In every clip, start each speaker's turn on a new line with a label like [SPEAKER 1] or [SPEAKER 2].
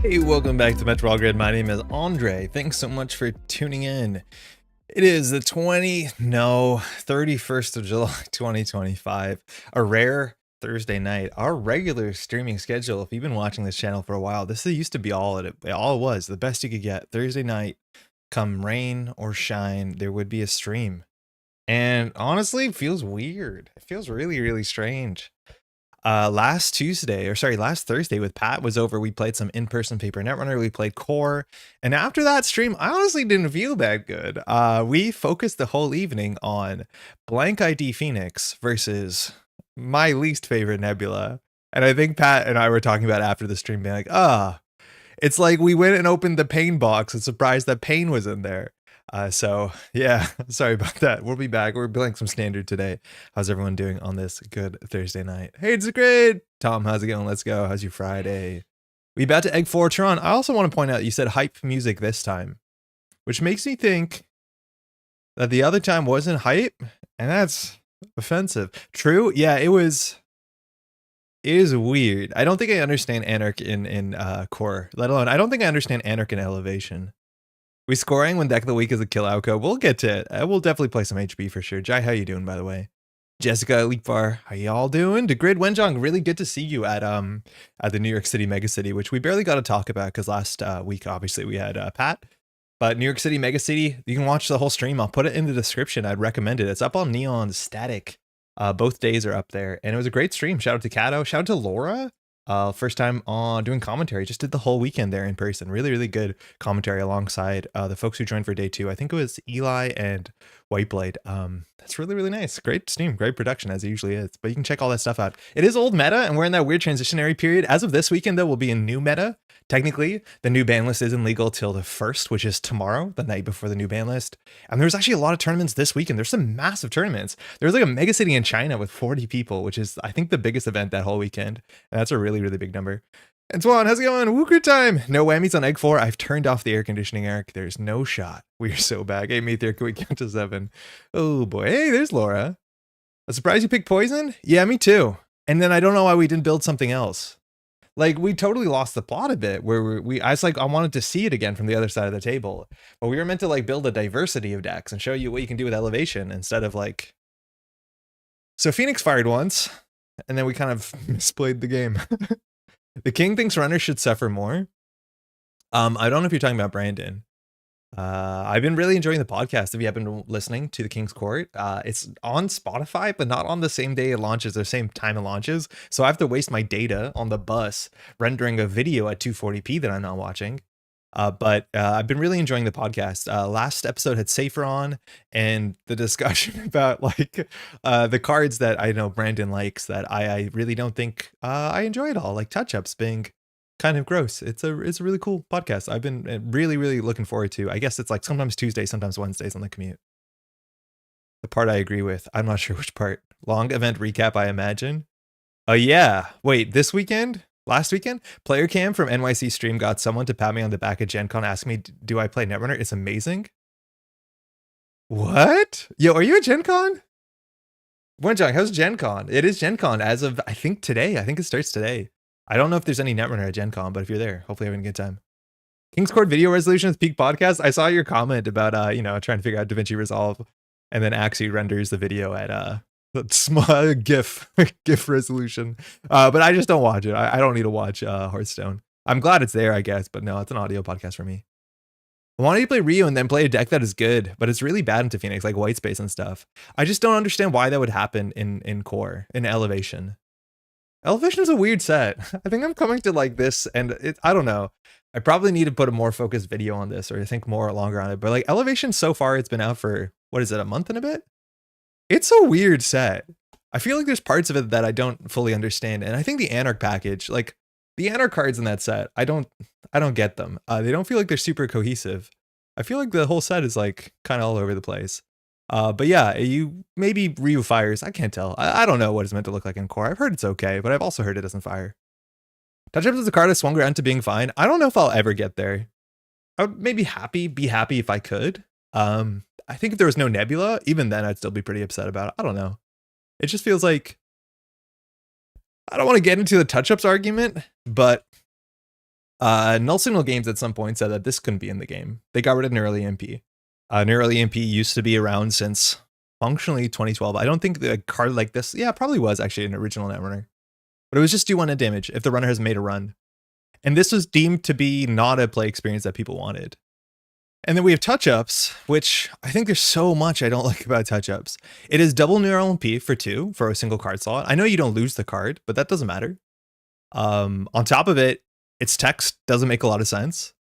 [SPEAKER 1] Hey, welcome back to Métropole Grid. My name is Andre. Thanks so much for tuning in. It is the 31st of July, 2025. A rare Thursday night. Our regular streaming schedule, if you've been watching this channel for a while, this used to be all it was, the best you could get. Thursday night, come rain or shine, there would be a stream. And honestly, it feels weird. It feels really, really strange. Last Thursday with Pat was over, we played some in-person Paper Netrunner, we played Core, and after that stream, I honestly didn't feel that good. We focused the whole evening on Blank ID Phoenix versus my least favorite Nebula. And I think Pat and I were talking about after the stream being like, it's like we went and opened the Pain box and surprised that Pain was in there. So yeah, sorry about that. We'll be back. We're playing some standard today. How's everyone doing on this good Thursday night? Hey, it's great. Tom, how's it going? Let's go. How's your Friday? We about to egg 4 Toron. I also want to point out you said hype music this time, which makes me think that the other time wasn't hype, and that's offensive. True. Yeah, it is weird. I don't think I understand Anarch in Core, let alone I don't think I understand Anarch in Elevation. We scoring when deck of the week is a kill outgo. We'll get to it. We'll definitely play some HB for sure. Jai, how you doing, by the way? Jessica, Leapfar, how y'all doing? DeGrid, Wenjong, really good to see you at the New York City Megacity, which we barely got to talk about because last week obviously we had Pat. But New York City Megacity, you can watch the whole stream. I'll put it in the description. I'd recommend it. It's up on Neon Static. Both days are up there, and it was a great stream. Shout out to Kato. Shout out to Laura. First time on doing commentary, just did the whole weekend there in person. Really, really good commentary alongside the folks who joined for day 2. I think it was Eli and Whiteblade. That's really, really nice. Great stream, great production as it usually is. But you can check all that stuff out. It is old meta, and we're in that weird transitionary period. As of this weekend, though, we'll be in new meta. Technically, the new ban list isn't legal till the 1st, which is tomorrow, the night before the new ban list. And there's actually a lot of tournaments this weekend. There's some massive tournaments. There's like a mega city in China with 40 people, which is, I think, the biggest event that whole weekend. And that's a really, really big number. And Swan, how's it going? Wooker time. No whammies on egg 4. I've turned off the air conditioning, Eric. There's no shot. We are so bad. Hey, Meteor, can we count to 7? Oh boy. Hey, there's Laura. A surprise you picked poison? Yeah, me too. And then I don't know why we didn't build something else. Like, we totally lost the plot a bit where I was like, I wanted to see it again from the other side of the table. But we were meant to like build a diversity of decks and show you what you can do with elevation instead of like. So Phoenix fired once, and then we kind of misplayed the game. The king thinks runners should suffer more. I don't know if you're talking about Brandon. I've been really enjoying the podcast. If you haven't been listening to the King's Court, it's on Spotify, but not on the same day it launches or same time it launches. So I have to waste my data on the bus rendering a video at 240p that I'm not watching. But I've been really enjoying the podcast. Last episode had Safer on, and the discussion about like the cards that I know Brandon likes that I really don't think I enjoy at all, like touch-ups being kind of gross. It's a really cool podcast. I've been really, really looking forward to. I guess it's like sometimes Tuesdays, sometimes Wednesdays on the commute. The part I agree with, I'm not sure which part. Long event recap, I imagine. Oh yeah. Wait, this weekend? Last weekend? Player Cam from NYC stream got someone to pat me on the back at Gen Con, ask me, do I play Netrunner? It's amazing. What? Yo, are you at Gen Con? Wenjang, how's Gen Con? It is Gen Con as of, I think today. I think it starts today. I don't know if there's any Netrunner at Gen Con, but if you're there, hopefully you're having a good time. King's Court video resolution is peak podcast. I saw your comment about, trying to figure out DaVinci Resolve, and then Axie renders the video at small GIF resolution. But I just don't watch it. I don't need to watch Hearthstone. I'm glad it's there, I guess, but no, it's an audio podcast for me. I wanted to play Rio and then play a deck that is good, but it's really bad into Phoenix, like white space and stuff. I just don't understand why that would happen in Core, in Elevation. Elevation is a weird set. I think I'm coming to like this, and I don't know. I probably need to put a more focused video on this or think more longer on it. But like Elevation so far, it's been out for, what is it, a month and a bit? It's a weird set. I feel like there's parts of it that I don't fully understand. And I think the Anarch package, like the Anarch cards in that set, I don't get them. They don't feel like they're super cohesive. I feel like the whole set is like kind of all over the place. But yeah, you maybe Ryu fires. I can't tell. I don't know what it's meant to look like in Core. I've heard it's okay, but I've also heard it doesn't fire. Touch-ups as a card has swung around to being fine. I don't know if I'll ever get there. I would maybe be happy if I could. I think if there was no Nebula, even then I'd still be pretty upset about it. I don't know. It just feels like I don't want to get into the touch-ups argument, but Null Signal Games at some point said that this couldn't be in the game. They got rid of NetrunnerDB. NetrunnerDB used to be around since functionally 2012. I don't think the card like this, yeah, probably was actually an original Netrunner. But it was just do 1 hit damage if the runner has made a run. And this was deemed to be not a play experience that people wanted. And then we have touch-ups, which I think there's so much I don't like about touch-ups. It is double neural MP for 2 for a single card slot. I know you don't lose the card, but that doesn't matter. On top of it, its text doesn't make a lot of sense.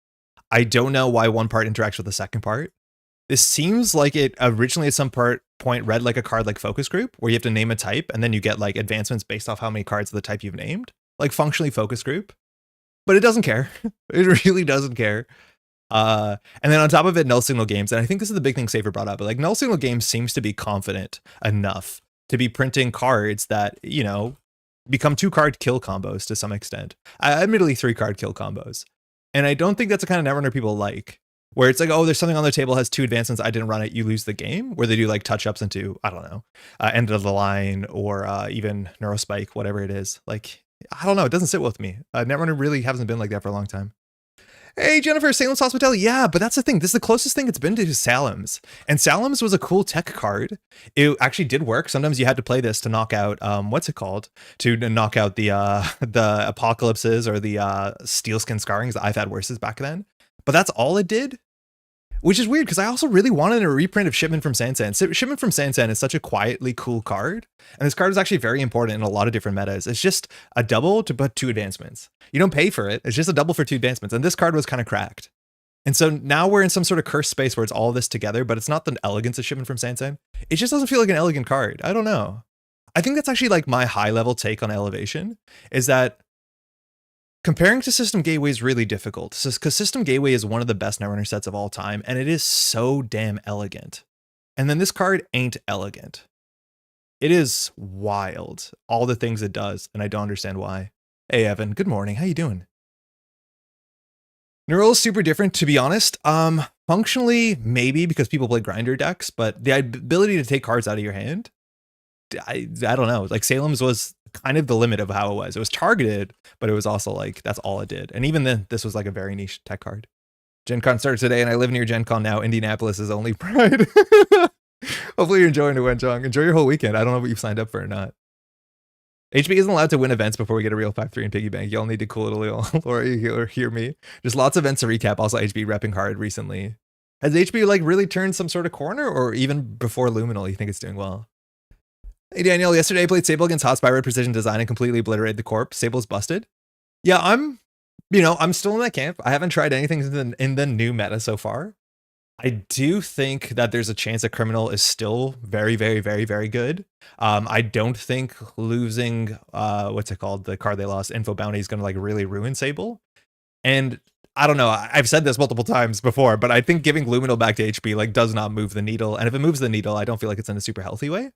[SPEAKER 1] I don't know why one part interacts with the second part. This seems like it originally at some point read like a card like Focus Group, where you have to name a type and then you get like advancements based off how many cards of the type you've named, like functionally Focus Group. But it doesn't care. It really doesn't care. And then on top of it, Null Signal Games, and I think this is the big thing Safer brought up, but like Null Signal Games seems to be confident enough to be printing cards that, you know, become 2-card kill combos to some extent. Admittedly 3-card kill combos. And I don't think that's the kind of Netrunner people like, where it's like, oh, there's something on the table has 2 advancements, I didn't run it, you lose the game, where they do like touch-ups into, I don't know, end of the line or even Neurospike, whatever it is. Like, I don't know, it doesn't sit well with me. Netrunner really hasn't been like that for a long time. Hey, Jennifer, Salem's Hospitality. Yeah, but that's the thing. This is the closest thing it's been to Salem's. And Salem's was a cool tech card. It actually did work. Sometimes you had to play this to knock out, what's it called? To knock out the Apocalypses or the Steelskin Scarrings, the I've had worses back then. But that's all it did? Which is weird, because I also really wanted a reprint of Shipment from Sansan. Shipment from Sansan is such a quietly cool card, and this card is actually very important in a lot of different metas. It's just a double to put 2 advancements. You don't pay for it, it's just a double for 2 advancements, and this card was kind of cracked. And so now we're in some sort of cursed space where it's all this together, but it's not the elegance of Shipment from Sansan. It just doesn't feel like an elegant card. I don't know. I think that's actually like my high-level take on Elevation, is that comparing to System Gateway is really difficult, because System Gateway is one of the best Netrunner sets of all time, and it is so damn elegant. And then this card ain't elegant. It is wild, all the things it does, and I don't understand why. Hey, Evan, good morning. How you doing? Neural is super different, to be honest. Functionally, maybe because people play grinder decks, but the ability to take cards out of your hand, I don't know. Like Salem's was kind of the limit of how it was. It was targeted, but it was also like, that's all it did. And even then, this was like a very niche tech card. Gen Con starts today, and I live near Gen Con now. Indianapolis is only pride. Hopefully you're enjoying it, Wenchong. Enjoy your whole weekend. I don't know what you've signed up for or not. HB isn't allowed to win events before we get a real 5-3 in Piggy Bank. Y'all need to cool it a little, or hear me. Just lots of events to recap. Also, HB repping hard recently. Has HB like really turned some sort of corner, or even before Luminal, you think it's doing well? Hey Daniel, yesterday I played Sable against Hot Spy Red Precision Design and completely obliterated the corp. Sable's busted. Yeah, I'm still in that camp. I haven't tried anything in the new meta so far. I do think that there's a chance that Criminal is still very, very, very, very good. I don't think losing, what's it called? The card they lost, Info Bounty, is going to like really ruin Sable. And I don't know, I've said this multiple times before, but I think giving Luminal back to HP like does not move the needle. And if it moves the needle, I don't feel like it's in a super healthy way.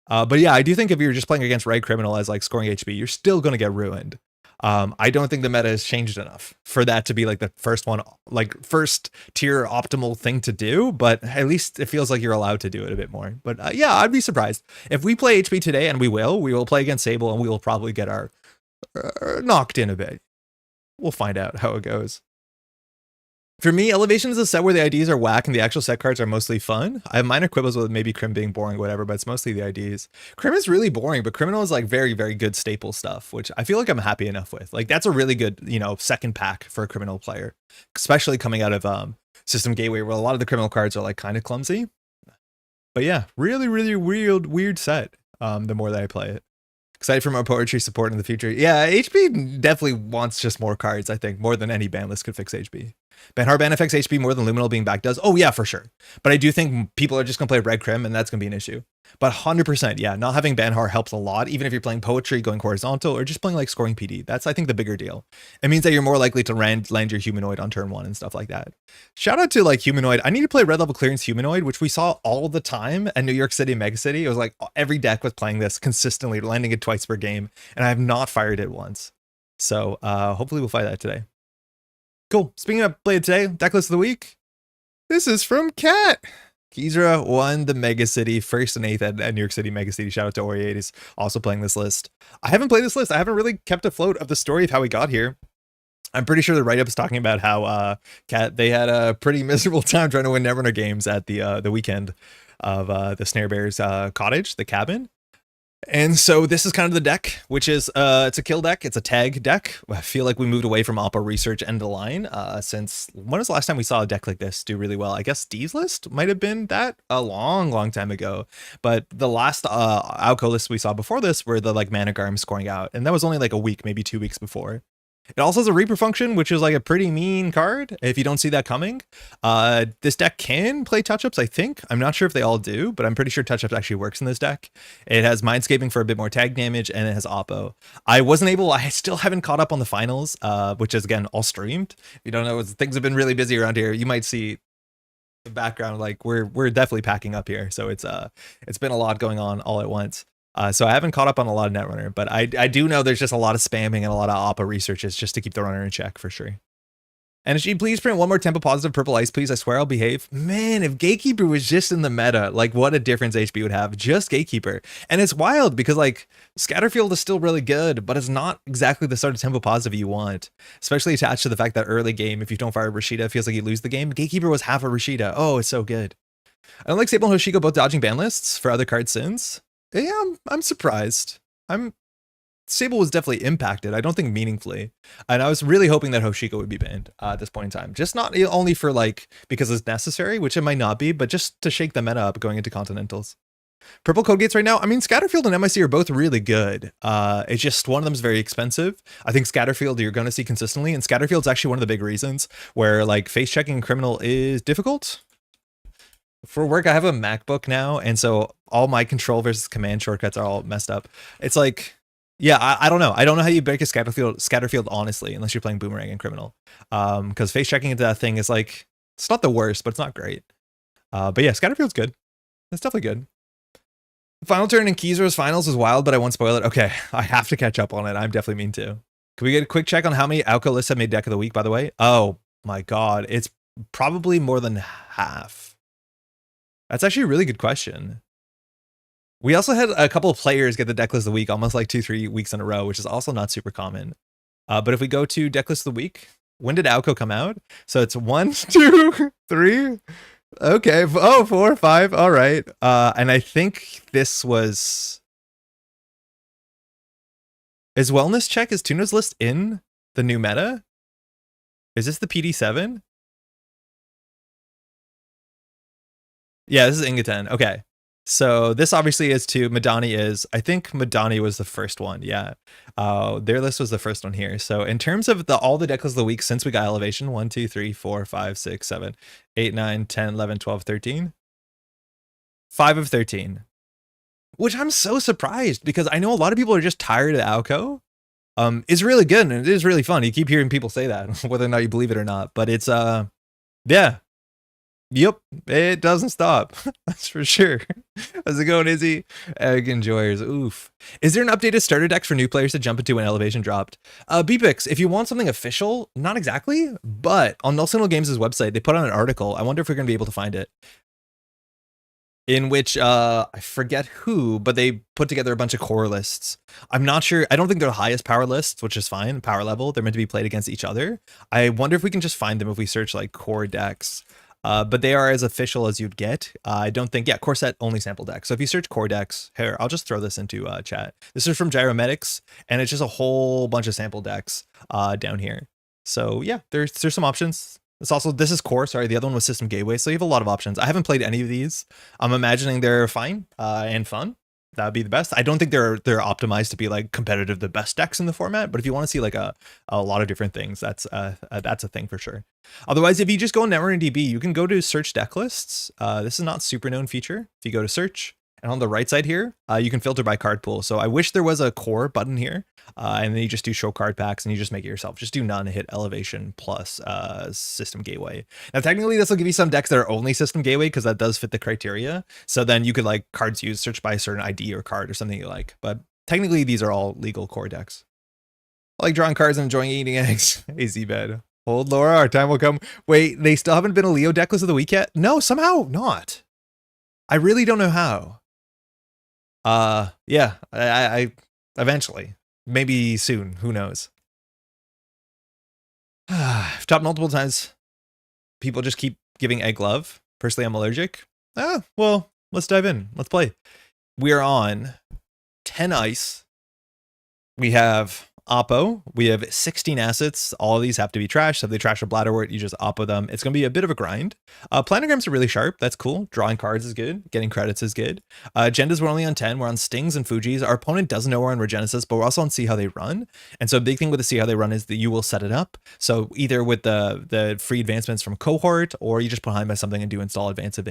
[SPEAKER 1] But yeah, I do think if you're just playing against Red Criminal as like scoring HP, you're still going to get ruined. I don't think the meta has changed enough for that to be like the first tier optimal thing to do, but at least it feels like you're allowed to do it a bit more. But yeah, I'd be surprised if we play HP today, and we will play against Sable, and we will probably get our knocked in a bit. We'll find out how it goes. For me, Elevation is a set where the IDs are whack and the actual set cards are mostly fun. I have minor quibbles with maybe Crim being boring, whatever, but it's mostly the IDs. Crim is really boring, but Criminal is like very, very good staple stuff, which I feel like I'm happy enough with. Like that's a really good, second pack for a Criminal player, especially coming out of System Gateway, where a lot of the Criminal cards are like kind of clumsy. But yeah, really, really weird set. The more that I play it. Excited for more poetry support in the future. Yeah, HB definitely wants just more cards, I think, more than any ban list could fix HB. Banhar ban affects HB more than Luminal being back does. Oh yeah, for sure. But I do think people are just going to play Red Crim, and that's going to be an issue. But 100%, yeah, not having Banhar helps a lot, even if you're playing poetry, going horizontal, or just playing like scoring PD. That's, I think, the bigger deal. It means that you're more likely to land your Humanoid on turn 1 and stuff like that. Shout out to like Humanoid. I need to play red level clearance Humanoid, which we saw all the time at New York City Mega City. It was like every deck was playing this consistently, landing it twice per game, and I have not fired it once. So hopefully we'll find that today. Cool. Speaking of play today, deck list of the week. This is from Kat. Kizra won the Mega City, 1st and 8th at New York City Mega City. Shout out to Ori80, is also playing this list. I haven't played this list. I haven't really kept afloat of the story of how we got here. I'm pretty sure the write-up's talking about how they had a pretty miserable time trying to win Netrunner games at the weekend of the Snare Bear's cottage, the cabin. And so this is kind of the deck, which is it's a kill deck, it's a tag deck. I feel like we moved away from Oppo Research end of the line since when was the last time we saw a deck like this do really well? I guess Steve's list might have been that a long time ago. But the last Outco list we saw before this were the like Mana Garm scoring out, and that was only like a week, maybe 2 weeks before. It also has a Reaper function, which is like a pretty mean card if you don't see that coming. This deck can play touch-ups, I think. I'm not sure if they all do, but I'm pretty sure touch-ups actually works in this deck. It has Mindscaping for a bit more tag damage, and it has Oppo. I still haven't caught up on the finals, which is, again, all streamed. If you don't know, things have been really busy around here. You might see the background, like, we're definitely packing up here. So it's been a lot going on all at once. So I haven't caught up on a lot of Netrunner, but I do know there's just a lot of spamming and a lot of Oppo researches just to keep the runner in check for sure. NSG, please print one more tempo positive purple ice, please. I swear I'll behave. Man, if Gatekeeper was just in the meta, like what a difference HB would have. Just Gatekeeper. And it's wild because like Scatterfield is still really good, but it's not exactly the sort of tempo positive you want, especially attached to the fact that early game, if you don't fire Rashida, it feels like you lose the game. Gatekeeper was half a Rashida. Oh, it's so good. I don't like Sable and Hoshiko both dodging ban lists for other card sins. Yeah, I'm surprised. Sable was definitely impacted. I don't think meaningfully. And I was really hoping that Hoshiko would be banned at this point in time. Just not only for like, because it's necessary, which it might not be, but just to shake the meta up going into Continentals. Purple code gates right now. I mean, Scatterfield and MIC are both really good. It's just one of them is very expensive. I think Scatterfield you're going to see consistently. And Scatterfield's actually one of the big reasons where like face checking criminal is difficult. For work, I have a MacBook now, and so all my control versus command shortcuts are all messed up. It's like, yeah, I don't know. I don't know how you break a Scatterfield honestly, unless you're playing Boomerang and Criminal. Because face checking into that thing is like, it's not the worst, but it's not great. But yeah, Scatterfield's good. It's definitely good. Final turn in Kizaro's finals is wild, but I won't spoil it. Okay, I have to catch up on it. I'm definitely mean to. Can we get a quick check on how many Outco lists have made deck of the week, by the way? Oh my god, it's probably more than half. That's actually a really good question. We also had a couple of players get the deck list of the week almost like 2-3 weeks in a row, which is also not super common. But if we go to deck list of the week, when did Outco come out? So it's 1, 2, 3. Okay. Oh, 4, 5. All right. And I think this was... Is Wellness Check, is Tuna's list in the new meta? Is this the PD7? Yeah, this is Ingaten. Okay. So this obviously is to Madani is, I think Madani was the first one. Yeah. Their list was the first one here. So in terms of all the deck lists of the week since we got Elevation, 1, 2, 3, 4, 5, 6, 7, 8, 9, 10, 11, 12, 13. 5 of 13. Which I'm so surprised because I know a lot of people are just tired of Outco. It's really good and it is really fun. You keep hearing people say that, whether or not you believe it or not. But it's yeah. Yep, it doesn't stop. That's for sure. How's it going, Izzy? Egg enjoyers. Oof. Is there an updated starter deck for new players to jump into when Elevation dropped? Bpix, if you want something official, not exactly, but on Null Signal Games' website, they put on an article. I wonder if we're going to be able to find it. In which, I forget who, but they put together a bunch of core lists. I'm not sure. I don't think they're the highest power lists, which is fine. Power level. They're meant to be played against each other. I wonder if we can just find them if we search like core decks. But they are as official as you'd get. I don't think, yeah, core set only sample deck. So if you search core decks, here, I'll just throw this into chat. This is from Gyromedics, and it's just a whole bunch of sample decks down here. So yeah, there's some options. It's also, this is core, sorry, the other one was System Gateway, so you have a lot of options. I haven't played any of these. I'm imagining they're fine and fun. That would be the best. I don't think they're optimized to be like competitive, the best decks in the format, but if you want to see like a lot of different things, that's a thing for sure. Otherwise, if you just go on NetrunnerDB, you can go to search deck lists. This is not super known feature. If you go to search and on the right side here, you can filter by card pool. So I wish there was a core button here, and then you just do show card packs and you just make it yourself. Just do none, hit Elevation plus System Gateway. Now, technically, this will give you some decks that are only System Gateway because that does fit the criteria. So then you could like cards used, search by a certain ID or card or something you like. But technically, these are all legal core decks. I like drawing cards and enjoying eating eggs. AZ bed. Hold Laura, our time will come. Wait, they still haven't been a Leo decklist of the week yet? No, somehow not. I really don't know how. Yeah, I eventually, maybe soon, who knows. I've talked multiple times. People just keep giving egg love. Personally, I'm allergic. Well, let's dive in. Let's play. We are on 10 ice. We have Oppo. We have 16 assets. All of these have to be trashed. So if they trash a Bladderwort, you just Oppo them. It's going to be a bit of a grind. Planograms are really sharp. That's cool. Drawing cards is good. Getting credits is good. Agendas, we're only on 10. We're on Stings and Fujis. Our opponent doesn't know we're on Regenesis, but we're also on See How They Run. And so a big thing with the See How They Run is that you will set it up. So either with the free advancements from Cohort, or you just put behind by something and do install advance. And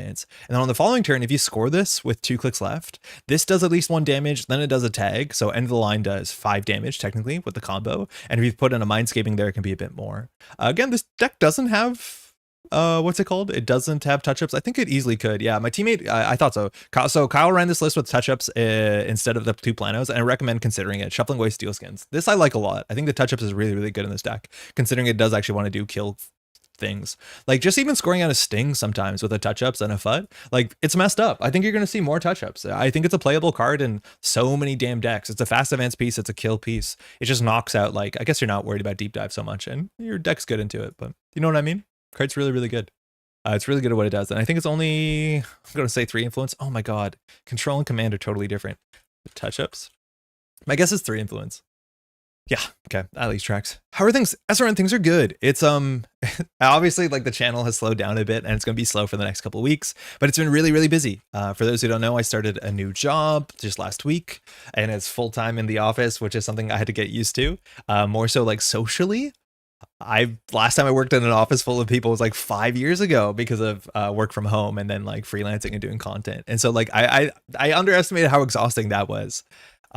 [SPEAKER 1] then on the following turn, if you score this with 2 clicks left, this does at least 1 damage. Then it does a tag. So end of the line does 5 damage technically with the combo. And if you put in a Mindscaping there, it can be a bit more. Again, this deck doesn't have, what's it called? It doesn't have touch-ups. I think it easily could. Yeah, my teammate, I thought so. So Kyle ran this list with touch-ups instead of the 2 planos, and I recommend considering it. Shuffling away Steel Skins. This I like a lot. I think the touch-ups is really, really good in this deck, considering it does actually want to do kill things. Like just even scoring out a Sting sometimes with a touch-ups and a FUD, like it's messed up. I think you're going to see more touch-ups. I think it's a playable card in so many damn decks. It's a fast advance piece. It's a kill piece. It just knocks out, like, I guess you're not worried about deep dive so much and your deck's good into it, but you know what I mean? Card's really, really good. It's really good at what it does. And I think it's only, I'm going to say 3 influence. Oh my God. Control and command are totally different. The touch-ups. My guess is 3 influence. Yeah, okay, at least tracks. How are things? SRN, things are good. It's obviously like the channel has slowed down a bit and it's gonna be slow for the next couple of weeks, but it's been really, really busy. For those who don't know, I started a new job just last week and it's full-time in the office, which is something I had to get used to. More so like socially. Last time I worked in an office full of people was like 5 years ago because of work from home and then like freelancing and doing content. And so like I underestimated how exhausting that was.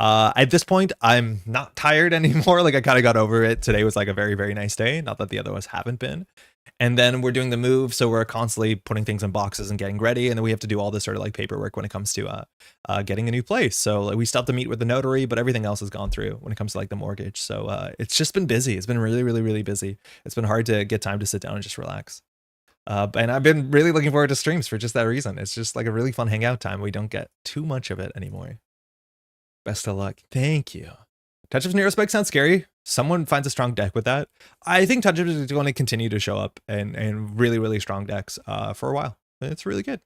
[SPEAKER 1] At this point, I'm not tired anymore. Like I kind of got over it. Today was like a very, very nice day. Not that the other ones haven't been. And then we're doing the move. So we're constantly putting things in boxes and getting ready. And then we have to do all this sort of like paperwork when it comes to getting a new place. So like, we still have to meet with the notary, but everything else has gone through when it comes to like the mortgage. So it's just been busy. It's been really, really, really busy. It's been hard to get time to sit down and just relax. And I've been really looking forward to streams for just that reason. It's just like a really fun hangout time. We don't get too much of it anymore. Best of luck. Thank you. Touch-ups Nero Spike sounds scary. Someone finds a strong deck with that. I think touch-ups is going to continue to show up and really, really strong decks for a while. It's really good.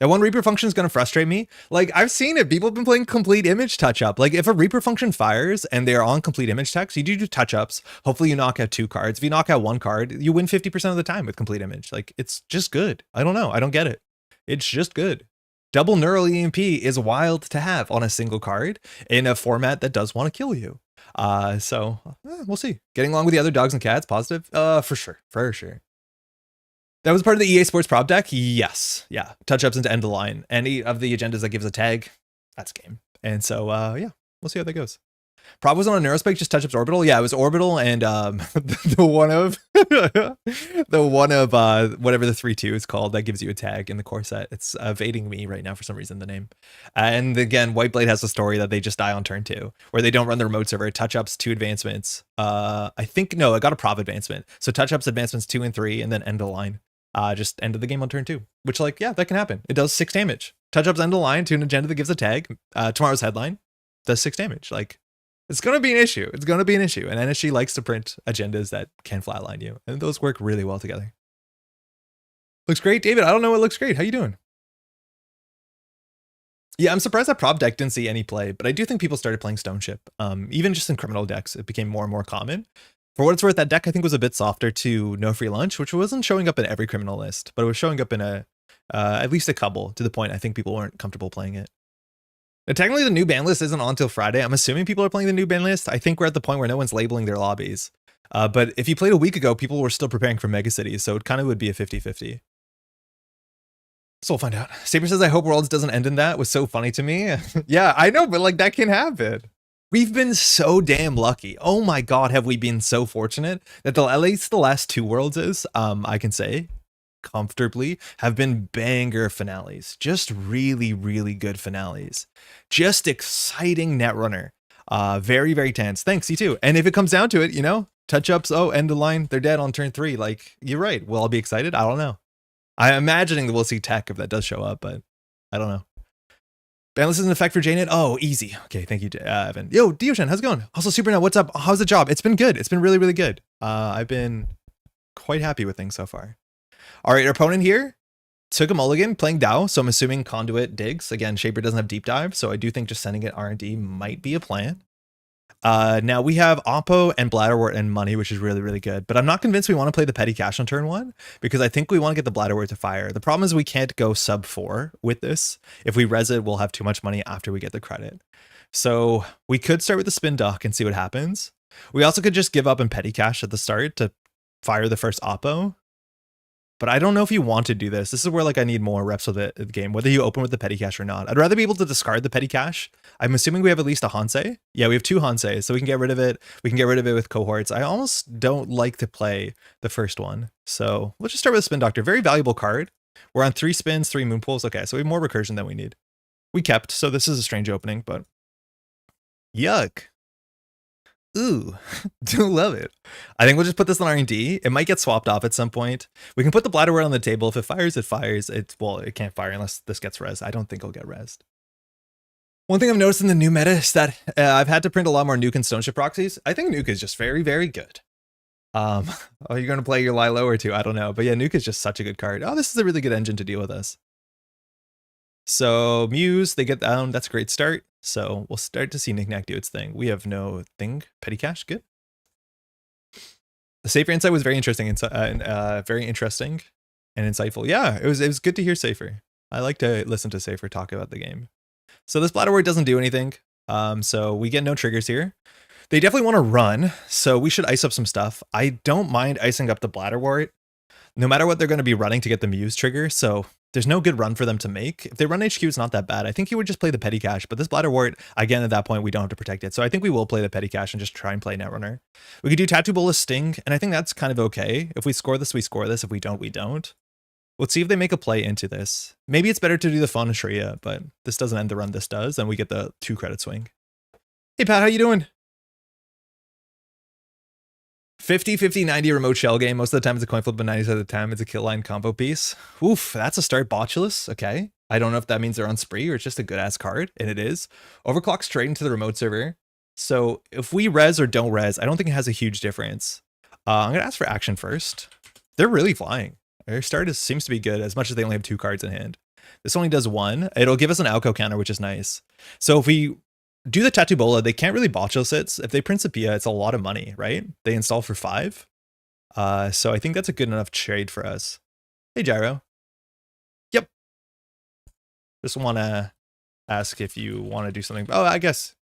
[SPEAKER 1] That one Reaper function is going to frustrate me. Like, I've seen it. People have been playing complete image touch-up. Like, if a Reaper function fires and they're on complete image text, you do touch-ups. Hopefully you knock out 2 cards. If you knock out 1 card, you win 50% of the time with complete image. Like, it's just good. I don't know. I don't get it. It's just good. Double Neural EMP is wild to have on a single card in a format that does want to kill you. So we'll see. Getting along with the other dogs and cats, positive? For sure. That was part of the EA Sports prop deck? Yes. Yeah. Touch-ups into end of the line. Any of the agendas that gives a tag, that's game. And so, yeah, we'll see how that goes. Prop was on a Neurospike, just touch-ups Orbital. Yeah, it was Orbital and the one of whatever the 3-2 is called that gives you a tag in the core set. It's evading me right now for some reason, the name. And again, Whiteblade has a story that they just die on turn 2, where they don't run the remote server. Touch-ups, 2 advancements. I got a prop advancement. So touch-ups, advancements 2 and 3, and then end of the line. Just end of the game on turn 2, which, like, yeah, that can happen. It does 6 damage. Touch-ups, end of the line to an agenda that gives a tag. Tomorrow's headline does 6 damage. Like, it's going to be an issue. It's going to be an issue. And NSG likes to print agendas that can flatline you. And those work really well together. Looks great. David, I don't know what looks great. How you doing? Yeah, I'm surprised that prop deck didn't see any play, but I do think people started playing Stone Ship. Even just in criminal decks, it became more and more common. For what it's worth, that deck I think was a bit softer to No Free Lunch, which wasn't showing up in every criminal list, but it was showing up in at least a couple, to the point I think people weren't comfortable playing it. Now, technically, the new ban list isn't on until Friday. I'm assuming people are playing the new ban list. I think we're at the point where no one's labeling their lobbies. But if you played a week ago, people were still preparing for Mega Cities, so it kind of would be a 50-50. So we'll find out. Saber says, I hope Worlds doesn't end in that. Was so funny to me. Yeah, I know, but like that can happen. We've been so damn lucky. Oh my God, have we been so fortunate that at least the last 2 Worlds I can say, comfortably, have been banger finales. Just really, really good finales. Just exciting Netrunner. Very, very tense. Thanks, you too. And if it comes down to it, you know, touch-ups, oh, end of line, they're dead on turn 3. Like, you're right. Will I be excited? I don't know. I'm imagining that we'll see tech if that does show up, but I don't know. Banlist is an effect for JNet. Oh, easy. Okay, thank you, Evan. Yo, Dioshan, how's it going? Also, Supernet, what's up? How's the job? It's been good. It's been really, really good. I've been quite happy with things so far. All right, our opponent here took a mulligan playing Dow, so I'm assuming Conduit digs. Again, Shaper doesn't have deep dive, so I do think just sending it R&D might be a plan. Now we have Oppo and Bladderwort and money, which is really, really good. But I'm not convinced we want to play the petty cash on turn 1 because I think we want to get the Bladderwort to fire. The problem is we can't go sub 4 with this. If we res it, we'll have too much money after we get the credit. So we could start with the spin dock and see what happens. We also could just give up and petty cash at the start to fire the first Oppo. But I don't know if you want to do this. This is where like I need more reps with the game, whether you open with the petty cash or not. I'd rather be able to discard the petty cash. I'm assuming we have at least a Hansei. Yeah, we have 2 Hanseis, so we can get rid of it. We can get rid of it with cohorts. I almost don't like to play the first one. So let's just start with a Spin Doctor. Very valuable card. We're on 3 spins, 3 moon pools. Okay, so we have more recursion than we need. We kept, so this is a strange opening, but yuck. Ooh, do love it. I think we'll just put this on R&D. It might get swapped off at some point. We can put the Bladderwort on the table. If it fires, it fires. Well, it can't fire unless this gets res. I don't think it'll get resed. One thing I've noticed in the new meta is that I've had to print a lot more Nuke and Stoneship proxies. I think Nuke is just very, very good. Oh, you're going to play your Lilo or 2? I don't know. But yeah, Nuke is just such a good card. Oh, this is a really good engine to deal with us. So Muse, they get down. That's a great start. So we'll start to see Knickknack do its thing. We have no thing. Petty cash, good. The Safer Insight was very interesting and insightful. Yeah, it was good to hear Safer. I like to listen to Safer talk about the game. So this Bladderwort doesn't do anything. So we get no triggers here. They definitely want to run, so we should ice up some stuff. I don't mind icing up the Bladderwort, no matter what they're going to be running to get the Muse trigger. So there's no good run for them to make. If they run HQ, it's not that bad. I think you would just play the petty cash, but this Bladderwort, again, at that point, we don't have to protect it. So I think we will play the petty cash and just try and play Netrunner. We could do Tattoo Bola Sting, and I think that's kind of okay. If we score this, we score this. If we don't, we don't. Let's see if they make a play into this. Maybe it's better to do the Fawn and Shreya, but this doesn't end the run, this does, and we get the 2 credit swing. Hey Pat, how you doing? 50, 50, 90 remote shell game. Most of the time it's a coin flip, but 90% of the time it's a kill line combo piece. Oof, that's a start botulous. Okay. I don't know if that means they're on spree or it's just a good ass card, and it is. Overclock straight into the remote server. So if we res or don't res, I don't think it has a huge difference. I'm going to ask for action first. They're really flying. Their start seems to be good as much as they only have 2 cards in hand. This only does 1. It'll give us an Alco counter, which is nice. So if we do the Tattoo Bola, they can't really botchel sits. If they Principia, it's a lot of money, right? They install for 5. So I think that's a good enough trade for us. Hey, Gyro. Yep. Just want to ask if you want to do something. Oh, I guess.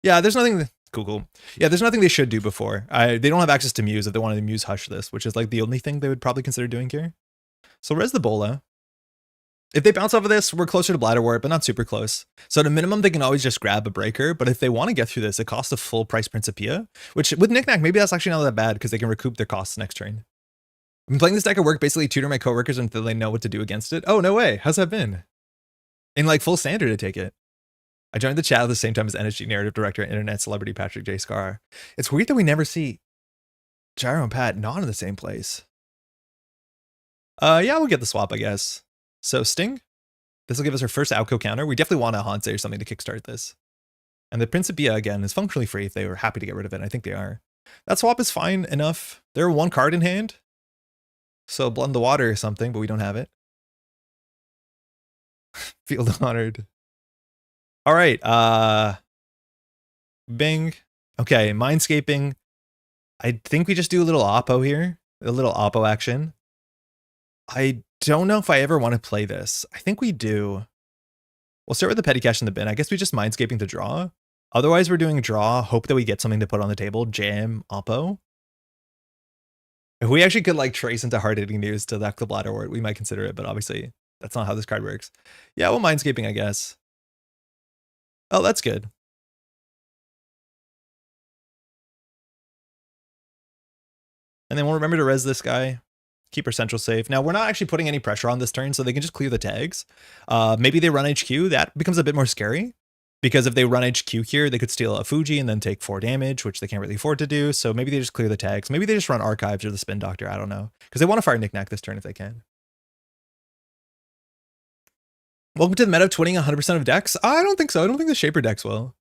[SPEAKER 1] Yeah, there's nothing. Cool. Yeah, there's nothing they should do before. They don't have access to Muse if they wanted to Muse Hush this, which is like the only thing they would probably consider doing here. So res the Bola. If they bounce off of this, we're closer to Bladderwort, but not super close. So at a minimum, they can always just grab a breaker. But if they want to get through this, it costs a full price Principia, which with Knickknack, maybe that's actually not that bad because they can recoup their costs next turn. I've been playing this deck at work, basically tutor my coworkers until they know what to do against it. Oh, no way. How's that been? In like full standard to take it. I joined the chat at the same time as NSG narrative director and internet celebrity Patrick J. Scar. It's weird that we never see Gyro and Pat not in the same place. Yeah, we'll get the swap, I guess. So Sting. This will give us our first Outco counter. We definitely want a Hansei or something to kickstart this. And the Principia, again, is functionally free if they were happy to get rid of it. I think they are. That swap is fine enough. They're 1 card in hand. So Blood in the Water or something, but we don't have it. Field honored. All right. Bing. Okay, Mindscaping. I think we just do a little Oppo here. A little Oppo action. I don't know if I ever want to play this. I think we do. We'll start with the petty cash in the bin. I guess we just Mindscaping to draw. Otherwise, we're doing draw, hope that we get something to put on the table, jam, Oppo. If we actually could like trace into hard-hitting news to deck the Bladderwort, we might consider it, but obviously that's not how this card works. Yeah, well, Mindscaping, I guess. Oh, that's good. And then we'll remember to res this guy. Keep our central safe. Now, we're not actually putting any pressure on this turn, so they can just clear the tags. Maybe they run HQ. That becomes a bit more scary. Because if they run HQ here, they could steal a Fuji and then take 4 damage, which they can't really afford to do. So maybe they just clear the tags. Maybe they just run Archives or the Spin Doctor. I don't know. Because they want to fire Knickknack this turn if they can. Welcome to the meta of twinning 100% of decks. I don't think so. I don't think the Shaper decks will.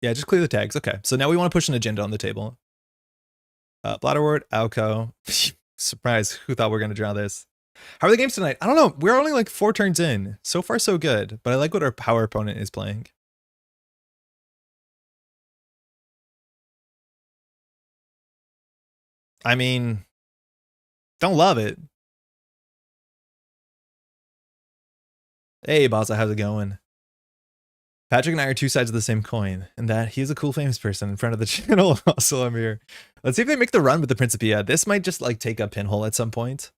[SPEAKER 1] Yeah, just clear the tags. Okay, so now we want to push an agenda on the table. Bladderwort, Alco. Surprise, who thought we were going to draw this? How are the games tonight? I don't know. We're only like 4 turns in. So far, so good. But I like what our power opponent is playing. I mean, don't love it. Hey, Baza, how's it going? Patrick and I are 2 sides of the same coin, and that he's a cool famous person in front of the channel. Also, I'm here. Let's see if they make the run with the Principia. This might just like take a pinhole at some point.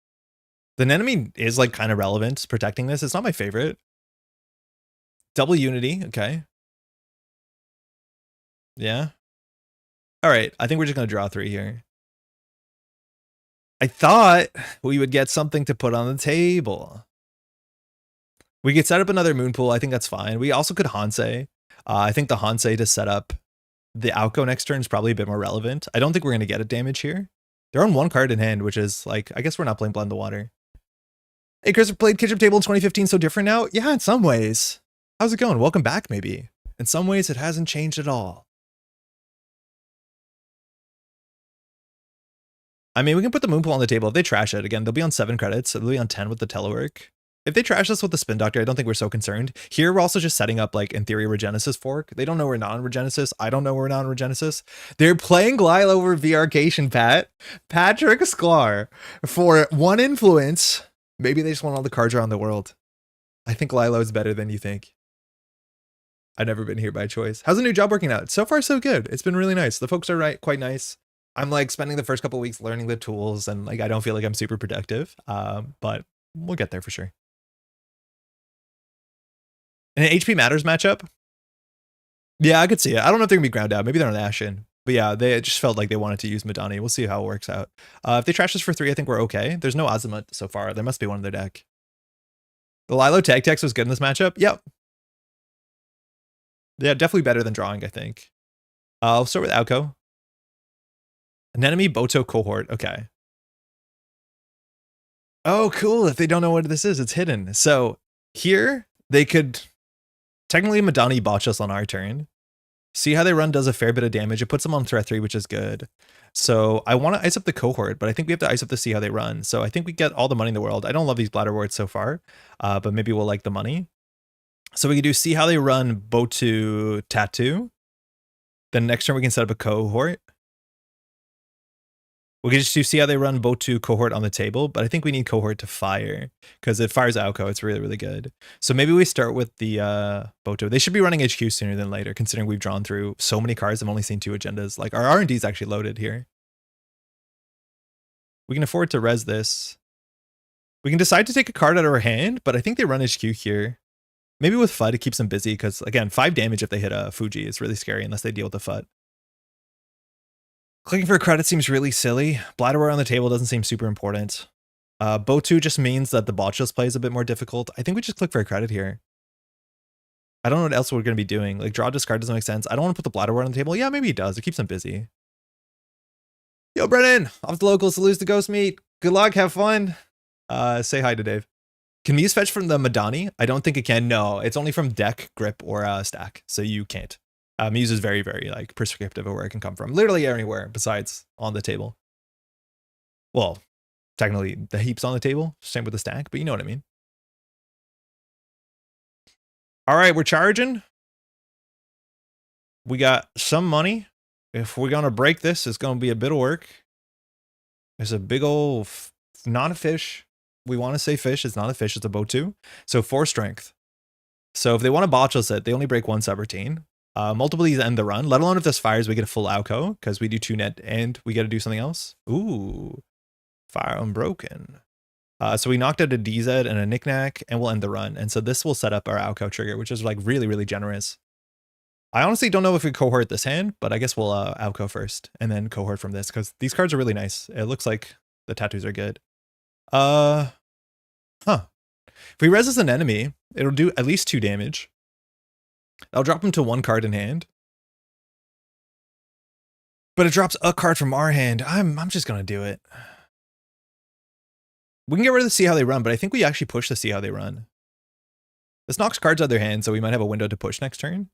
[SPEAKER 1] The enemy is like kind of relevant protecting this. It's not my favorite. Double Unity, okay. Yeah. All right, I think we're just gonna draw 3 here. I thought we would get something to put on the table. We could set up another moon pool. I think that's fine. We also could Hansei. I think the Hansei to set up the Alco next turn is probably a bit more relevant. I don't think we're going to get a damage here. They're on 1 card in hand, which is like, I guess we're not playing Blend the Water. Hey, Chris, played Kitchen Table in 2015 so different now? Yeah, in some ways. How's it going? Welcome back, maybe. In some ways, it hasn't changed at all. I mean, we can put the moon pool on the table. If they trash it, again, they'll be on 7 credits. So they'll be on 10 with the telework. If they trash us with the Spin Doctor, I don't think we're so concerned. Here, we're also just setting up, like, in theory, Regenesis fork. They don't know we're non-Regenesis. I don't know we're non-Regenesis. They're playing Glyle over VRcation, Pat. Patrick Sklar for 1 influence. Maybe they just want all the cards around the world. I think Lilo is better than you think. I've never been here by choice. How's the new job working out? So far, so good. It's been really nice. The folks are quite nice. I'm, like, spending the first couple of weeks learning the tools, and, like, I don't feel like I'm super productive. But we'll get there for sure. An HP Matters matchup? Yeah, I could see it. I don't know if they're going to be ground out. Maybe they're on Ashen. But yeah, they just felt like they wanted to use Madani. We'll see how it works out. If they trash us for 3, I think we're okay. There's no Azimuth so far. There must be one in their deck. The Lilo Tag Text was good in this matchup? Yep. Yeah, definitely better than drawing, I think. I'll start with Alco. Anemone Boto Cohort. Okay. Oh, cool. If they don't know what this is, it's hidden. So here, they could technically Madani botch us on our turn. See how they run does a fair bit of damage. It puts them on threat 3, which is good. So I want to ice up the Cohort, but I think we have to ice up to see how they run. So I think we get all the money in the world. I don't love these Bladderworts so far, but maybe we'll like the money. So we can do see how they run Botu Tattoo. Then next turn we can set up a Cohort. We can just do see how they run Botu Cohort on the table, but I think we need Cohort to fire because it fires Alco. It's really, really good. So maybe we start with the Boto. They should be running HQ sooner than later, considering we've drawn through so many cards. I've only seen 2 agendas. Like our R&D is actually loaded here. We can afford to res this. We can decide to take a card out of our hand, but I think they run HQ here. Maybe with FUD, it keeps them busy because, again, 5 damage if they hit a Fuji is really scary unless they deal with the FUD. Clicking for a credit seems really silly. Bladderware on the table doesn't seem super important. Botu just means that the botchless play is a bit more difficult. I think we just click for a credit here. I don't know what else we're going to be doing. Like, draw, discard doesn't make sense. I don't want to put the Bladderware on the table. Yeah, maybe it does. It keeps them busy. Yo, Brennan! Off the locals to lose the ghost meat. Good luck. Have fun. Say hi to Dave. Can Muse fetch from the Madani? I don't think it can. No, it's only from deck, grip, or stack. So you can't. Muse is very, very like prescriptive of where it can come from. Literally anywhere besides on the table. Well, technically the heap's on the table. Same with the stack, but you know what I mean. All right, we're charging. We got some money. If we're going to break this, it's going to be a bit of work. There's a big old, not a fish. We want to say fish. It's not a fish. It's a Botu. So 4 strength. So if they want to botch us it, they only break 1 subroutine. Multiple these end the run, let alone if this fires, we get a full Alco because we do 2 net and we get to do something else. Ooh, fire unbroken. So we knocked out a DZ and a knickknack and we'll end the run. And so this will set up our Alco trigger, which is like really, really generous. I honestly don't know if we cohort this hand, but I guess we'll Alco first and then cohort from this because these cards are really nice. It looks like the tattoos are good. If we res as an enemy, it'll do at least 2 damage. I'll drop him to 1 card in hand. But it drops a card from our hand. I'm just going to do it. We can get rid of the see how they run, but I think we actually push the see how they run. This knocks cards out of their hand, so we might have a window to push next turn.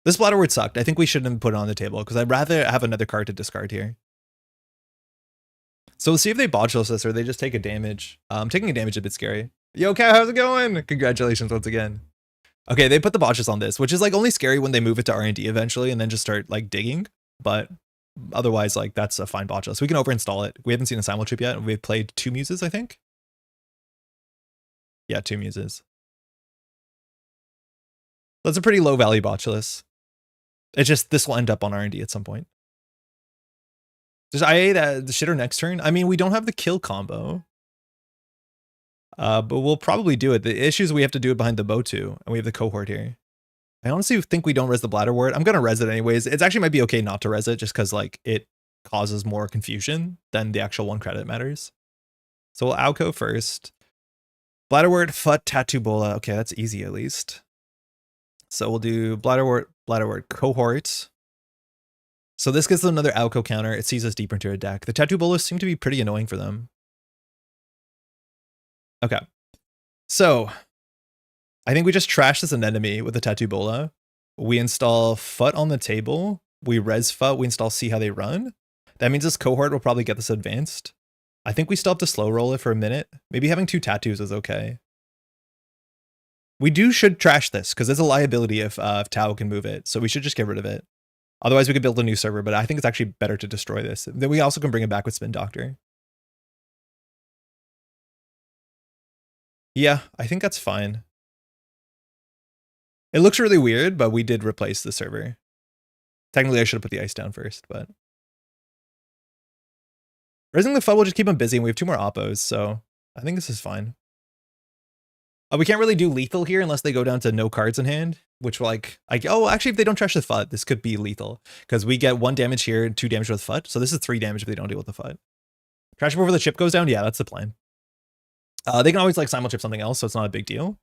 [SPEAKER 1] This Bladderword sucked. I think we shouldn't put it on the table because I'd rather have another card to discard here. So we'll see if they botchless this or they just take a damage. Taking a damage is a bit scary. Yo, Cow, how's it going? Congratulations once again. Okay, they put the botchless on this, which is like only scary when they move it to R&D eventually and then just start like digging. But otherwise, like that's a fine botchless. We can overinstall it. We haven't seen a simul trip yet. We've played 2 muses, I think. Yeah, 2 muses. That's a pretty low value botchless. It's just this will end up on R&D at some point. Does IA that the shitter next turn? I mean, we don't have the kill combo. But we'll probably do it. The issue is we have to do it behind the bow too, and we have the cohort here. I honestly think we don't res the Bladderword. I'm gonna res it anyways. It actually might be okay not to res it just because like it causes more confusion than the actual 1 credit matters. So we'll Alco first. Bladderword, Fut, Tattoo Bola. Okay, that's easy at least. So we'll do Bladderword, Cohort. So this gets another Alco counter. It sees us deeper into a deck. The Tattoo Bolas seem to be pretty annoying for them. Okay. So I think we just trash this anemone with the Tattoo Bola. We install Fut on the table. We res Fut. We install See How They Run. That means this cohort will probably get this advanced. I think we still have to slow roll it for a minute. Maybe having 2 tattoos is okay. We should trash this because it's a liability if Tau can move it. So we should just get rid of it. Otherwise we could build a new server, but I think it's actually better to destroy this. Then we also can bring it back with Spin Doctor. Yeah, I think that's fine. It looks really weird, but we did replace the server. Technically I should have put the ice down first, but raising the FUD will just keep him busy and we have 2 more oppos, so I think this is fine. We can't really do lethal here unless they go down to no cards in hand, which like, oh, actually, if they don't trash the FUD, this could be lethal because we get 1 damage here and 2 damage with FUD. So this is 3 damage if they don't deal with the FUD. Trash before the chip goes down. Yeah, that's the plan. They can always like simul chip something else, so it's not a big deal.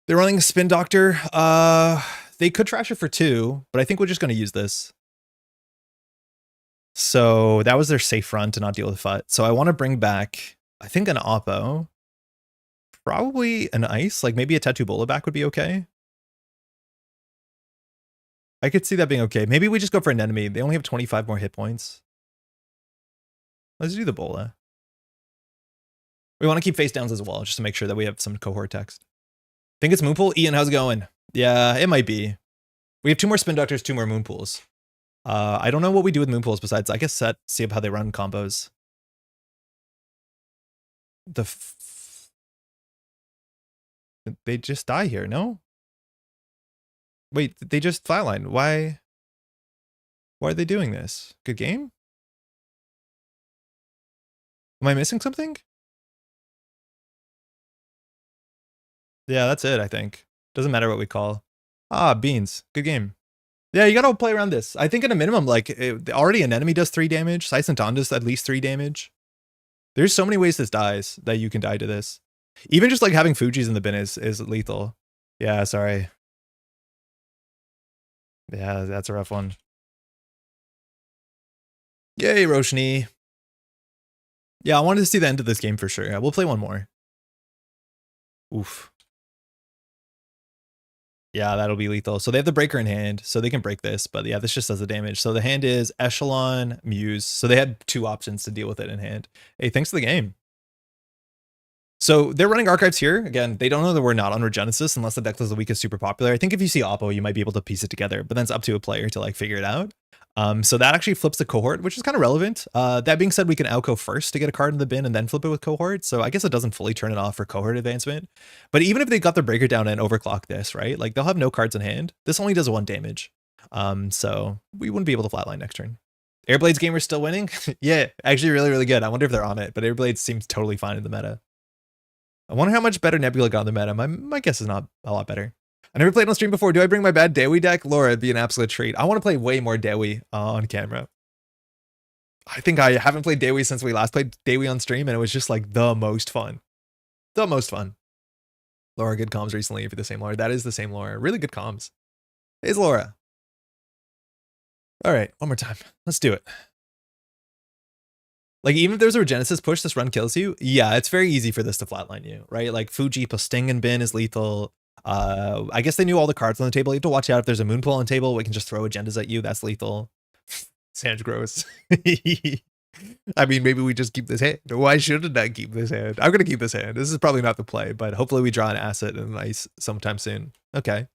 [SPEAKER 1] They're running Spin Doctor. They could trash it for 2, but I think we're just going to use this. So that was their safe run to not deal with FUD. So I want to bring back, I think, an Oppo. Probably an ice, like maybe a Tattoo Bola back would be okay. I could see that being okay. Maybe we just go for an enemy. They only have 25 more hit points. Let's do the Bola. We want to keep face downs as well, just to make sure that we have some cohort text. Think it's Moonpool? Ian, how's it going? Yeah, it might be. We have 2 more Spin Doctors, 2 more Moonpools. I don't know what we do with Moonpools besides, I guess, see how they run combos. They just die here, no? Wait, they just flatline. Why are they doing this? Good game? Am I missing something? Yeah, that's it, I think. Doesn't matter what we call. Ah, beans. Good game. Yeah, you gotta play around this. I think at a minimum, like, already an enemy does 3 damage. Sai Santan does at least 3 damage. There's so many ways this dies that you can die to this. Even just like having Fuji's in the bin is lethal. Yeah, sorry. Yeah, that's a rough one. Yay, Roshni. Yeah, I wanted to see the end of this game for sure. Yeah, we'll play one more. Oof. Yeah, that'll be lethal. So they have the breaker in hand, so they can break this. But yeah, this just does the damage. So the hand is Echelon, Muse. So they had 2 options to deal with it in hand. Hey, thanks for the game. So they're running archives here. Again, they don't know that we're not on Regenesis unless the Decklist of the Week is super popular. I think if you see Oppo, you might be able to piece it together, but then it's up to a player to like figure it out. So that actually flips the cohort, which is kind of relevant. That being said, we can Alco first to get a card in the bin and then flip it with cohort. So I guess it doesn't fully turn it off for cohort advancement. But even if they got the breaker down and overclock this, right? Like they'll have no cards in hand. This only does 1 damage. So we wouldn't be able to flatline next turn. Airblades gamer's still winning? Yeah, actually really, really good. I wonder if they're on it, but Airblades seems totally fine in the meta. I wonder how much better Nebula got in the meta. My guess is not a lot better. I never played on stream before. Do I bring my bad Dewi deck? Laura, it'd be an absolute treat. I want to play way more Dewi on camera. I think I haven't played Dewi since we last played Dewi on stream, and it was just like the most fun. The most fun. Laura, good comms recently if you're the same Laura. That is the same Laura. Really good comms. It's Laura. All right, one more time. Let's do it. Like, even if there's a Regenesis push, this run kills you. Yeah, it's very easy for this to flatline you, right? Like, Fuji plus Sting and Bin is lethal. I guess they knew all the cards on the table. You have to watch out if there's a Moonpool on the table. We can just throw agendas at you. That's lethal. Sounds gross. I mean, maybe we just keep this hand. Why shouldn't I keep this hand? I'm going to keep this hand. This is probably not the play, but hopefully we draw an asset and an ice sometime soon. Okay.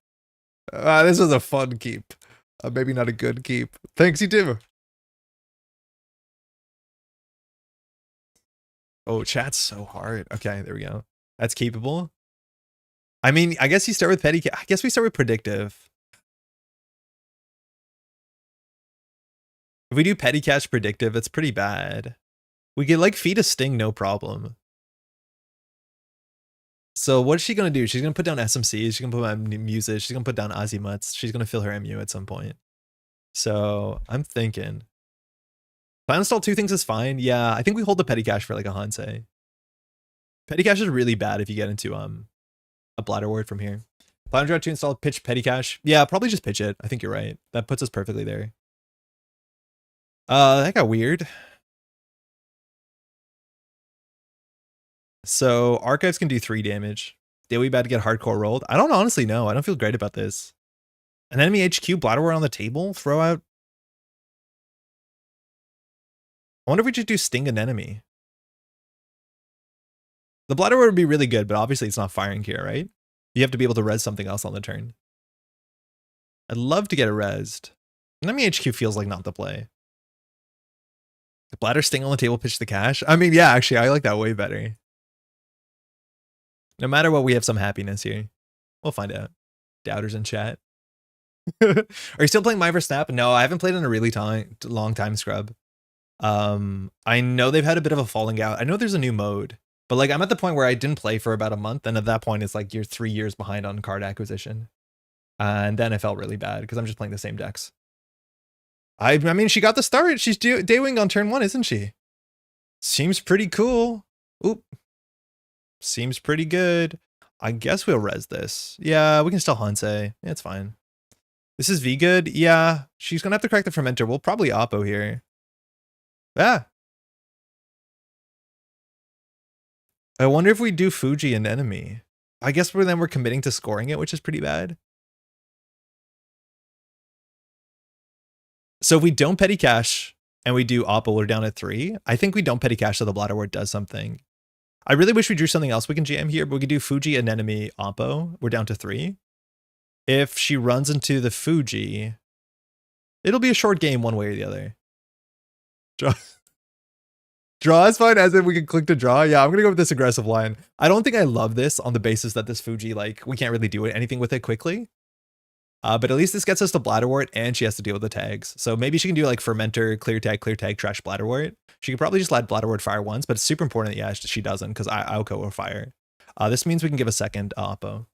[SPEAKER 1] This was a fun keep. Maybe not a good keep. Thanks, you too. Oh, chat's so hard. Okay, there we go. That's keepable. I mean, I guess you start with petty. I guess we start with predictive. If we do petty cash predictive, it's pretty bad. We could like feed a Sting, no problem. So what's she gonna do? She's gonna put down SMCs. She's gonna put down Muses. She's gonna put down Azimuts. She's gonna fill her MU at some point. So I'm thinking. Plan install 2 things is fine. Yeah, I think we hold the petty cash for like a Hansei. Petty cash is really bad if you get into a Bladder Ward from here. Plan draw 2 install pitch petty cash. Yeah, probably just pitch it. I think you're right. That puts us perfectly there. That got weird. So Archives can do 3 damage. Did we bad to get hardcore rolled? I don't honestly know. I don't feel great about this. An enemy HQ Bladder Ward on the table? Throw out. I wonder if we should do Sting an enemy. The Bladder Ward would be really good, but obviously it's not firing here, right? You have to be able to res something else on the turn. I'd love to get it resed. An enemy HQ feels like not the play. The Bladder Sting on the table, pitch the cash. I mean, yeah, actually, I like that way better. No matter what, we have some happiness here. We'll find out. Doubters in chat. Are you still playing Miver Snap? No, I haven't played in a really long time, Scrub. I know they've had a bit of a falling out. I know there's a new mode, but like I'm at the point where I didn't play for about a month, and at that point it's like you're 3 years behind on card acquisition. And then I felt really bad because I'm just playing the same decks. I mean, she got the start. She's Daywing on turn 1, isn't she? Seems pretty cool. Oop. Seems pretty good. I guess we'll res this. Yeah, we can still Hansei. Yeah, it's fine. This is V good. Yeah, she's gonna have to crack the Fermenter. We'll probably Oppo here. Yeah. I wonder if we do Fuji an enemy. I guess we're committing to scoring it, which is pretty bad. So if we don't petty cash and we do Oppo, we're down at 3. I think we don't petty cash so the Bladder Ward does something. I really wish we drew something else we can jam here, but we could do Fuji an enemy Oppo. We're down to 3. If she runs into the Fuji, it'll be a short game one way or the other. Draw is fine, as if we can click to draw. Yeah, I'm gonna go with this aggressive line. I don't think I love this on the basis that this Fuji, like, we can't really do anything with it quickly. But at least this gets us to Bladder Wart, and she has to deal with the tags. So maybe she can do like Fermenter, clear tag, trash Bladder Wart. She could probably just let Bladder Wart fire once, but it's super important that, yeah, she doesn't, because Aoko will fire. This means we can give a second Oppo.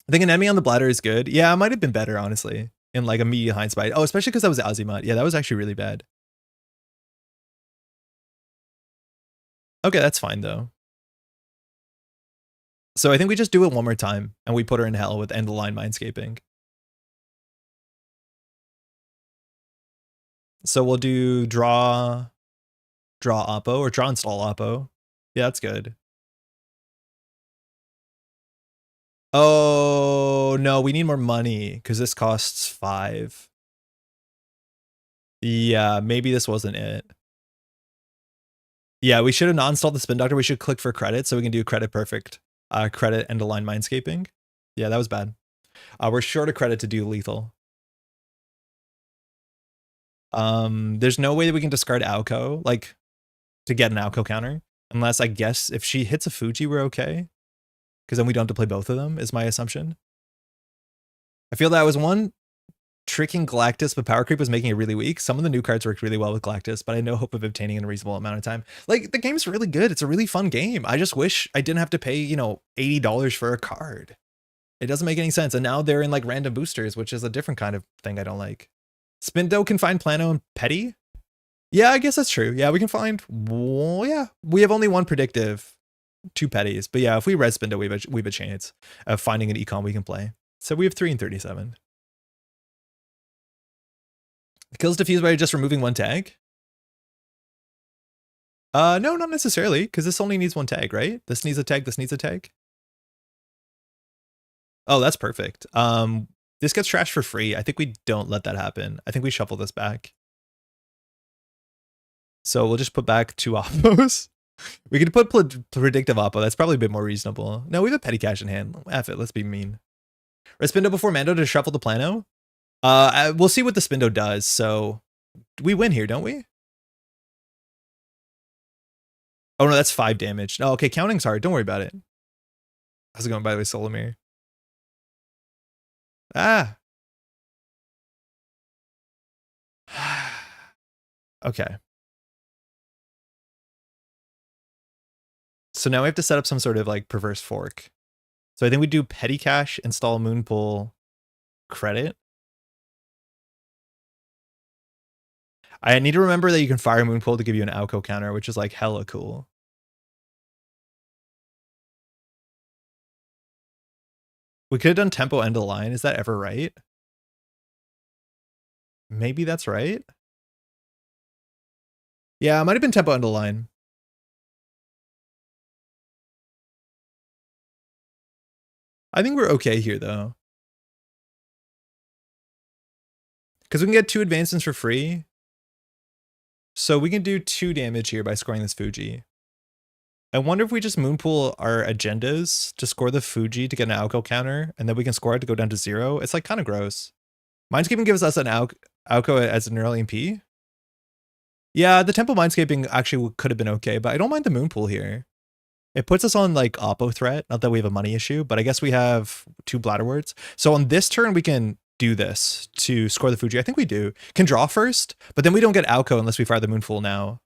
[SPEAKER 1] I think an enemy on the Bladder is good. Yeah, it might have been better, honestly, in like immediate hindsight. Oh, especially because that was Azimut. Yeah, that was actually really bad. Okay, that's fine, though. So I think we just do it one more time, and we put her in hell with End the Line Mindscaping. So we'll do draw Oppo, or draw install Oppo. Yeah, that's good. Oh, no, we need more money, because this costs 5. Yeah, maybe this wasn't it. Yeah, we should have not installed the Spin Doctor. We should click for credit, so we can do credit perfect. Credit End the Line Mindscaping. Yeah, that was bad. We're short of credit to do lethal. There's no way that we can discard Aoko, like, to get an Aoko counter. Unless, I guess, if she hits a Fuji, we're okay. Because then we don't have to play both of them, is my assumption. I feel that was one tricking Galactus, but Power Creep was making it really weak. Some of the new cards worked really well with Galactus, but I had no hope of obtaining in a reasonable amount of time. Like, the game's really good. It's a really fun game. I just wish I didn't have to pay, you know, $80 for a card. It doesn't make any sense. And now they're in, like, random boosters, which is a different kind of thing I don't like. Spindo can find Plano and Petty? Yeah, I guess that's true. Yeah, we can find... Well, yeah, we have only one predictive. 2 Petties. But yeah, if we res Spindo, we have a chance of finding an econ we can play. So we have 3 and 37. Kills diffused by just removing 1 tag. No, not necessarily, because this only needs one tag, right? This needs a tag, this needs a tag. Oh, that's perfect. This gets trashed for free. I think we don't let that happen. I think we shuffle this back. So we'll just put back 2 oppos. We could put predictive oppo. That's probably a bit more reasonable. No, we have a petty cash in hand. F it, let's be mean. Respindo before Mando to shuffle the plano. We'll see what the Spindo does. So we win here, don't we? Oh no, that's 5 damage. Oh, okay, counting's hard. Don't worry about it. How's it going, by the way, Solomir? Ah. Okay. So now we have to set up some sort of like perverse fork. So I think we do petty cash, install Moonpool, credit. I need to remember that you can fire Moonpool to give you an Alco counter, which is like hella cool. We could have done tempo end of line. Is that ever right? Maybe that's right. Yeah, it might have been tempo end of line. I think we're okay here though. Because we can get 2 advancements for free. So we can do 2 damage here by scoring this Fuji. I wonder if we just Moonpool our agendas to score the Fuji to get an Alco counter, and then we can score it to go down to 0. It's like kind of gross. Mindscaping gives us an Alco as an early MP. Yeah, the Temple Mindscaping actually could have been okay, but I don't mind the Moonpool here. It puts us on like oppo threat. Not that we have a money issue, but I guess we have 2 Bladderwords. So on this turn, we can do this to score the Fuji. I think we do. Can draw first, but then we don't get Alco unless we fire the Moonpool now.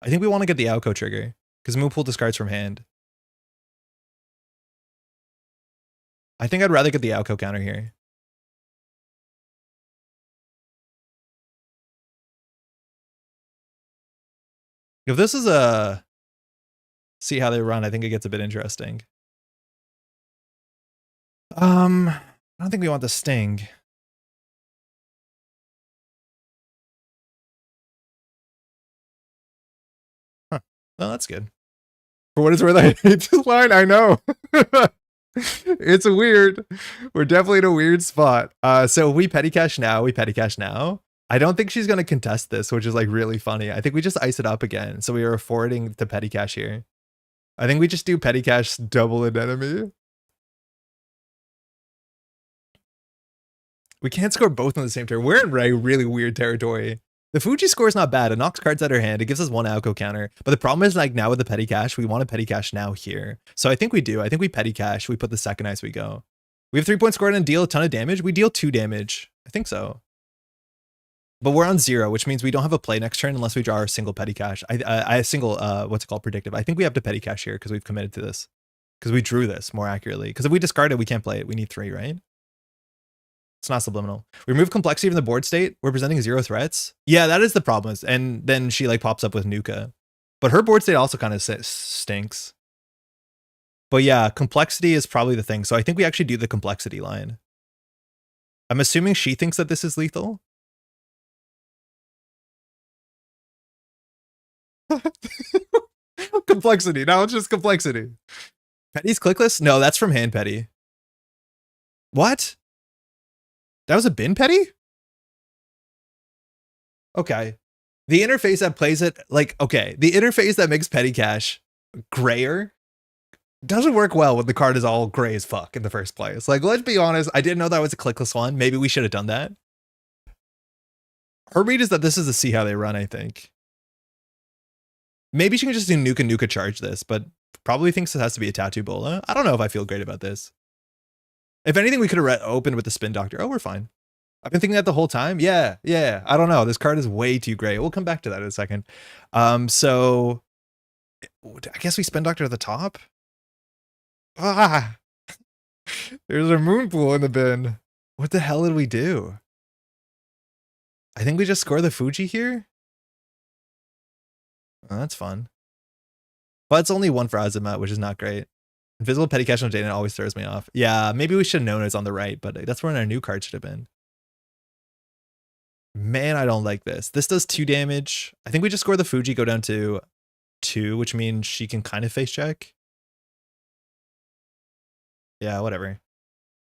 [SPEAKER 1] I think we want to get the Alco trigger because Moonpool discards from hand. I think I'd rather get the Alco counter here. If this is a see how they run, I think it gets a bit interesting. I don't think we want the Sting. Huh. Well, that's good. For what it's worth, I hate this line. I know. It's weird. We're definitely in a weird spot. So we petty cash now. We petty cash now. I don't think she's going to contest this, which is like really funny. I think we just ice it up again. So we are forwarding to petty cash here. I think we just do petty cash double an enemy. We can't score both on the same turn. We're in really weird territory. The Fuji score is not bad. It knocks cards out of her hand. It gives us 1 Alco counter. But the problem is like now with the petty cash, we want to petty cash now here. So I think we do. I think we petty cash. We put the second ice we go. We have 3 points scored and deal a ton of damage. We deal 2 damage. I think so. But we're on 0, which means we don't have a play next turn unless we draw our single petty cash. I single, what's it called, predictive. I think we have to petty cash here because we've committed to this. Because we drew this more accurately. Because if we discard it, we can't play it. We need 3, right? It's not subliminal. We remove complexity from the board state. We're presenting 0 threats. Yeah, that is the problem. And then she like pops up with Nuka. But her board state also kind of stinks. But yeah, complexity is probably the thing. So I think we actually do the complexity line. I'm assuming she thinks that this is lethal. Complexity. Now it's just complexity. Petty's clickless? No, that's from hand petty. What? That was a bin petty? Okay. The interface that plays it, like, okay, the interface that makes petty cash grayer doesn't work well when the card is all gray as fuck in the first place. Like, let's be honest, I didn't know that was a clickless one. Maybe we should have done that. Her read is that this is a see how they run, I think. Maybe she can just do Nuka charge this, but probably thinks it has to be a Tattoo Bola. I don't know if I feel great about this. If anything, we could have opened with the Spin Doctor. Oh, we're fine. I've been thinking that the whole time. Yeah. I don't know. This card is way too gray. We'll come back to that in a second. So I guess we Spin Doctor at the top. Ah, there's a Moonpool in the bin. What the hell did we do? I think we just score the Fuji here. Oh, that's fun. But it's only 1 for Azimuth, which is not great. Invisible petty cash on Jaden always throws me off. Yeah, maybe we should have known it's on the right, but that's where our new card should have been. Man, I don't like this. This does 2 damage. I think we just score the Fuji, go down to 2, which means she can kind of face check. Yeah, whatever.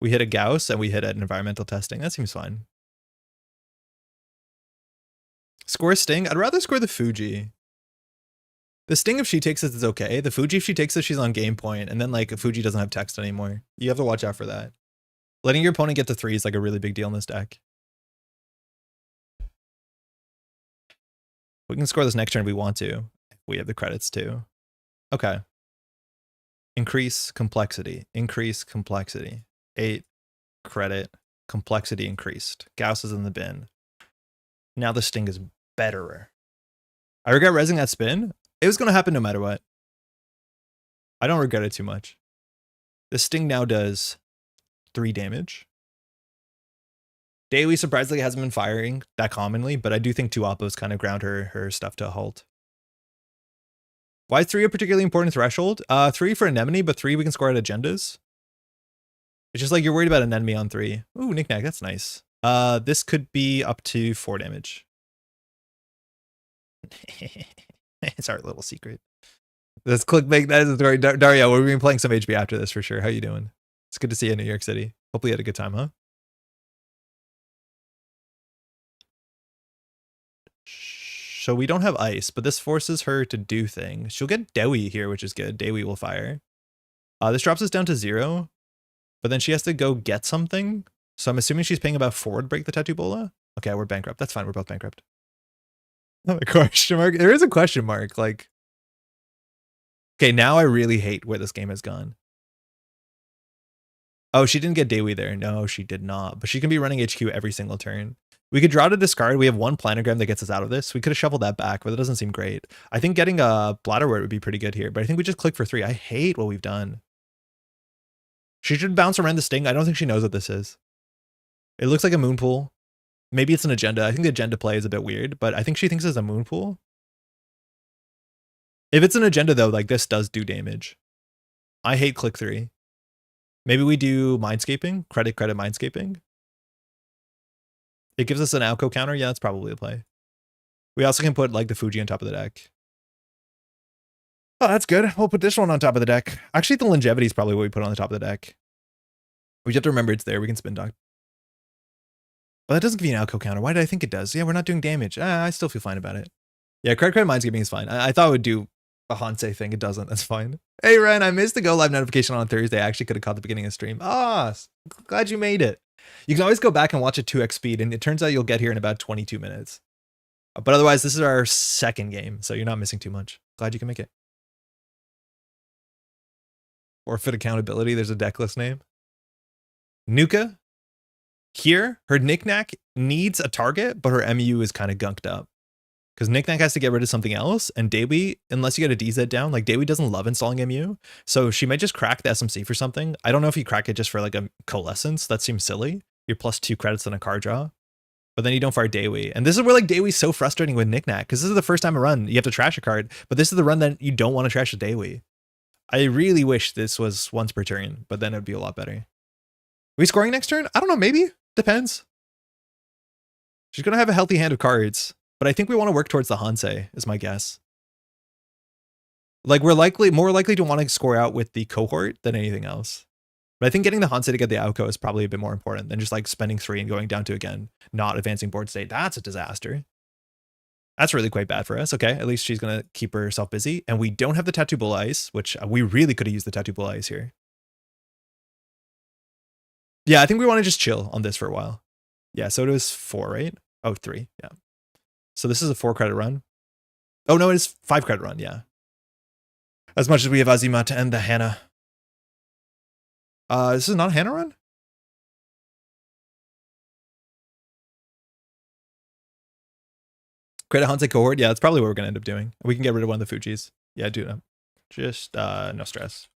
[SPEAKER 1] We hit a Gauss and we hit an environmental testing. That seems fine. Score Sting? I'd rather score the Fuji. The Sting, if she takes it, is okay. The Fuji, if she takes it, she's on game point. And then, like, Fuji doesn't have text anymore. You have to watch out for that. Letting your opponent get to 3 is, like, a really big deal in this deck. We can score this next turn if we want to. We have the credits, too. Okay. Increase complexity. Increase complexity. 8. Credit. Complexity increased. Gauss is in the bin. Now the Sting is betterer. I regret resing that spin. It was going to happen no matter what. I don't regret it too much. The Sting now does 3 damage. Daily surprisingly hasn't been firing that commonly, but I do think 2 Oppos kind of ground her stuff to a halt. Why is 3 a particularly important threshold? 3 for anemone, but 3 we can score at agendas. It's just like you're worried about an enemy on 3. Ooh, knickknack, that's nice. This could be up to 4 damage. It's our little secret. Let's clickbait. That is a story. Dario, we'll be playing some HB after this for sure. How you doing? It's good to see you in New York City. Hopefully you had a good time, huh? So we don't have ice, but this forces her to do things. She'll get Dewi here, which is good. Dewi will fire. This drops us down to 0, but then she has to go get something. So I'm assuming she's paying about 4 to break the Tattoo Bola. Okay, we're bankrupt. That's fine. We're both bankrupt. Oh, a question mark. There is a question mark. Like, okay, now I really hate where this game has gone. Oh, she didn't get Dewi there. No, she did not. But she can be running HQ every single turn. We could draw to discard. We have 1 planogram that gets us out of this. We could have shuffled that back, but that doesn't seem great. I think getting a Bladderwort would be pretty good here, but I think we just click for 3. I hate what we've done. She should bounce around the Sting. I don't think she knows what this is. It looks like a moon pool. Maybe it's an agenda. I think the agenda play is a bit weird, but I think she thinks it's a moon pool. If it's an agenda, though, like this does do damage. I hate click 3. Maybe we do Mindscaping. Credit Mindscaping. It gives us an Alco counter. Yeah, that's probably the play. We also can put like the Fuji on top of the deck. Oh, that's good. We'll put this one on top of the deck. Actually, the longevity is probably what we put on the top of the deck. We just have to remember it's there. We can spin dock. Well, that doesn't give you an Alco counter. Why did I think it does? Yeah, we're not doing damage. I still feel fine about it. Yeah, credit Mindscaping is fine. I thought it would do a Hansei thing. It doesn't. That's fine. Hey, Ren, I missed the go live notification on Thursday. I actually could have caught the beginning of the stream. Glad you made it. You can always go back and watch at 2x speed, and it turns out you'll get here in about 22 minutes. But otherwise, this is our 2nd game, so you're not missing too much. Glad you can make it. Forfeit accountability. There's a deck list name. Nuka. Here, her knickknack needs a target, but her MU is kind of gunked up. Because knickknack has to get rid of something else, and Dewi, unless you get a DZ down, like Dewi doesn't love installing MU, so she might just crack the SMC for something. I don't know if you crack it just for like a coalescence. That seems silly. You're plus 2 credits on a card draw. But then you don't fire Dewi. And this is where like Dewi's so frustrating with knickknack, because this is the first time a run you have to trash a card, but this is the run that you don't want to trash a Dewi. I really wish this was once per turn, but then it'd be a lot better. Are we scoring next turn? I don't know, maybe. Depends. She's going to have a healthy hand of cards, but I think we want to work towards the Hansei, is my guess. Like, we're more likely to want to score out with the cohort than anything else. But I think getting the Hansei to get the Alco is probably a bit more important than just like spending 3 and going down to, again, not advancing board state. That's a disaster. That's really quite bad for us. Okay, at least she's going to keep herself busy. And we don't have the Tattoo Bull Ice, which we really could have used the Tattoo Bull Ice here. Yeah, I think we want to just chill on this for a while. Yeah, so it was 4, right? Oh, 3, yeah. So this is a 4 credit run. Oh, no, it is 5 credit run, yeah. As much as we have Azimuth and the Hannah. This is not a Hannah run? Credit Hansei cohort? Yeah, that's probably what we're going to end up doing. We can get rid of one of the Fujis. Yeah, do that. Just, no stress.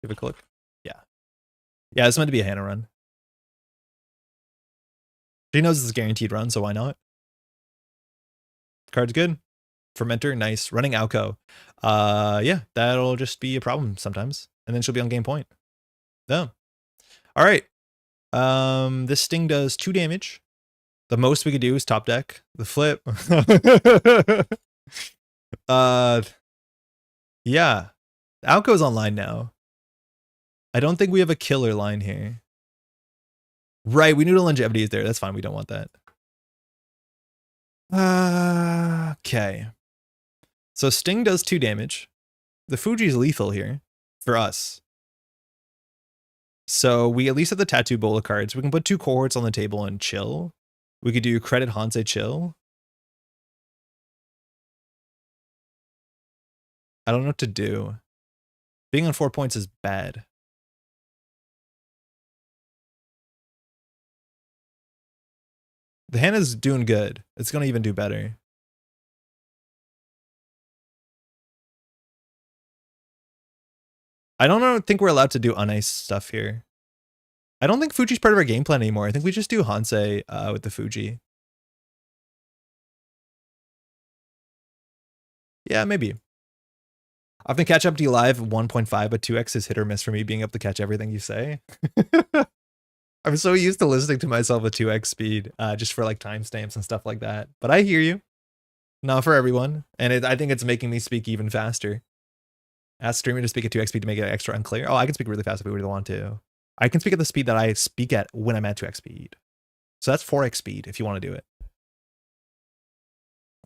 [SPEAKER 1] Give it a click. Yeah. Yeah, it's meant to be a Hannah run. She knows it's a guaranteed run, so why not? Card's good. Fermenter, nice. Running Alco. Yeah, that'll just be a problem sometimes. And then she'll be on game point. No. All right. This Sting does 2 damage. The most we could do is top deck. The flip. Yeah. Alco's online now. I don't think we have a killer line here. Right, we knew the longevity is there. That's fine. We don't want that. Okay. So Sting does 2 damage. The Fuji's lethal here for us. So we at least have the Tattoo Bola cards. We can put 2 cohorts on the table and chill. We could do Credit Hansei chill. I don't know what to do. Being on 4 points is bad. The hand is doing good. It's going to even do better. I don't think we're allowed to do unice stuff here. I don't think Fuji's part of our game plan anymore. I think we just do Hansei with the Fuji. Yeah, maybe. I often catch up to you live 1.5, but 2x is hit or miss for me being able to catch everything you say. I'm so used to listening to myself at 2x speed, just for like timestamps and stuff like that. But I hear you. Not for everyone. And I think it's making me speak even faster. Ask streamer to speak at 2x speed to make it extra unclear. Oh, I can speak really fast if we really want to. I can speak at the speed that I speak at when I'm at 2x speed. So that's 4x speed if you want to do it.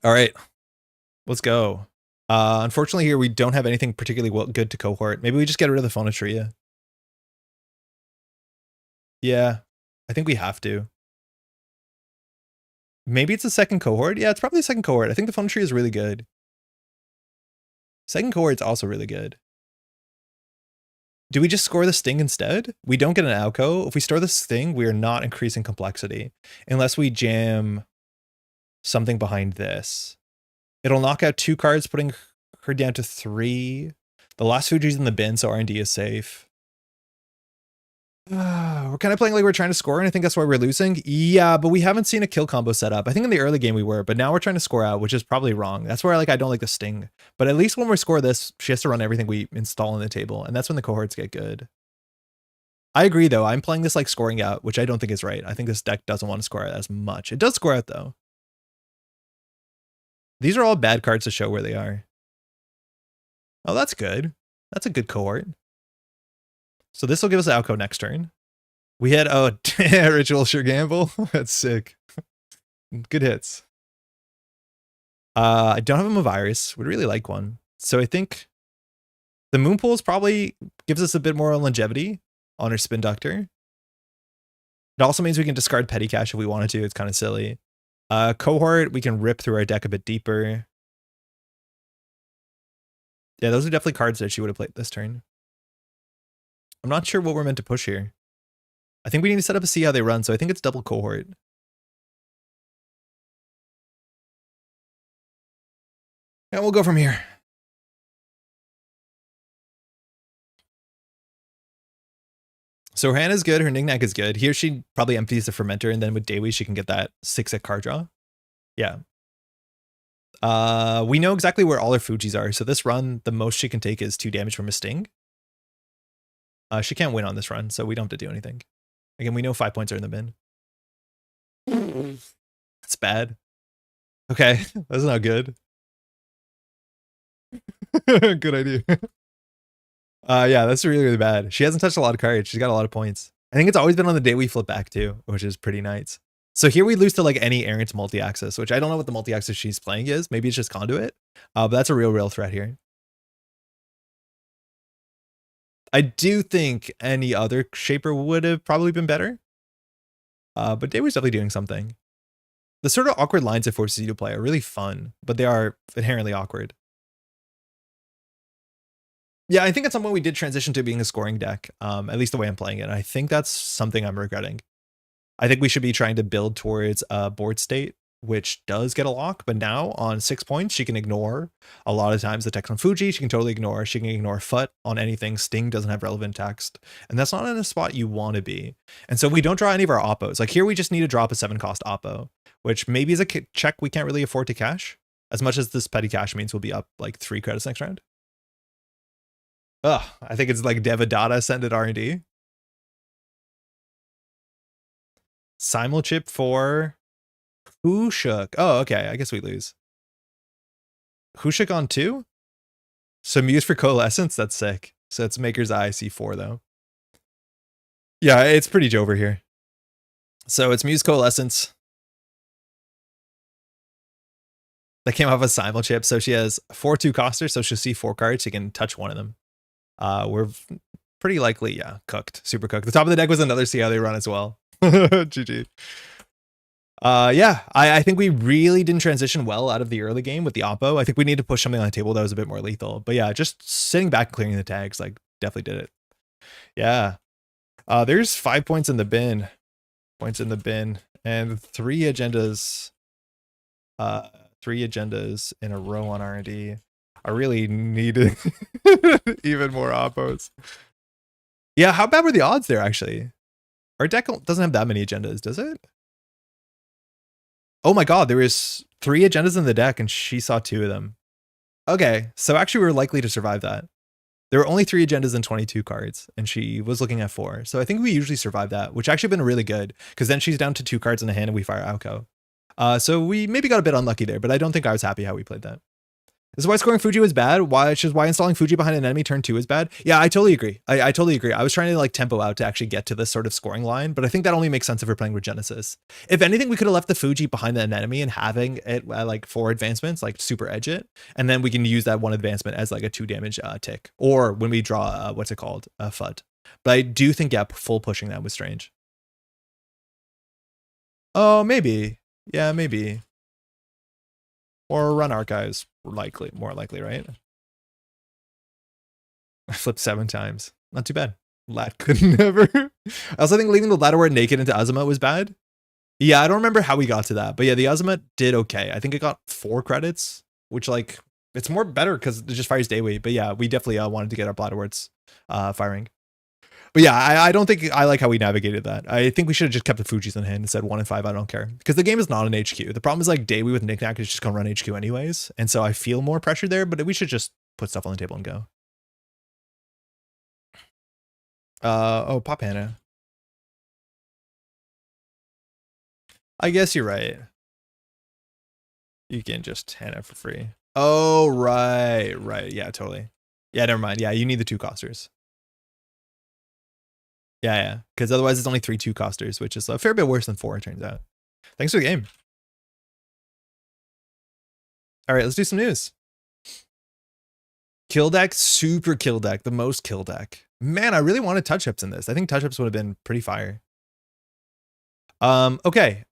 [SPEAKER 1] All right, let's go. Unfortunately here we don't have anything particularly good to cohort. Maybe we just get rid of the Phonotria. Yeah, I think we have to. Maybe it's the second cohort. Yeah, it's probably the second cohort. I think the Phonotria is really good. Second cohort's also really good. Do we just score the Sting instead? We don't get an Alco. If we store the Sting, we are not increasing complexity. Unless we jam something behind this. It'll knock out 2 cards, putting her down to 3. The last Fuji's in the bin, so R&D is safe. We're kind of playing like we're trying to score, and I think that's why we're losing. Yeah, but we haven't seen a kill combo set up. I think in the early game we were, but now we're trying to score out, which is probably wrong. That's where I don't like the Sting. But at least when we score this, she has to run everything we install on the table, and that's when the cohorts get good. I agree, though. I'm playing this like scoring out, which I don't think is right. I think this deck doesn't want to score out as much. It does score out, though. These are all bad cards to show where they are. Oh, that's good. That's a good cohort. So this will give us Alco next turn. We had, oh, Ritual Sure Gamble. That's sick. Good hits. I don't have a Mavirus. Would really like one. So I think the Moon Pools probably gives us a bit more longevity on our Spin Ductor. It also means we can discard Petty Cash if we wanted to. It's kind of silly. Cohort, we can rip through our deck a bit deeper. Yeah, those are definitely cards that she would have played this turn. I'm not sure what we're meant to push here. I think we need to set up a see how they run, so I think it's double cohort. And we'll go from here. So her hand is good, her knickknack is good. Here she probably empties the fermenter, and then with Daywe she can get that 6 at card draw. Yeah. We know exactly where all her Fujis are, so this run, the most she can take is 2 damage from a Sting. She can't win on this run, so we don't have to do anything. Again, we know 5 points are in the bin. That's bad. Okay, that's not good. Good idea. Yeah, that's really, really bad. She hasn't touched a lot of cards. She's got a lot of points. I think it's always been on the day we flip back too, which is pretty nice. So here we lose to like any errant multi-axis, which I don't know what the multi-axis she's playing is. Maybe it's just Conduit, but that's a real threat here. I do think any other shaper would have probably been better. But Daywe's definitely doing something. The sort of awkward lines it forces you to play are really fun, but they are inherently awkward. Yeah, I think at some point we did transition to being a scoring deck, at least the way I'm playing it. I think that's something I'm regretting. I think we should be trying to build towards a board state, which does get a lock, but now on 6 points, she can ignore a lot of times the text on Fuji. She can totally ignore. She can ignore FUT on anything. Sting doesn't have relevant text, and that's not in a spot you want to be. And so we don't draw any of our oppos. Like here, we just need to drop a 7-cost oppo, which maybe is a check we can't really afford to cash. As much as this petty cash means we'll be up like 3 credits next round. Ugh, I think it's like Devadatta sent at R&D. Simulchip for Hushuk. Oh, okay. I guess we lose. Hushuk on 2? So Muse for Coalescence, that's sick. So it's Maker's Eye C4 though. Yeah, it's pretty Jover here. So it's Muse Coalescence. That came off a Simul chip, so she has 4 2-costers, so she'll see 4 cards. She can touch one of them. We're pretty likely, yeah, cooked, super cooked. The top of the deck was another see how they run as well. GG. Yeah, I think we really didn't transition well out of the early game with the oppo. I think we need to push something on the table that was a bit more lethal. But yeah, just sitting back and clearing the tags, like, definitely did it. Yeah. There's 5 points in the bin. Points in the bin. And 3 agendas. 3 agendas in a row on R&D. I really needed even more oppos. Yeah, how bad were the odds there, actually? Our deck doesn't have that many agendas, does it? Oh my god, there was 3 agendas in the deck and she saw 2 of them. Okay, so actually we were likely to survive that. There were only 3 agendas and 22 cards, and she was looking at 4. So I think we usually survive that, which actually been really good, because then she's down to 2 cards in the hand and we fire Alco. So we maybe got a bit unlucky there, but I don't think I was happy how we played that. This is why scoring Fuji was bad. Which is why installing Fuji behind an enemy turn 2 is bad. Yeah, I totally agree. I totally agree. I was trying to like tempo out to actually get to this sort of scoring line, but I think that only makes sense if we're playing with Genesis. If anything, we could have left the Fuji behind an enemy and having it like 4 advancements, like super edge it, and then we can use that 1 advancement as like a 2 damage tick, or when we draw what's it called, a FUD. But I do think yeah, full pushing that was strange. Oh, maybe. Yeah, maybe. Or run archives, likely, more likely, right? I flipped 7 times. Not too bad. Lat could never. I also think leaving the Lattimer naked into Azimuth was bad. Yeah, I don't remember how we got to that, but yeah, the Azimuth did okay. I think it got 4 credits, which like it's more better because it just fires Dayweight. But yeah, we definitely wanted to get our Blatterworts firing. But yeah, I don't think I like how we navigated that. I think we should have just kept the Fujis in hand and said 1 and 5. I don't care, because the game is not an HQ. The problem is like Dayweight with Knickknack is just gonna run HQ anyways, and so I feel more pressure there. But we should just put stuff on the table and go. Oh, Pop Hannah. I guess you're right. You can just Hannah for free. Oh, right. Yeah, totally. Yeah, never mind. Yeah, you need the 2-costers. Yeah, because otherwise it's only 3 2-costers, which is a fair bit worse than 4, it turns out. Thanks for the game. All right, let's do some news. Kill deck, super kill deck, the most kill deck. Man, I really wanted touch-ups in this. I think touch-ups would have been pretty fire. Okay.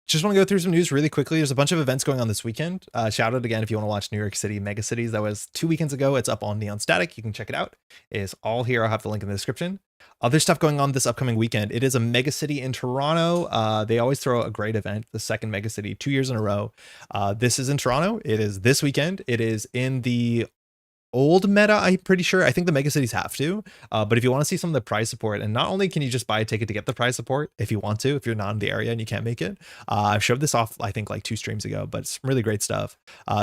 [SPEAKER 1] Just want to go through some news really quickly. There's a bunch of events going on this weekend. Shout out again if you want to watch New York City Mega Cities. That was 2 weekends ago. It's up on Neon Static. You can check it out. It's all here. I'll have the link in the description. Other stuff going on this upcoming weekend. It is a Mega City in Toronto. They always throw a great event, the second Mega City, 2 years in a row. This is in Toronto. It is this weekend. It is in the old meta, I'm pretty sure. I think the mega cities have to, but if you want to see some of the prize support, and not only can you just buy a ticket to get the prize support if you want to, if you're not in the area and you can't make it, I showed this off I think like 2 streams ago, but it's really great stuff.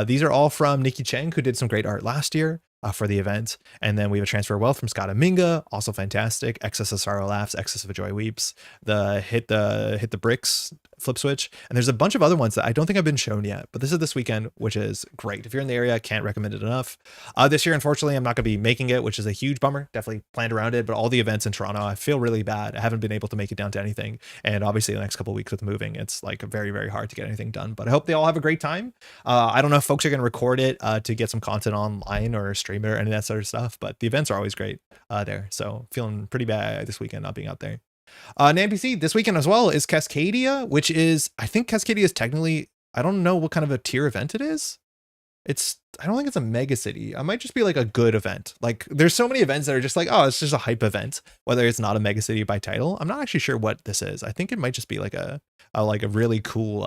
[SPEAKER 1] These are all from Nikki Cheng, who did some great art last year for the event. And then we have a Transfer of Wealth from Scott Aminga, also fantastic. Excess of Sorrow Laughs, Excess of Joy Weeps, the hit the bricks flip switch, and there's a bunch of other ones that I don't think have been shown yet, but this is this weekend, which is great. If you're in the area, can't recommend it enough. This year, unfortunately, I'm not going to be making it, which is a huge bummer. Definitely planned around it, but all the events in Toronto, I feel really bad. I haven't been able to make it down to anything, and obviously the next couple of weeks with moving, it's like very, very hard to get anything done, but I hope they all have a great time. I don't know if folks are going to record it to get some content online or stream it or any of that sort of stuff, but the events are always great there, so feeling pretty bad this weekend not being out there. NPC this weekend as well is Cascadia, which is, I think Cascadia is technically, I don't know what kind of a tier event it is. I don't think it's a mega city. It might just be like a good event. Like there's so many events that are just like, oh, it's just a hype event, whether it's not a mega city by title. I'm not actually sure what this is. I think it might just be like a really cool,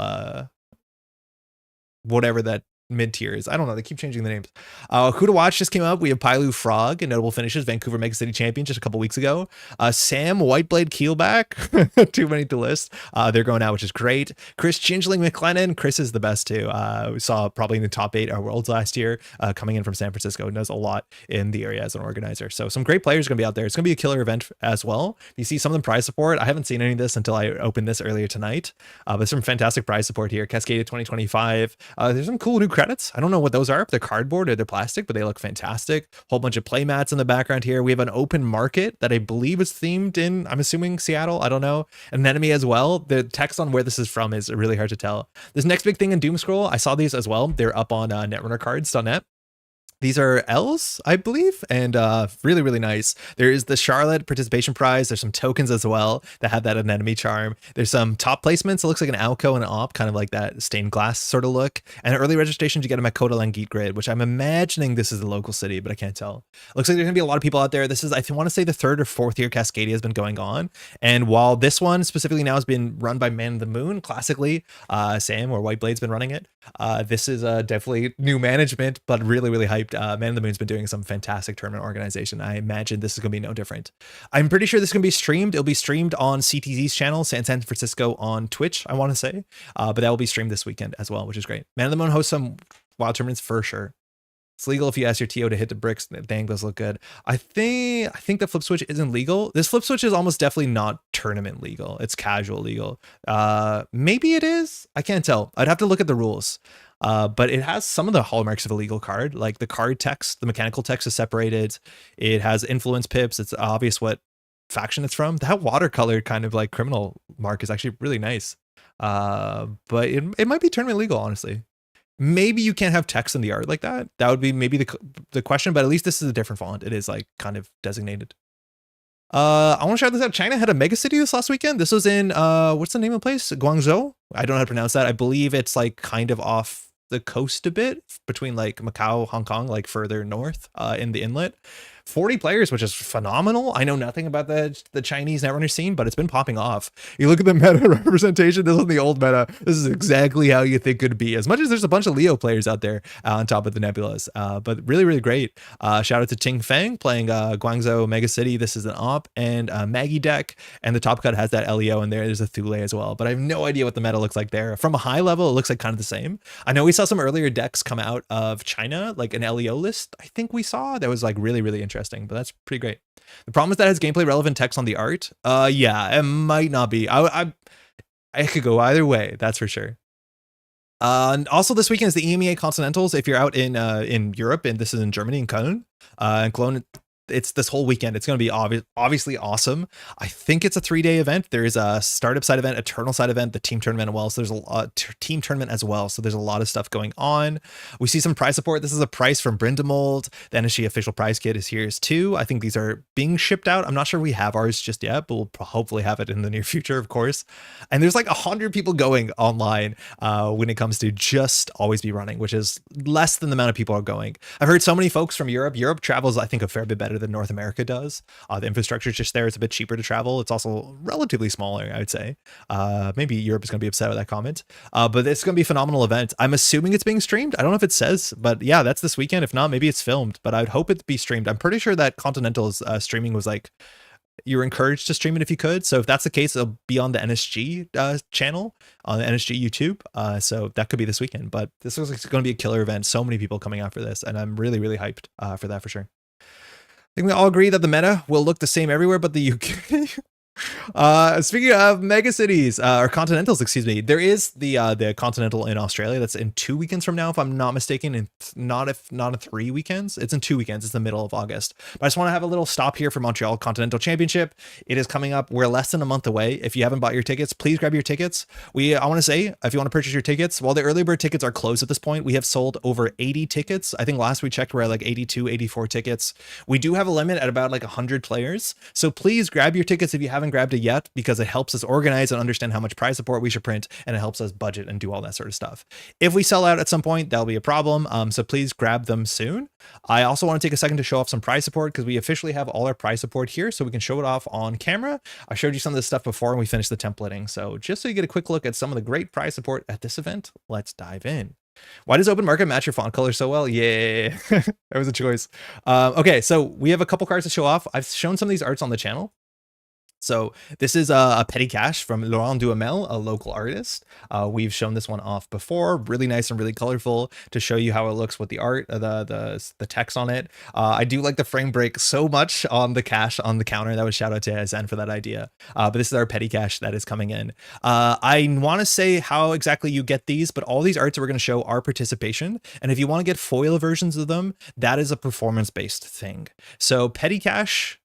[SPEAKER 1] whatever that mid tier is. I don't know. They keep changing the names. Who to watch just came up. We have Pailu Frog and notable finishes, Vancouver Mega City champion just a couple weeks ago. Sam Whiteblade Keelback, too many to list. They're going out, which is great. Chris Changeling McLennan. Chris is the best too. We saw probably in the top 8 worlds last year, coming in from San Francisco, and does a lot in the area as an organizer. So some great players are going to be out there. It's going to be a killer event as well. You see some of them prize support. I haven't seen any of this until I opened this earlier tonight, but some fantastic prize support here. Cascadia 2025. There's some cool new credits. I don't know what those are, if they're cardboard or they're plastic, but they look fantastic. Whole bunch of play mats in the background here. We have an open market that I believe is themed in, I'm assuming, Seattle. I don't know. An enemy as well. The text on where this is from is really hard to tell. This next big thing in Doom Scroll, I saw these as well. They're up on netrunnercards.net. These are L's, I believe, and really, really nice. There is the Charlotte participation prize. There's some tokens as well that have that enemy charm. There's some top placements. It looks like an Alco and an Op, kind of like that stained glass sort of look. And early registration to get a Makota Langit grid, which I'm imagining this is the local city, but I can't tell. Looks like there's gonna be a lot of people out there. This is, I want to say, the 3rd or 4th year Cascadia has been going on. And while this one specifically now has been run by Man of the Moon, classically, Sam or Whiteblade's been running it. This is definitely new management, but really, really hyped. Man of the Moon's been doing some fantastic tournament organization. I imagine this is going to be no different. I'm pretty sure this is going to be streamed. It'll be streamed on CTZ's channel, San Francisco on Twitch, I want to say. But that will be streamed this weekend as well, which is great. Man of the Moon hosts some wild tournaments for sure. It's legal if you ask your TO to hit the bricks. Dang, those look good. I think the flip switch isn't legal. This flip switch is almost definitely not tournament legal. It's casual legal. Maybe it is. I can't tell. I'd have to look at the rules. But it has some of the hallmarks of a legal card, like the card text, the mechanical text is separated. It has influence pips. It's obvious what faction it's from. That watercolored kind of like criminal mark is actually really nice. But it might be tournament legal, honestly. Maybe you can't have text in the art like that. That would be maybe the question, but at least this is a different font. It is like kind of designated. I want to shout this out. China had a mega city this last weekend. This was in, what's the name of the place? Guangzhou? I don't know how to pronounce that. I believe it's like kind of off the coast a bit between like Macau, Hong Kong, like further north in the inlet. 40 players, which is phenomenal. I know nothing about the Chinese Netrunner scene, but it's been popping off. You look at the meta representation, this is the old meta. This is exactly how you think it would be, as much as there's a bunch of Leo players out there on top of the Nebulas. But really, really great. Shout out to Ting Feng playing Guangzhou Mega City. This is an Op, and Maggie deck, and the top cut has that Leo in there. There's a Thule as well, but I have no idea what the meta looks like there. From a high level, it looks like kind of the same. I know we saw some earlier decks come out of China, like an Leo list, I think we saw, that was like really, really interesting. But that's pretty great. The problem is that has gameplay relevant text on the art. Yeah, it might not be. I could go either way, that's for sure. And also this weekend is the EMEA Continentals. If you're out in Europe, and this is in Germany, in Köln, and Cologne, it's this whole weekend. It's going to be obviously awesome. I think it's a 3-day event. There is a startup side event, eternal side event, the team tournament as well. So there's a team tournament as well. So there's a lot of stuff going on. We see some prize support. This is a prize from Brindamold. The NSG official prize kit is here too. I think these are being shipped out. I'm not sure we have ours just yet, but we'll hopefully have it in the near future, of course. And there's like 100 people going online when it comes to just always be running, which is less than the amount of people are going. I've heard so many folks from Europe. Europe travels, I think, a fair bit better than North America does. The infrastructure is just there. It's a bit cheaper to travel. It's also relatively smaller, I would say. Maybe Europe is going to be upset with that comment. But it's going to be a phenomenal event. I'm assuming it's being streamed. I don't know if it says, but yeah, that's this weekend. If not, maybe it's filmed, but I'd hope it be streamed. I'm pretty sure that Continental's streaming was like, you're encouraged to stream it if you could. So if that's the case, it'll be on the NSG channel, on the NSG YouTube. So that could be this weekend, but this looks like it's going to be a killer event. So many people coming out for this, and I'm really, really hyped for that for sure. I think we all agree that the meta will look the same everywhere but the UK. Speaking of mega cities, or continentals, excuse me, there is the continental in Australia that's in 2 weekends from now, if I'm not mistaken, and not in 3 weekends. It's in 2 weekends. It's the middle of August. But I just want to have a little stop here for Montreal Continental Championship. It is coming up. We're less than a month away. If you haven't bought your tickets, please grab your tickets. I want to say, if you want to purchase your tickets, while the early bird tickets are closed at this point, we have sold over 80 tickets. I think last we checked, we're at like 82, 84 tickets. We do have a limit at about like 100 players. So please grab your tickets if you haven't grabbed it yet, because it helps us organize and understand how much prize support we should print, and it helps us budget and do all that sort of stuff. If we sell out at some point, that'll be a problem. So please grab them soon. I also want to take a second to show off some prize support, because we officially have all our prize support here, so we can show it off on camera. I showed you some of this stuff before and we finished the templating. So just so you get a quick look at some of the great prize support at this event, let's dive in. Why does open market match your font color so well? Yeah, that was a choice. Okay, so we have a couple cards to show off. I've shown some of these arts on the channel. So this is a petty cache from Laurent Duhamel, a local artist. We've shown this one off before, really nice and really colorful to show you how it looks with the art, the text on it. I do like the frame break so much on the cache on the counter. That was shout out to Zen for that idea. But this is our petty cache that is coming in. I want to say how exactly you get these, but all these arts that we're going to show are participation. And if you want to get foil versions of them, that is a performance-based thing. So petty cache.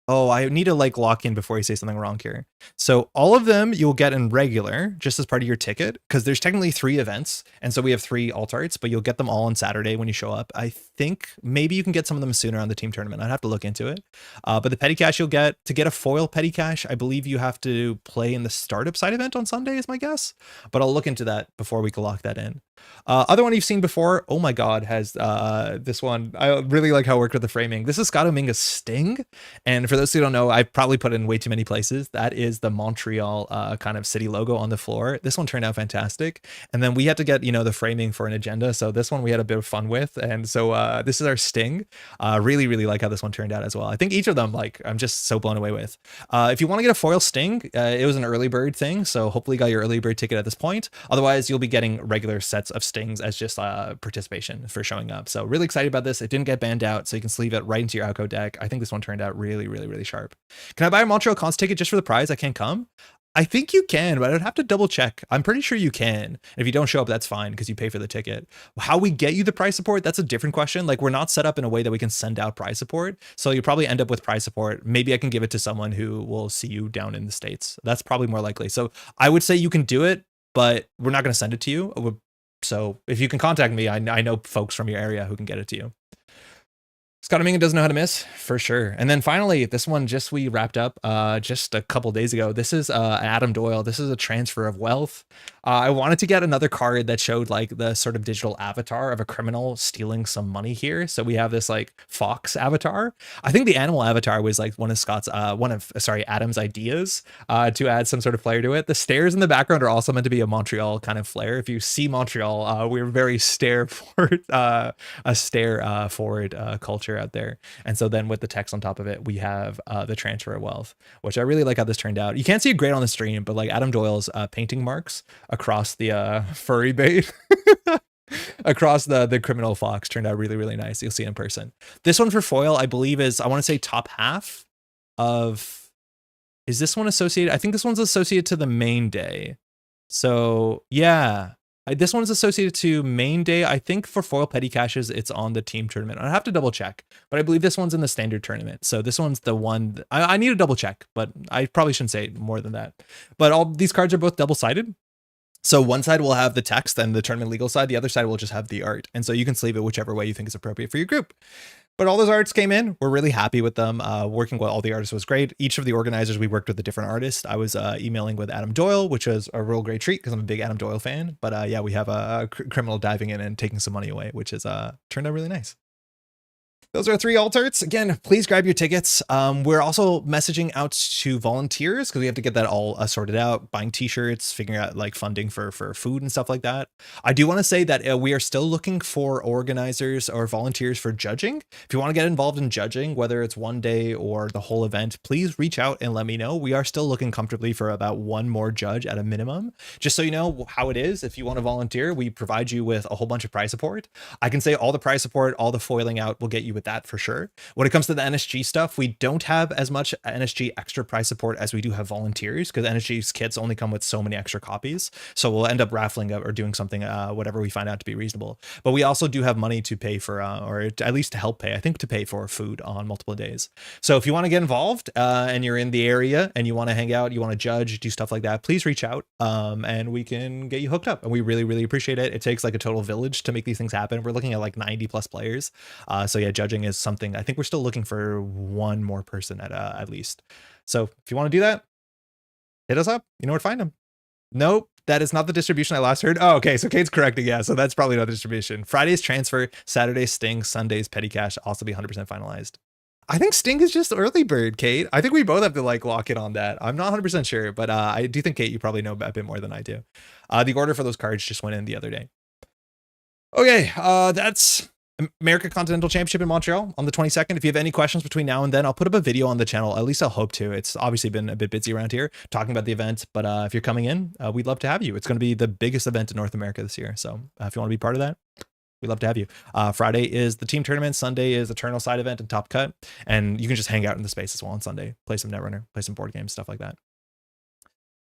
[SPEAKER 1] Oh, I need to like lock in before you say something wrong here. So all of them you'll get in regular, just as part of your ticket, because there's technically 3 events. And so we have 3 alt arts, but you'll get them all on Saturday when you show up. I think maybe you can get some of them sooner on the team tournament. I'd have to look into it. But the petty cache you'll get, to get a foil petty cache, I believe you have to play in the startup side event on Sunday is my guess. But I'll look into that before we can lock that in. Other one you've seen before, oh my god, has this one. I really like how it worked with the framing. This is Scott Dominguez's Sting. And for those who don't know, I probably put it in way too many places. That is the Montreal kind of city logo on the floor. This one turned out fantastic. And then we had to get, you know, the framing for an agenda. So this one we had a bit of fun with. And so this is our Sting. Really, really like how this one turned out as well. I think each of them, like, I'm just so blown away with. If you want to get a foil Sting, it was an early bird thing. So hopefully you got your early bird ticket at this point. Otherwise, you'll be getting regular sets of Stings as just participation for showing up. So really excited about this. It didn't get banned out, so you can sleeve it right into your outcode deck. I think this one turned out really, really, really sharp. Can I buy a Montreal Conts ticket just for the prize? I can't come. I think you can, but I'd have to double check. I'm pretty sure you can. If you don't show up, that's fine because you pay for the ticket. How we get you the prize support, that's a different question. Like, we're not set up in a way that we can send out prize support. So you probably end up with prize support. Maybe I can give it to someone who will see you down in the States. That's probably more likely. So I would say you can do it, but we're not going to send it to you. So if you can contact me, I know folks from your area who can get it to you. Scott Dominguez doesn't know how to miss, for sure. And then finally, this one we wrapped up just a couple days ago. This is Adam Doyle. This is a transfer of wealth. I wanted to get another card that showed like the sort of digital avatar of a criminal stealing some money here. So we have this like fox avatar. I think the animal avatar was like one of Adam's ideas to add some sort of flair to it. The stairs in the background are also meant to be a Montreal kind of flair. If you see Montreal, we're very stare forward, culture out there. And so then with the text on top of it, we have the transfer of wealth, which I really like how this turned out. You can't see it great on the stream, but like Adam Doyle's painting marks across the furry bait across the criminal fox turned out really, really nice. You'll see it in person. This one for foil, I believe is, I want to say top half of, is this one associated? I think this one's associated to the main day. So yeah, this one's associated to main day. I think for foil petty caches, it's on the team tournament. I have to double check, but I believe this one's in the standard tournament. So this one's the one I need to double check, but I probably shouldn't say more than that. But all these cards are both double-sided. So one side will have the text and the tournament legal side. The other side will just have the art. And so you can sleeve it whichever way you think is appropriate for your group. But all those arts came in. We're really happy with them. Working with all the artists was great. Each of the organizers, we worked with a different artist. I was emailing with Adam Doyle, which was a real great treat because I'm a big Adam Doyle fan. But yeah, we have a criminal diving in and taking some money away, which has turned out really nice. Those are 3 alt arts. Again, please grab your tickets. We're also messaging out to volunteers because we have to get that all sorted out, buying t-shirts, figuring out like funding for food and stuff like that. I do want to say that we are still looking for organizers or volunteers for judging. If you want to get involved in judging, whether it's one day or the whole event, please reach out and let me know. We are still looking comfortably for about 1 more judge at a minimum. Just so you know how it is, if you want to volunteer, we provide you with a whole bunch of prize support. I can say all the prize support, all the foiling out will get you with that for sure. When it comes to the NSG stuff, we don't have as much NSG extra prize support as we do have volunteers because NSG's kits only come with so many extra copies. So we'll end up raffling or doing something, whatever we find out to be reasonable. But we also do have money to pay for, or at least to help pay, I think to pay for food on multiple days. So if you want to get involved and you're in the area and you want to hang out, you want to judge, do stuff like that, please reach out and we can get you hooked up. And we really, really appreciate it. It takes like a total village to make these things happen. We're looking at like 90 plus players. So yeah, judging is something I think we're still looking for 1 more person at least. So if you want to do that, hit us up. You know where to find them. Nope, that is not the distribution I last heard. Oh, okay, so Kate's correcting. Yeah, so that's probably not the distribution. Friday's transfer, Saturday's Sting, Sunday's petty cash also be 100% finalized. I think Sting is just early bird, Kate. I think we both have to like lock in on that. I'm not 100% sure, but I do think, Kate, you probably know a bit more than I do. The order for those cards just went in the other day. Okay, that's America Continental Championship in Montreal on the 22nd. If you have any questions between now and then, I'll put up a video on the channel. At least I'll hope to. It's obviously been a bit busy around here talking about the event, but if you're coming in, we'd love to have you. It's going to be the biggest event in North America this year. So if you want to be part of that, we'd love to have you. Friday is the team tournament. Sunday is Eternal side event and Top Cut. And you can just hang out in the space as well on Sunday. Play some Netrunner, play some board games, stuff like that.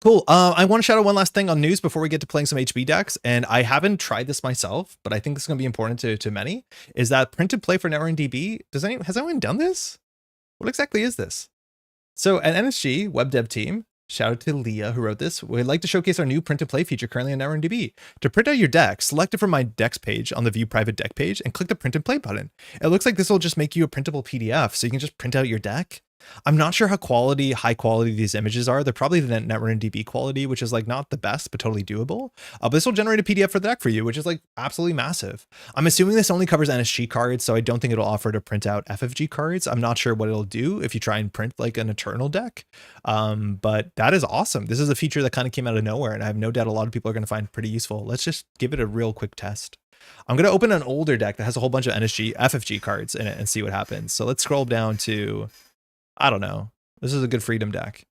[SPEAKER 1] Cool. I want to shout out one last thing on news before we get to playing some HB decks. And I haven't tried this myself, but I think this is going to be important to many, is that printed play for NetrunnerDB. Has anyone done this? What exactly is this? So at NSG, web dev team, shout out to Leah who wrote this. We'd like to showcase our new print to play feature currently on NetrunnerDB. To print out your deck, select it from my decks page on the view private deck page and click the print and play button. It looks like this will just make you a printable PDF so you can just print out your deck. I'm not sure how high quality these images are. They're probably the NetrunnerDB quality, which is like not the best, but totally doable. But this will generate a PDF for the deck for you, which is like absolutely massive. I'm assuming this only covers NSG cards, so I don't think it'll offer to print out FFG cards. I'm not sure what it'll do if you try and print like an Eternal deck. But that is awesome. This is a feature that kind of came out of nowhere, and I have no doubt a lot of people are going to find pretty useful. Let's just give it a real quick test. I'm going to open an older deck that has a whole bunch of FFG cards in it and see what happens. So let's scroll down to, I don't know. This is a good freedom deck.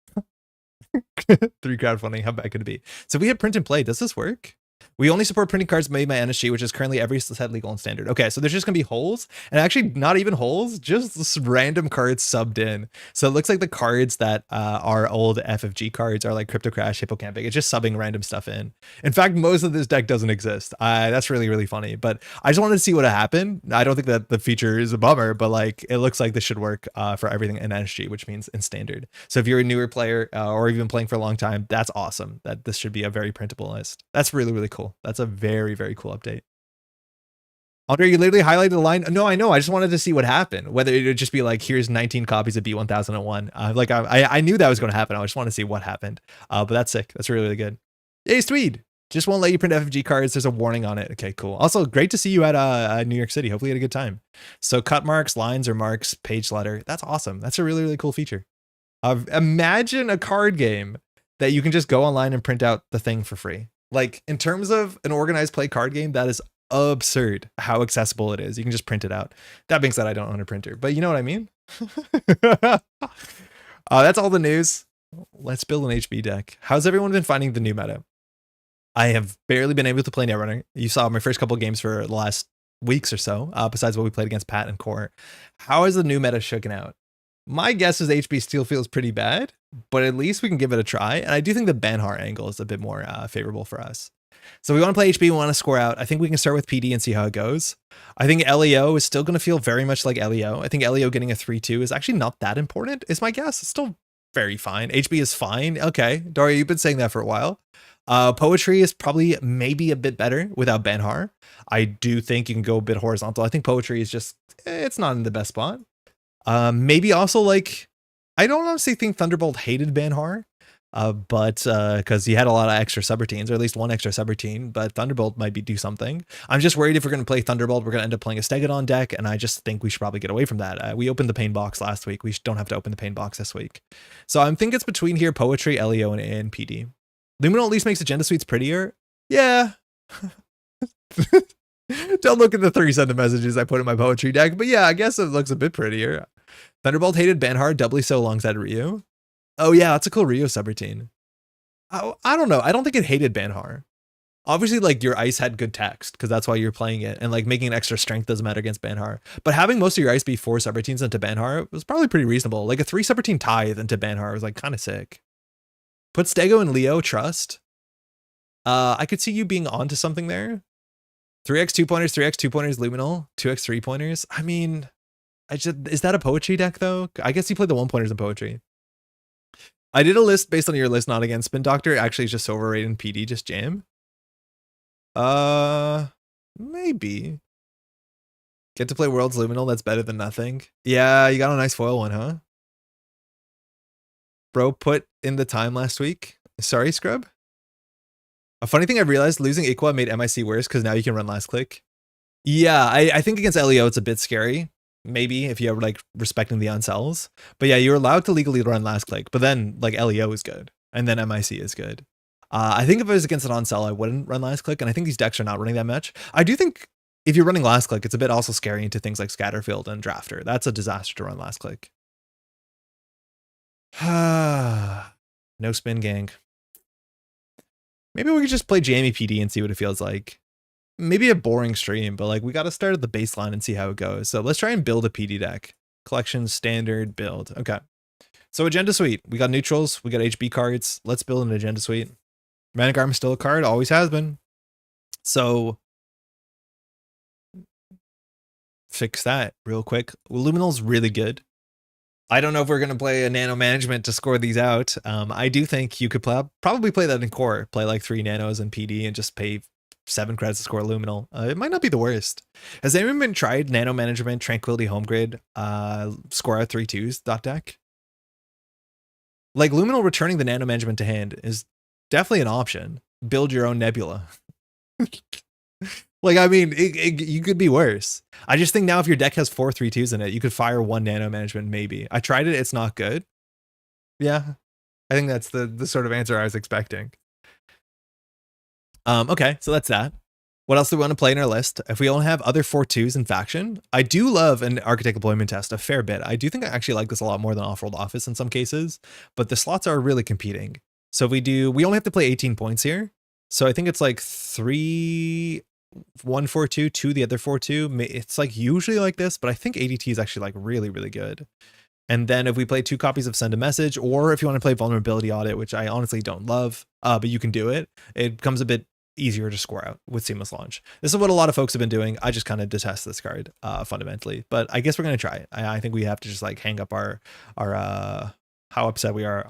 [SPEAKER 1] 3 crowdfunding. How bad could it be? So we have print and play. Does this work? We only support printing cards made by NSG, which is currently every set legal and standard. Okay, so there's just going to be holes, and actually not even holes, just random cards subbed in. So it looks like the cards that are old FFG cards are like Crypto Crash, Hippocampic. It's just subbing random stuff in. In fact, most of this deck doesn't exist. That's really, really funny, but I just wanted to see what happened. I don't think that the feature is a bummer, but like it looks like this should work for everything in NSG, which means in standard. So if you're a newer player or you've been playing for a long time, that's awesome. That this should be a very printable list. That's really, really cool. That's a very, very cool update. Andre, you literally highlighted the line. No, I know. I just wanted to see what happened. Whether it would just be like, here's 19 copies of B1001. Like I knew that was going to happen. I just want to see what happened. But that's sick. That's really, really good. Hey, Tweed. Just won't let you print FFG cards. There's a warning on it. Okay, cool. Also, great to see you at New York City. Hopefully you had a good time. So cut marks, lines or marks, page letter. That's awesome. That's a really, really cool feature. Imagine a card game that you can just go online and print out the thing for free. Like in terms of an organized play card game, that is absurd how accessible it is. You can just print it out. That being said, I don't own a printer, but you know what I mean? That's all the news. Let's build an HB deck. How's everyone been finding the new meta? I have barely been able to play Netrunner. You saw my first couple games for the last weeks or so, besides what we played against Pat and Core. How is the new meta shaken out? My guess is HB still feels pretty bad, but at least we can give it a try. And I do think the Banhar angle is a bit more favorable for us. So we want to play HB, we want to score out. I think we can start with PD and see how it goes. I think LEO is still going to feel very much like LEO. I think LEO getting a 3-2 is actually not that important, is my guess. It's still very fine. HB is fine. Okay, Daria, you've been saying that for a while. Poetry is probably maybe a bit better without Banhar. I do think you can go a bit horizontal. I think poetry is just, it's not in the best spot. Maybe also like, I don't honestly think Thunderbolt hated Banhar, but because he had a lot of extra subroutines, or at least one extra subroutine, but Thunderbolt might do something. I'm just worried if we're going to play Thunderbolt, we're going to end up playing a Stegodon deck, and I just think we should probably get away from that. We opened the pain box last week. We don't have to open the pain box this week. So I think it's between here, Poetry, LEO, and PD. Luminal at least makes Agenda Suites prettier. Yeah. Don't look at the 3 sent messages I put in my poetry deck, but yeah, I guess it looks a bit prettier. Thunderbolt hated Banhar, doubly so alongside Ryu. Oh yeah, that's a cool Ryu subroutine. I don't know. I don't think it hated Banhar. Obviously, like your ice had good text because that's why you're playing it, and like making an extra strength doesn't matter against Banhar. But having most of your ice be 4 subroutines into Banhar was probably pretty reasonable. Like a 3 subroutine tithe into Banhar was like kind of sick. Put Stego and Leo, trust. I could see you being onto something there. 3x 2-pointers, 3x 2-pointers, Luminal, 2x 3-pointers. I mean, is that a poetry deck though? I guess you played the 1-pointers in poetry. I did a list based on your list, not against Spin Doctor. Actually, it's just overrated in PD, just jam. Maybe. Get to play Worlds Luminal, that's better than nothing. Yeah, you got a nice foil one, huh? Bro put in the time last week. Sorry, Scrub. A funny thing I realized, losing Iqua made MIC worse because now you can run last click. Yeah, I think against LEO it's a bit scary. Maybe if you're like respecting the unsells. But yeah, you're allowed to legally run last click, but then like LEO is good. And then MIC is good. I think if it was against an on-sell, I wouldn't run last click, and I think these decks are not running that much. I do think if you're running last click, it's a bit also scary into things like Scatterfield and Drafter. That's a disaster to run last click. No spin, gang. Maybe we could just play Jamie PD and see what it feels like. Maybe a boring stream, but like we got to start at the baseline and see how it goes. So let's try and build a PD deck. Collection, standard, build. Okay. So agenda suite. We got neutrals. We got HB cards. Let's build an agenda suite. Manic Arm is still a card. Always has been. So fix that real quick. Luminal's really good. I don't know if we're going to play a nano management to score these out. I do think you could probably play that in core. Play like 3 nanos and PD and just pay 7 credits to score Luminal. It might not be the worst. Has anyone been tried nano management, Tranquility Home Grid, score out 3/2s deck? Like Luminal returning the nano management to hand is definitely an option. Build your own Nebula. Like, I mean, you could be worse. I just think now if your deck has 4 3/2s in it, you could fire 1 nano management maybe. I tried it. It's not good. Yeah. I think that's the sort of answer I was expecting. Okay, so that's that. What else do we want to play in our list? If we only have other 4/2s in faction, I do love an Architect Deployment Test a fair bit. I do think I actually like this a lot more than Off-World Office in some cases, but the slots are really competing. So if we only have to play 18 points here. So I think it's like 3, 1 4/2, 2 the other 4/2. It's like usually like this, but I think ADT is actually like really, really good. And then if we play 2 copies of Send a Message, or if you want to play Vulnerability Audit, which I honestly don't love, but you can do it, it becomes a bit easier to score out with Seamless Launch. This is what a lot of folks have been doing. I just kind of detest this card fundamentally, but I guess we're going to try it. I think we have to just like hang up our how upset we are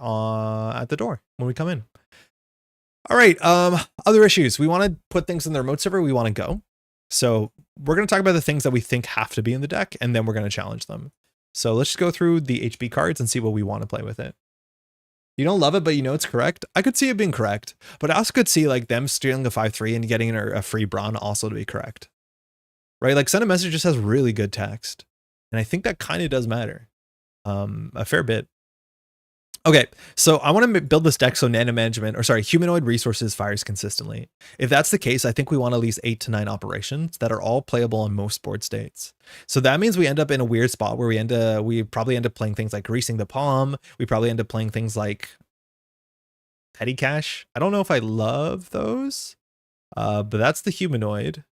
[SPEAKER 1] at the door when we come in. All right. Other issues. We want to put things in the remote server we want to go. So we're going to talk about the things that we think have to be in the deck, and then we're going to challenge them. So let's just go through the HB cards and see what we want to play with it. You don't love it, but you know it's correct. I could see it being correct, but I also could see like them stealing a 5/3 and getting a free Brawn also to be correct. Right? Like Send a Message just has really good text. And I think that kind of does matter. A fair bit. Okay, so I want to build this deck so nano management, or sorry, humanoid resources fires consistently. If that's the case, I think we want at least 8 to 9 operations that are all playable on most board states. So that means we end up in a weird spot where we probably end up playing things like Greasing the Palm. We probably end up playing things like Petty Cash. I don't know if I love those, but that's the humanoid.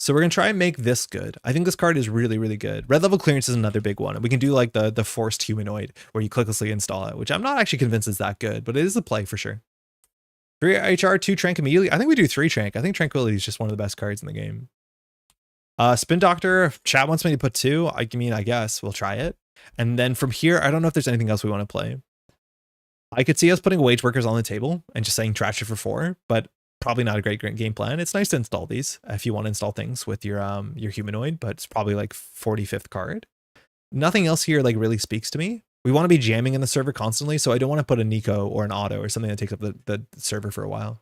[SPEAKER 1] So we're going to try and make this good. I think this card is really, really good. Red level clearance is another big one. We can do like the forced humanoid where you clicklessly install it, which I'm not actually convinced is that good, but it is a play for sure. 3 HR, 2 Trank immediately. I think we do 3 Trank. I think Tranquility is just one of the best cards in the game. Spin Doctor, if chat wants me to put 2, I mean, I guess we'll try it. And then from here, I don't know if there's anything else we want to play. I could see us putting Wage Workers on the table and just saying trash it for 4, but probably not a great game plan. It's nice to install these if you want to install things with your humanoid, but it's probably like 45th card. Nothing else here like really speaks to me. We want to be jamming in the server constantly, so I don't want to put a Nico or an auto or something that takes up the server for a while.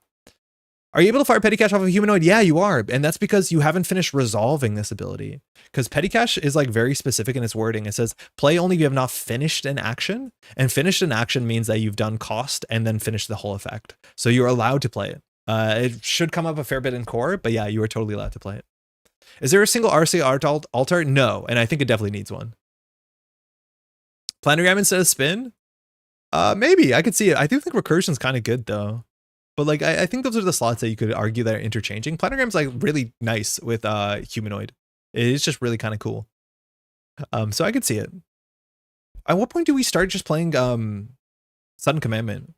[SPEAKER 1] Are you able to fire Petty Cash off of humanoid? Yeah, you are. And that's because you haven't finished resolving this ability. Because Petty Cash is like very specific in its wording. It says, play only if you have not finished an action. And finished an action means that you've done cost and then finished the whole effect. So you're allowed to play it. It should come up a fair bit in core, but yeah, you are totally allowed to play it. Is there a single RC altar? No, and I think it definitely needs one. Planogram instead of spin? Maybe, I could see it. I do think recursion's kind of good though. But like, I think those are the slots that you could argue that are interchanging. Planogram's like really nice with humanoid. It is just really kind of cool. So I could see it. At what point do we start just playing Sudden Commandment?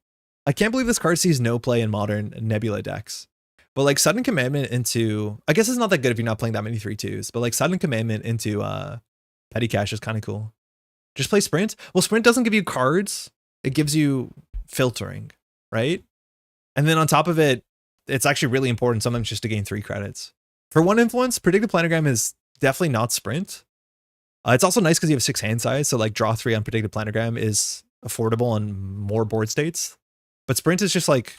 [SPEAKER 1] I can't believe this card sees no play in modern Nebula decks. But like Sudden Commandment into, I guess it's not that good if you're not playing that many 3/2s, but like Sudden Commandment into Petty Cash is kind of cool. Just play Sprint. Well, Sprint doesn't give you cards. It gives you filtering, right? And then on top of it, it's actually really important sometimes just to gain 3 credits. For 1 influence, Predicted Planogram is definitely not Sprint. It's also nice because you have 6 hand size, so like draw 3 on Predicted Planogram is affordable on more board states. But Sprint is just like,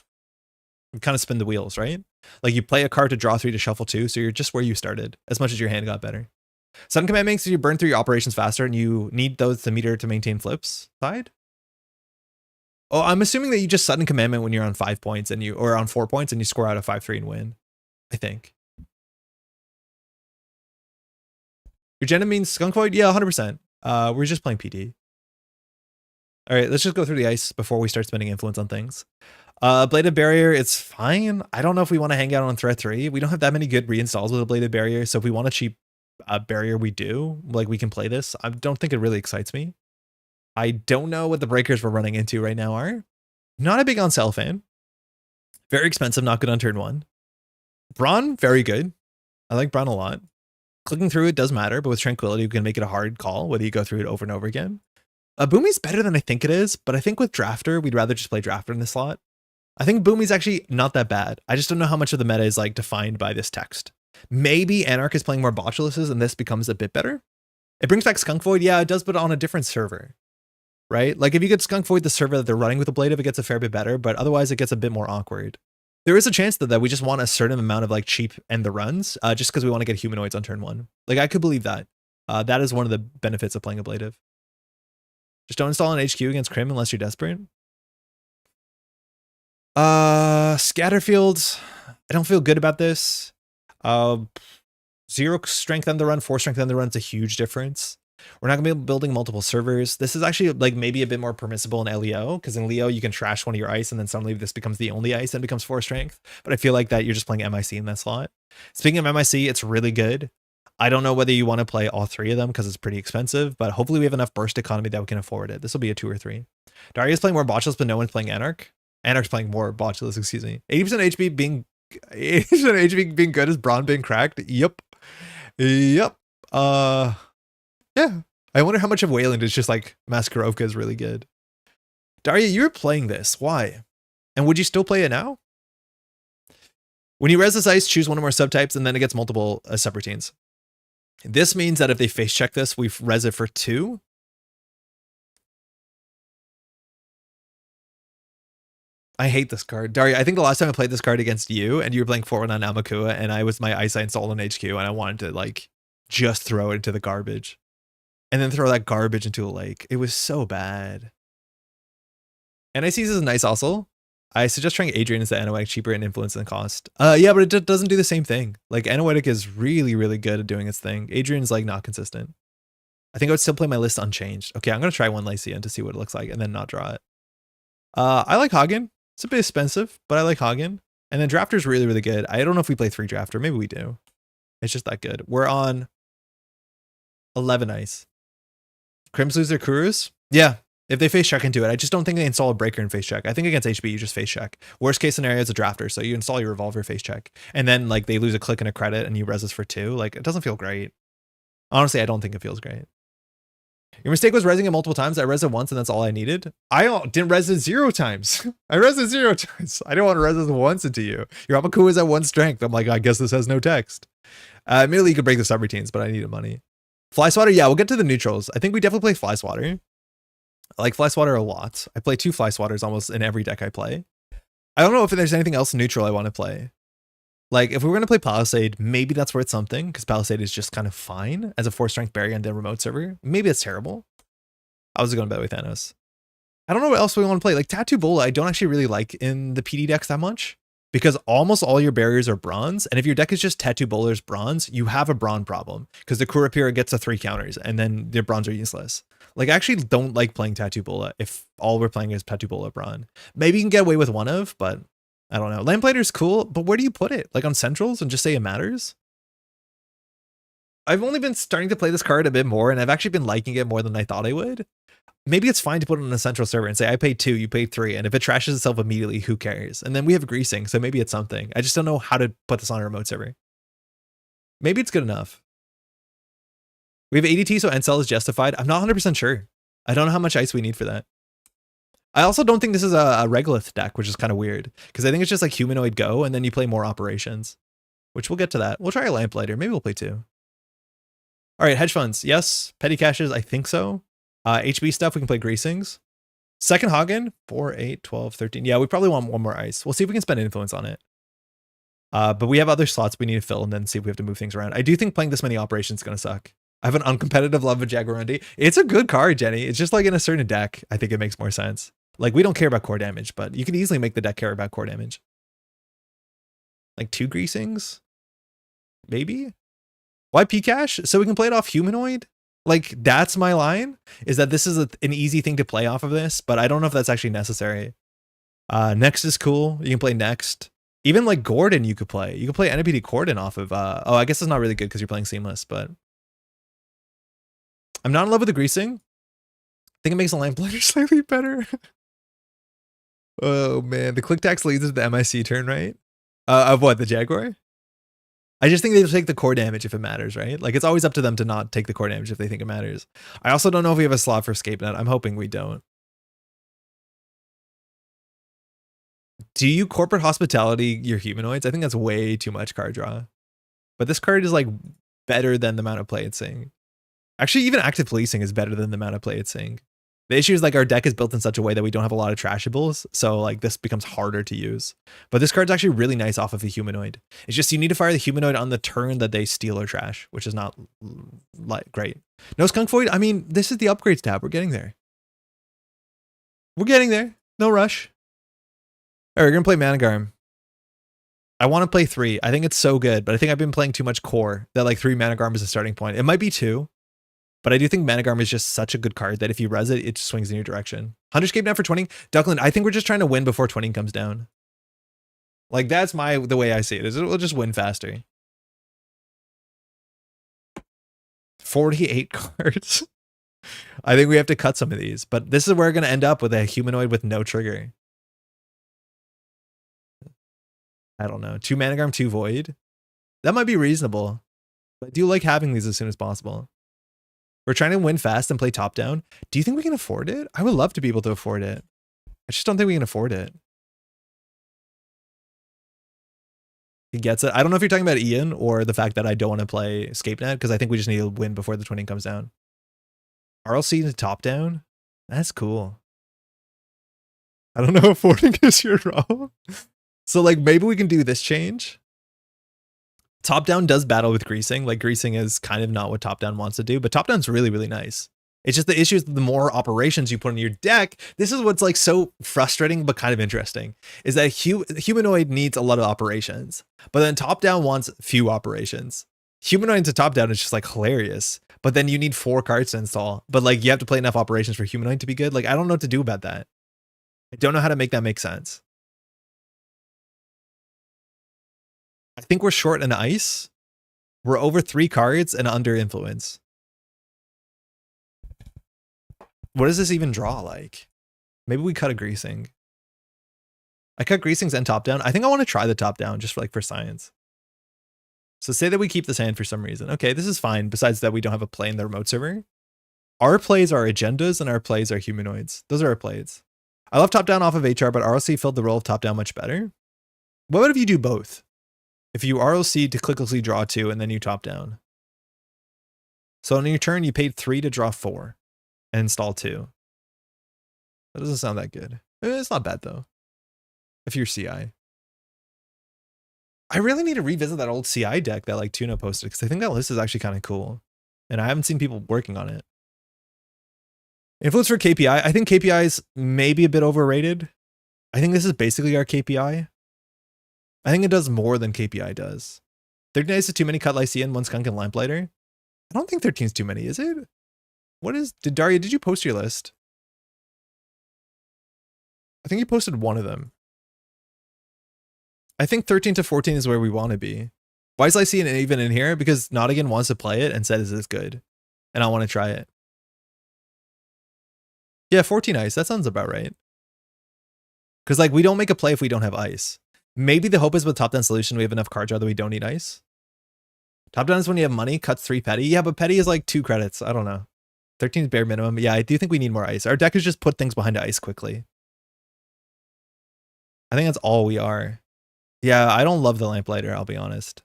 [SPEAKER 1] you kind of spin the wheels, right? Like you play a card to draw 3 to shuffle 2, so you're just where you started, as much as your hand got better. Sudden Command makes you burn through your operations faster, and you need those to meter to maintain flips side. Oh, I'm assuming that you just Sudden Commandment when you're on 5 points or on 4 points and you score out a 5/3 and win. I think. Your Jenna means Skunk Void? Yeah, 100%. We're just playing PD. All right, let's just go through the ice before we start spending influence on things. Bladed Barrier, it's fine. I don't know if we want to hang out on threat 3. We don't have that many good reinstalls with a Bladed Barrier, so if we want a cheap barrier, we do. Like, we can play this. I don't think it really excites me. I don't know what the breakers we're running into right now are. Not a big on sell fan. Very expensive, not good on turn 1. Brawn, very good. I like Brawn a lot. Clicking through it does matter, but with Tranquility, we can make it a hard call, whether you go through it over and over again. Boomy's better than I think it is, but I think with Drafter, we'd rather just play Drafter in this slot. I think Boomy's actually not that bad. I just don't know how much of the meta is like defined by this text. Maybe Anarch is playing more Botulises and this becomes a bit better. It brings back Skunk Void. Yeah, it does, but on a different server, right? Like if you get Skunk Void, the server that they're running with a Blade of, it gets a fair bit better, but otherwise it gets a bit more awkward. There is a chance that we just want a certain amount of like cheap end the runs just because we want to get humanoids on turn 1. Like I could believe that. That is one of the benefits of playing a Blade of. Just don't install an HQ against Crim unless you're desperate. Scatterfields. I don't feel good about this. 0 strength on the run, 4 strength on the run is a huge difference. We're not gonna be building multiple servers. This is actually like maybe a bit more permissible in LEO, because in Leo you can trash one of your ice and then suddenly this becomes the only ice and becomes 4 strength. But I feel like that you're just playing MIC in that slot. Speaking of MIC, it's really good. I don't know whether you want to play all 3 of them because it's pretty expensive, but hopefully we have enough burst economy that we can afford it. This will be a 2 or 3. Daria's playing more Botulis, but no one's playing Anarch. Anarch's playing more Botulis, excuse me. 80% HP being 80% HP being good is Brawn being cracked. Yep. Yeah. I wonder how much of Wayland is just like Maskarovka is really good. Daria, you're playing this. Why? And would you still play it now? When you res this ice, choose one or more subtypes, and then it gets multiple subroutines. This means that if they face check this, we res it for 2. I hate this card. Daria, I think the last time I played this card against you, and you were playing 4-1 on Amakua, and I was my ice I installed on HQ, and I wanted to like just throw it into the garbage. And then throw that garbage into a lake. It was so bad. NICs is nice also. I suggest trying Adrian instead of Anoetic, cheaper and influence and cost. Yeah, but it doesn't do the same thing. Like Anoetic is really, really good at doing its thing. Adrian's like not consistent. I think I would still play my list unchanged. Okay, I'm gonna try one Lycian to see what it looks like and then not draw it. I like Hagen. It's a bit expensive, but I like Hagen. And then Drafter's really, really good. I don't know if we play 3 Drafter. Maybe we do. It's just that good. We're on 11 ice. Crims lose their Kurus? Yeah, if they face check into it. I just don't think they install a breaker and face check. I think against HB, you just face check. Worst case scenario is a Drafter, so you install your Revolver face check. And then like they lose a click and a credit and you res this for 2. Like it doesn't feel great. Honestly, I don't think it feels great. Your mistake was resing it multiple times. I res it once and that's all I needed. I didn't res it 0 times. I res it 0 times. I don't want to res it once into you. Your Abaku is at 1 strength. I'm like, I guess this has no text. Admittedly, you could break the subroutines, but I needed money. Fly Swatter, yeah, we'll get to the neutrals. I think we definitely play Fly Swatter. I like Fly Swatter a lot. I play 2 Fly Swatters almost in every deck I play. I don't know if there's anything else neutral I want to play. Like, if we were going to play Palisade, maybe that's worth something, because Palisade is just kind of fine as a 4-strength barrier on the remote server. Maybe it's terrible. I was going to bet with Thanos. I don't know what else we want to play. Like, Tattoo Bola, I don't actually really like in the PD decks that much, because almost all your barriers are bronze, and if your deck is just Tattoo Bowler's bronze, you have a bronze problem, because the Kurapira gets a 3 counters, and then their bronze are useless. Like, I actually don't like playing Tattoo Bola if all we're playing is Tattoo Bola bronze. Maybe you can get away with one of, but I don't know. Lamplighter's cool, but where do you put it? Like on centrals and just say it matters? I've only been starting to play this card a bit more, and I've actually been liking it more than I thought I would. Maybe it's fine to put it on a central server and say, I paid 2, you paid 3, and if it trashes itself immediately, who cares? And then we have greasing, so maybe it's something. I just don't know how to put this on a remote server. Maybe it's good enough. We have ADT, so Encel is justified. I'm not 100% sure. I don't know how much ice we need for that. I also don't think this is a Regolith deck, which is kind of weird, because I think it's just like Humanoid Go, and then you play more operations, which we'll get to that. We'll try a Lamplighter. Maybe we'll play 2. All right, hedge funds. Yes. Petty caches, I think so. HB stuff, we can play Greasings. Second Hagen, 4, 8, 12, 13. Yeah, we probably want one more ice. We'll see if we can spend influence on it. But we have other slots we need to fill and then see if we have to move things around. I do think playing this many operations is going to suck. I have an uncompetitive love of Jaguarundi. It's a good card, Jenny. It's just like in a certain deck, I think it makes more sense. Like, we don't care about core damage, but you can easily make the deck care about core damage. Like 2 Greasings? Maybe? Why Pcash? So we can play it off humanoid? Like, that's my line, is that this is an easy thing to play off of this, but I don't know if that's actually necessary. Next is cool. You can play Next. Even like Gordon you could play. You could play NPD Gordon off of, oh, I guess it's not really good because you're playing Seamless, but I'm not in love with the greasing. I think it makes the lamplighter slightly better. Oh man, the click tax leads to the MIC turn, right? Of what, the Jaguar? I just think they'll take the core damage if it matters, right? Like, it's always up to them to not take the core damage if they think it matters. I also don't know if we have a slot for Escape Net. I'm hoping we don't. Do you corporate hospitality your humanoids? I think that's way too much card draw. But this card is like better than the amount of play it's seeing. Actually, even active policing is better than the amount of play it's seeing. The issue is like our deck is built in such a way that we don't have a lot of trashables, so like this becomes harder to use. But this card's actually really nice off of a humanoid. It's just you need to fire the humanoid on the turn that they steal or trash, which is not like great. No Skunk Void. I mean, this is the upgrades tab. We're getting there. We're getting there. No rush. All right, we're gonna play Managarm. I want to play 3. I think it's so good, but I think I've been playing too much core that like 3 Managarm is a starting point. It might be 2. But I do think Managarm is just such a good card that if you res it, it just swings in your direction. 100 Escape Net for 20. Duckland, I think we're just trying to win before 20 comes down. Like, that's the way I see it, is we'll just win faster. 48 cards. I think we have to cut some of these, but this is where we're going to end up with a humanoid with no trigger. I don't know. 2 Managarm, 2 Void. That might be reasonable. But I do like having these as soon as possible. We're trying to win fast and play top down. Do you think we can afford it? I would love to be able to afford it. I just don't think we can afford it. He gets it. I don't know if you're talking about Ian or the fact that I don't want to play Escape Net, because I think we just need to win before the 20 comes down. RLC to top down? That's cool. I don't know if affording is your role. So like maybe we can do this change. Top down does battle with greasing. Like greasing is kind of not what top down wants to do, but top down's really, really nice. It's just the issue is the more operations you put in your deck. This is what's like so frustrating, but kind of interesting, is that humanoid needs a lot of operations, but then top down wants few operations. Humanoid to top down is just like hilarious, but then you need 4 cards to install, but like you have to play enough operations for humanoid to be good. Like, I don't know what to do about that. I don't know how to make that make sense. I think we're short in ice. We're over 3 cards and under influence. What does this even draw like? Maybe we cut a greasing. I cut greasings and top down. I think I want to try the top down just for science. So say that we keep this hand for some reason. Okay, this is fine. Besides that, we don't have a play in the remote server. Our plays are agendas and our plays are humanoids. Those are our plays. I love top down off of HR, but RLC filled the role of top down much better. What would if you do both? If you RLC to clicklessly draw 2 and then you top down. So on your turn, you paid 3 to draw 4 and install 2. That doesn't sound that good. It's not bad though. If you're CI. I really need to revisit that old CI deck that like Tuna posted, because I think that list is actually kind of cool. And I haven't seen people working on it. Influence for KPI. I think KPI is maybe a bit overrated. I think this is basically our KPI. I think it does more than KPI does. 13 is too many cut Lycean, 1 skunk and lamplighter. I don't think 13 is too many, is it? What is, Daria, did you post your list? I think you posted one of them. I think 13 to 14 is where we want to be. Why is Lycean even in here? Because Nottingham wants to play it and said, is this good? And I want to try it. Yeah, 14 ice, that sounds about right. Because like we don't make a play if we don't have ice. Maybe the hope is with top down solution we have enough card draw that we don't need ice. Top down is when you have money, cuts 3 petty. Yeah, but petty is like 2 credits. I don't know. 13 is bare minimum. Yeah, I do think we need more ice. Our deck is just put things behind ice quickly. I think that's all we are. Yeah, I don't love the lamplighter, I'll be honest.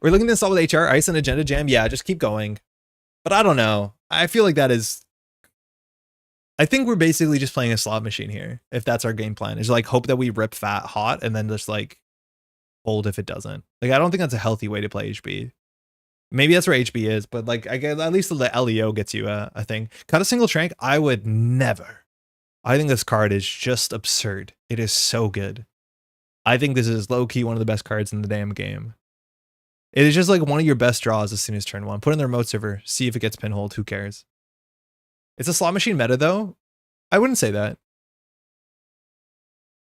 [SPEAKER 1] We're looking to install with HR, ice and agenda jam. Yeah, just keep going. But I don't know. I feel like that is... I think we're basically just playing a slot machine here, if that's our game plan. Is like hope that we rip fat hot and then just like fold if it doesn't. Like, I don't think that's a healthy way to play HB. Maybe that's where HB is, but like I guess at least the LEO gets you a thing. Cut a single trank? I would never. I think this card is just absurd. It is so good. I think this is low-key one of the best cards in the damn game. It is just like one of your best draws as soon as turn 1. Put in the remote server, see if it gets pinholed, who cares? It's a slot machine meta though. I wouldn't say that.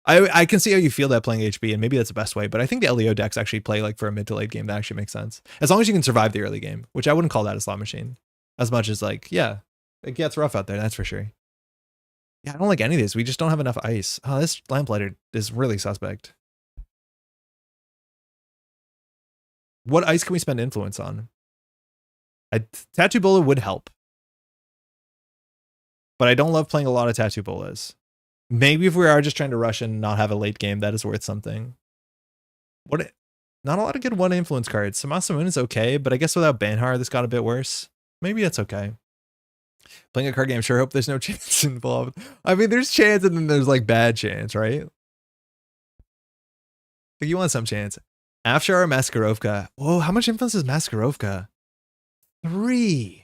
[SPEAKER 1] I can see how you feel that playing HB, and maybe that's the best way, but I think the LEO decks actually play like for a mid to late game. That actually makes sense. As long as you can survive the early game, which I wouldn't call that a slot machine. As much as like, yeah, it gets rough out there, that's for sure. Yeah, I don't like any of these. We just don't have enough ice. Oh, this Lamplighter is really suspect. What ice can we spend influence on? A Tattoo Bola would help. But I don't love playing a lot of Tattoo Bolas. Maybe if we are just trying to rush and not have a late game, that is worth something. Not a lot of good one influence cards. Samasa Moon is okay, but I guess without Banhar, this got a bit worse. Maybe that's okay. Playing a card game, sure hope there's no chance involved. I mean, there's chance and then there's like bad chance, right? Like you want some chance. After our Maskarovka. Whoa, how much influence is Maskarovka? 3.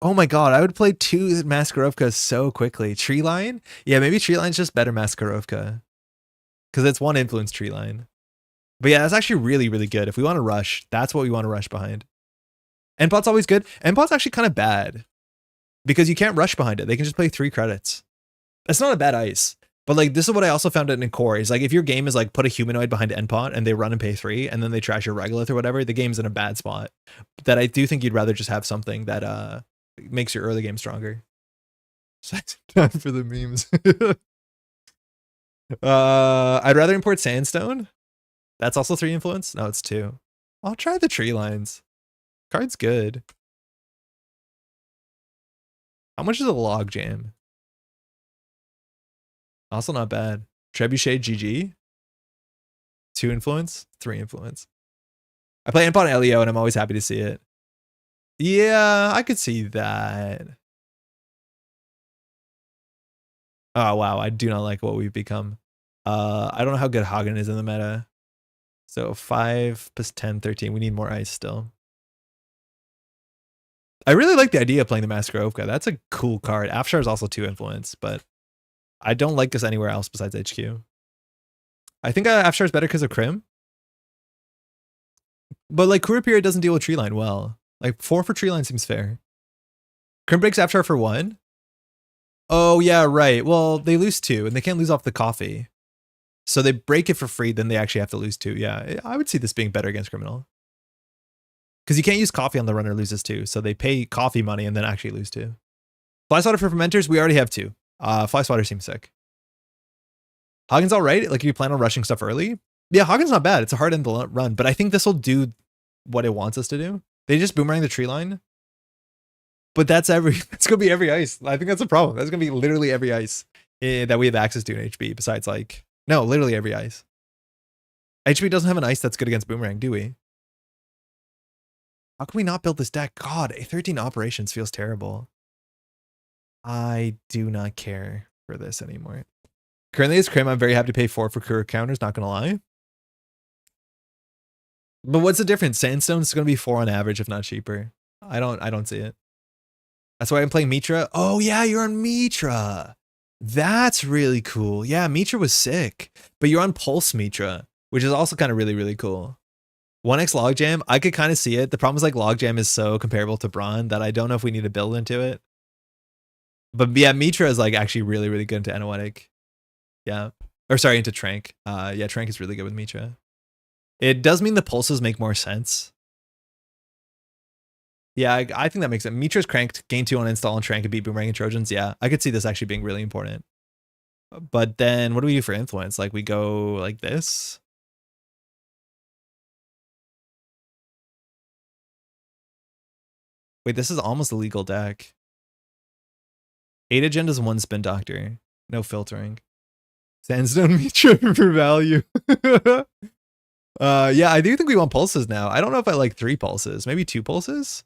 [SPEAKER 1] Oh my god, I would play 2 Maskarovkas so quickly. Tree Line? Yeah, maybe Tree Line's just better Maskarovka. Because it's 1 influence Tree Line. But yeah, that's actually really, really good. If we want to rush, that's what we want to rush behind. Endpot's always good. Endpot's actually kind of bad. Because you can't rush behind it. They can just play 3 credits. That's not a bad ice. But like, this is what I also found in core. Is like, if your game is like, put a humanoid behind Endpot and they run and pay 3, and then they trash your Regolith or whatever, the game's in a bad spot. That I do think you'd rather just have something that makes your early game stronger. Time for the memes. I'd rather import Sandstone. That's also 3 influence. No, it's 2. I'll try the Tree Lines. Card's good. How much is a Logjam? Also not bad. Trebuchet GG. 2 influence, 3 influence. I play Endpot and LEO and I'm always happy to see it. Yeah, I could see that. Oh wow, I do not like what we've become. I don't know how good Hagen is in the meta. So 5 plus 10, 13. We need more ice still. I really like the idea of playing the Maskarovka. That's a cool card. Afshar is also 2 influence, but I don't like this anywhere else besides HQ. I think Afshar is better because of Crim. But like Kurapira doesn't deal with Tree Line well. Like 4 for Tree Line seems fair. Crim breaks Afshar for 1. Oh yeah, right. Well, they lose 2 and they can't lose off the coffee. So they break it for free, then they actually have to lose 2. Yeah, I would see this being better against Criminal. Because you can't use coffee on the runner loses 2. So they pay coffee money and then actually lose 2. Fly Swatter for Fermenters, we already have 2. Fly Swatter seems sick. Hagen's alright. Like if you plan on rushing stuff early. Yeah, Hagen's not bad. It's a hard end to run, but I think this will do what it wants us to do. They just boomerang the Tree Line. But that's gonna be every ice. I think that's a problem. That's gonna be literally every ice that we have access to in HB, besides like, no, literally every ice. HB doesn't have an ice that's good against boomerang, do we? How can we not build this deck? God, a 13 operations feels terrible. I do not care for this anymore. Currently as Crim, I'm very happy to pay 4 for Kura counters, not gonna lie. But what's the difference? Sandstone's gonna be 4 on average, if not cheaper. I don't see it. That's why I'm playing Mitra. Oh yeah, you're on Mitra. That's really cool. Yeah, Mitra was sick. But you're on Pulse Mitra, which is also kind of really, really cool. 1x Logjam, I could kind of see it. The problem is like Logjam is so comparable to Brawn that I don't know if we need to build into it. But yeah, Mitra is like actually really, really good into Anoetic. Yeah. Or sorry, into Trank. Yeah, Trank is really good with Mitra. It does mean the pulses make more sense. Yeah, I think that makes sense. Mitra's cranked, gain 2 on install, and Trank and beat Boomerang and Trojans. Yeah, I could see this actually being really important. But then what do we do for influence? Like we go like this? Wait, this is almost a legal deck. 8 agendas, 1 Spin Doctor. No filtering. Sandstone Mitra for value. Yeah, I do think we want pulses now. I don't know if I like 3 pulses. Maybe 2 pulses?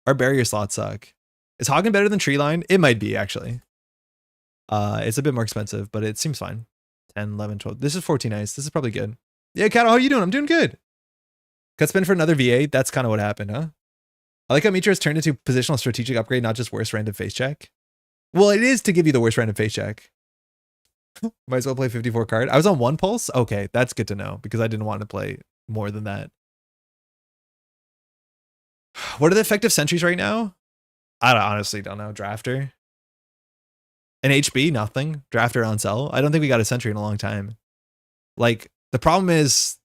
[SPEAKER 1] Our barrier slots suck. Is Hagen better than Tree Line? It might be, actually. It's a bit more expensive, but it seems fine. 10, 11, 12. This is 14 ice. This is probably good. Yeah, Kato, how you doing? I'm doing good. Cut spin for another V8. That's kind of what happened, huh? I like how Mitra has turned into positional strategic upgrade, not just worst random face check. Well, it is to give you the worst random face check. Might as well play 54 card. I was on 1 pulse? Okay, that's good to know because I didn't want to play more than that. What are the effective sentries right now? I honestly don't know. Drafter. An HB, nothing. Drafter on sell. I don't think we got a sentry in a long time. Like, the problem is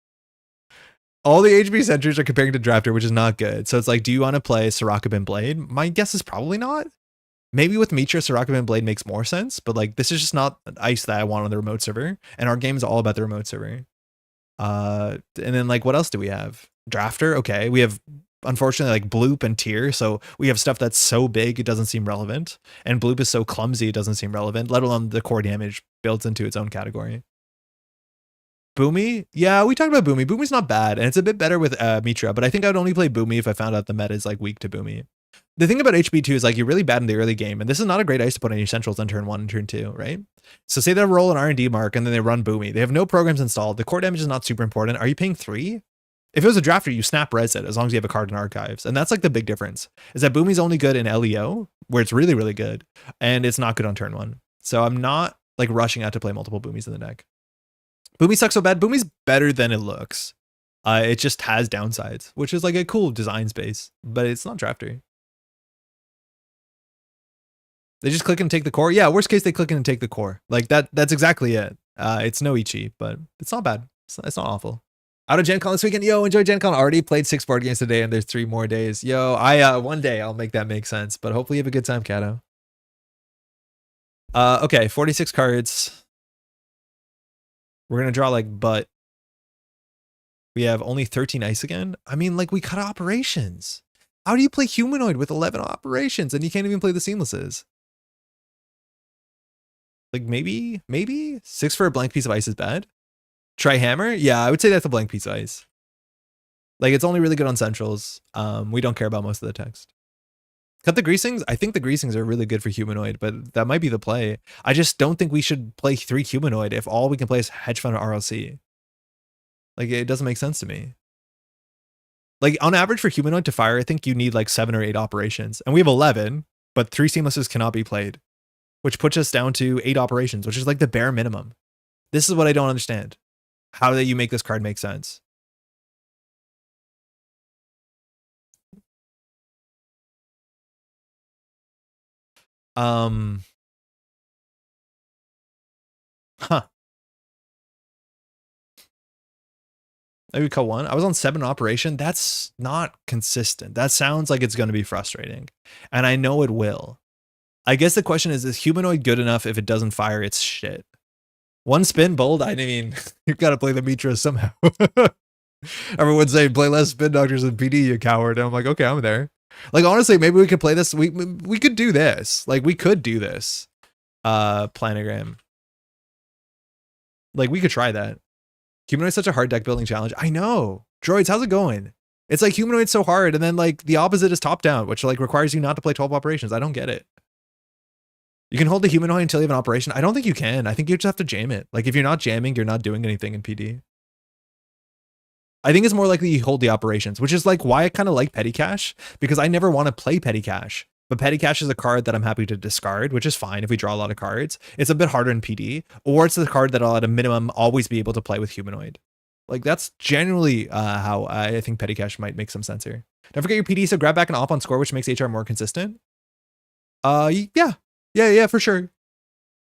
[SPEAKER 1] all the HB sentries are comparing to Drafter, which is not good. So it's like, do you want to play Sirakabin Blade? My guess is probably not. Maybe with Mitra, Sirakabin Blade makes more sense, but like, this is just not ice that I want on the remote server. And our game is all about the remote server. And then like, what else do we have? Drafter. Okay. We have, unfortunately, like Bloop and Tier. So we have stuff that's so big, it doesn't seem relevant. And Bloop is so clumsy, it doesn't seem relevant, let alone the core damage builds into its own category. Boomy? Yeah, we talked about Boomy. Boomy's not bad, and it's a bit better with Mitra, but I think I'd only play Boomy if I found out the meta is like weak to Boomy. The thing about HB2 is like you're really bad in the early game, and this is not a great ice to put on your centrals on turn 1 and turn 2, right? So say they roll an R&D mark and then they run Boomy. They have no programs installed. The core damage is not super important. Are you paying 3? If it was a drafter, you snap res it as long as you have a card in archives. And that's like the big difference, is that Boomy's only good in LEO, where it's really, really good, and it's not good on turn 1. So I'm not like rushing out to play multiple Boomies in the deck. Boomy sucks so bad. Boomy's better than it looks. It just has downsides, which is like a cool design space, but it's not drafter. They just click and take the core. Yeah, worst case, they click in and take the core. Like that's exactly it. It's no Ichi, but it's not bad. It's not awful. Out of Gen Con this weekend. Yo, enjoy Gen Con. Already played 6 board games today and there's 3 more days. Yo, one day I'll make that make sense, but hopefully you have a good time, Kato. Okay, 46 cards. We're going to draw like butt. We have only 13 ice again. I mean, like we cut operations. How do you play humanoid with 11 operations and you can't even play the seamlesses? Like maybe 6 for a blank piece of ice is bad. Try hammer. Yeah, I would say that's a blank piece of ice. Like it's only really good on centrals. We don't care about most of the text. Cut the greasings. I think the greasings are really good for humanoid, but that might be the play. I just don't think we should play 3 humanoid if all we can play is hedge fund or RLC. Like it doesn't make sense to me. Like on average for humanoid to fire, I think you need like 7 or 8 operations, and we have 11, but 3 seamlesses cannot be played, which puts us down to 8 operations, which is like the bare minimum. This is what I don't understand. How do you make this card make sense? Huh. Maybe cut 1. I was on 7 operation. That's not consistent. That sounds like it's going to be frustrating. And I know it will. I guess the question is humanoid good enough if it doesn't fire its shit? 1 spin bold? I mean, you've got to play the Mitra somehow. Everyone's saying play less spin doctors than PD, you coward. And I'm like, okay, I'm there. Like, honestly, maybe we could play this. We could do this. Like, we could do this. Planogram. Like, we could try that. Humanoid's such a hard deck building challenge. I know. Droids, how's it going? It's like humanoid's so hard, and then like the opposite is top down, which like requires you not to play 12 operations. I don't get it. You can hold the humanoid until you have an operation. I don't think you can. I think you just have to jam it. Like if you're not jamming, you're not doing anything in PD. I think it's more likely you hold the operations, which is like why I kind of like Petty Cash, because I never want to play Petty Cash. But Petty Cash is a card that I'm happy to discard, which is fine if we draw a lot of cards. It's a bit harder in PD, or it's the card that I'll at a minimum always be able to play with humanoid. Like that's generally how I think Petty Cash might make some sense here. Don't forget your PD, so grab back an op on score, which makes HR more consistent. Yeah, for sure.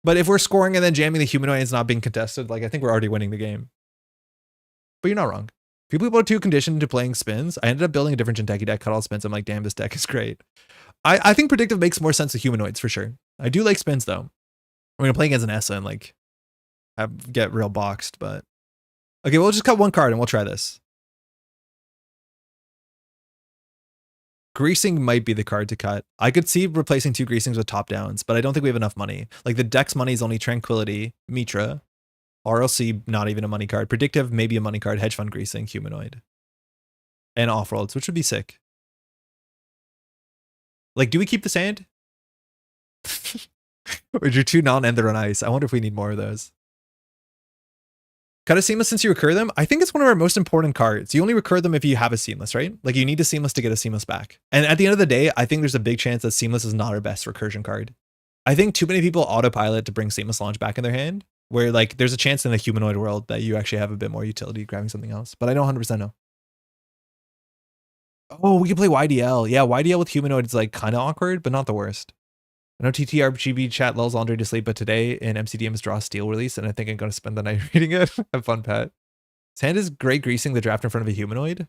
[SPEAKER 1] But if we're scoring and then jamming the humanoid and it's not being contested, like I think we're already winning the game. But you're not wrong. People are too conditioned to playing spins. I ended up building a different Jinteki deck, cut all spins. I'm like, damn, this deck is great. I think predictive makes more sense to humanoids for sure. I do like spins though. I'm gonna play against an Essa and like get real boxed, but okay, we'll just cut 1 card and we'll try this. Greasing might be the card to cut. I could see replacing 2 greasings with top downs, but I don't think we have enough money. Like the deck's money is only Tranquility, Mitra, RLC, not even a money card. Predictive, maybe a money card, hedge fund greasing, humanoid. And off-worlds, which would be sick. Like, do we keep the sand? Or do 2 non-ender on ice? I wonder if we need more of those. Cut a seamless since you recur them? I think it's one of our most important cards. You only recur them if you have a seamless, right? Like you need a seamless to get a seamless back. And at the end of the day, I think there's a big chance that seamless is not our best recursion card. I think too many people autopilot to bring seamless launch back in their hand. Where like there's a chance in the humanoid world that you actually have a bit more utility grabbing something else, but I don't 100% know. Oh, we can play YDL. Yeah, YDL with humanoid is like kind of awkward, but not the worst. I know TTRGB chat lulls Andre to sleep, but today in MCDM's Draw Steel release, and I think I'm going to spend the night reading it. Have fun, Pat. Sand is great greasing the draft in front of a humanoid.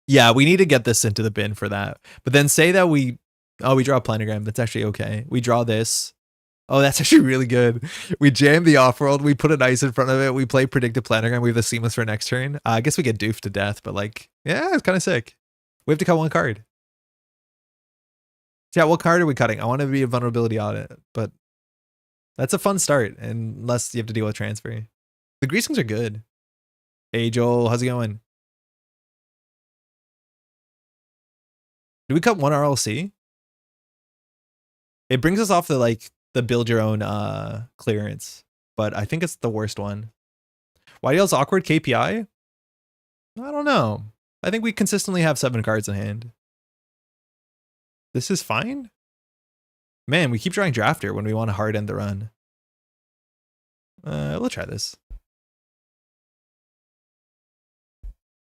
[SPEAKER 1] Yeah, we need to get this into the bin for that. But then say that we draw a planogram. That's actually okay. We draw this. Oh, that's actually really good. We jam the off-world. We put an ice in front of it. We play predictive planogram. We have the seamless for next turn. I guess we get doofed to death, but like, yeah, it's kind of sick. We have to cut one card. Yeah, what card are we cutting? I want to be a vulnerability audit, but that's a fun start, unless you have to deal with transfer. The greasings are good. Hey, Joel, how's it going? Do we cut one RLC? It brings us off the build your own clearance, but I think it's the worst one. YDL's awkward KPI? I don't know. I think we consistently have 7 cards in hand. This is fine. Man, we keep drawing drafter when we want to hard end the run. We'll try this.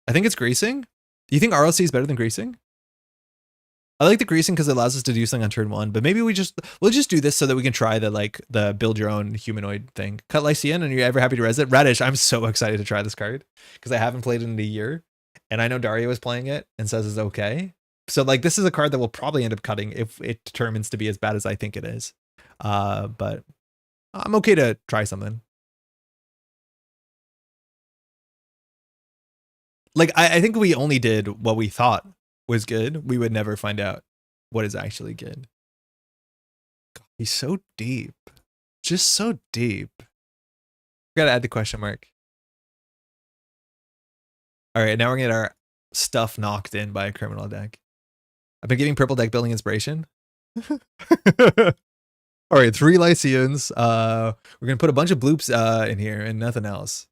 [SPEAKER 1] I think it's greasing. Do you think RLC is better than greasing? I like the greasing because it allows us to do something on turn 1, but maybe we'll just do this so that we can try the build your own humanoid thing. Cut Lycian, and you're ever happy to res it? Radish, I'm so excited to try this card because I haven't played it in a year, and I know Dario is playing it and says it's okay. So like this is a card that we'll probably end up cutting if it determines to be as bad as I think it is. But I'm okay to try something. Like I think we only did what we thought was good. We would never find out what is actually good. God, he's so deep. Just so deep. We gotta add the question mark. All right, now we're gonna get our stuff knocked in by a criminal deck. I've been giving purple deck building inspiration. All right, 3 Lycians. We're gonna put a bunch of bloops in here and nothing else.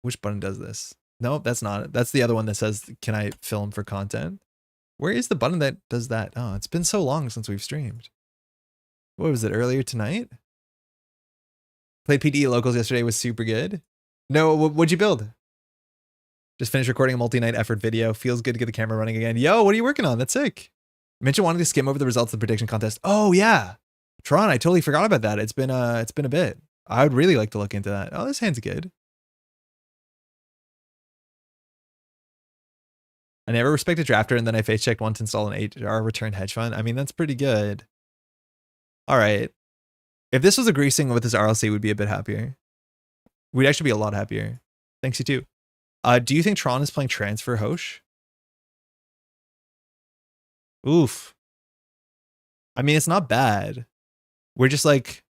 [SPEAKER 1] Which button does this? No, that's not it. That's the other one that says, can I film for content? Where is the button that does that? Oh, it's been so long since we've streamed. What was it, earlier tonight? Played PDE locals yesterday, was super good. No, what'd you build? Just finished recording a multi-night effort video. Feels good to get the camera running again. Yo, what are you working on? That's sick. Mention wanting to skim over the results of the prediction contest. Oh yeah, Toron, I totally forgot about that. It's been a bit. I would really like to look into that. Oh, this hand's good. I never respected drafter, and then I face checked once to install an 8R return hedge fund. I mean, that's pretty good. All right. If this was a greasing with this RLC, we'd be a bit happier. We'd actually be a lot happier. Thanks, you too. Do you think Toron is playing transfer Hosh? Oof. I mean, it's not bad. We're just like,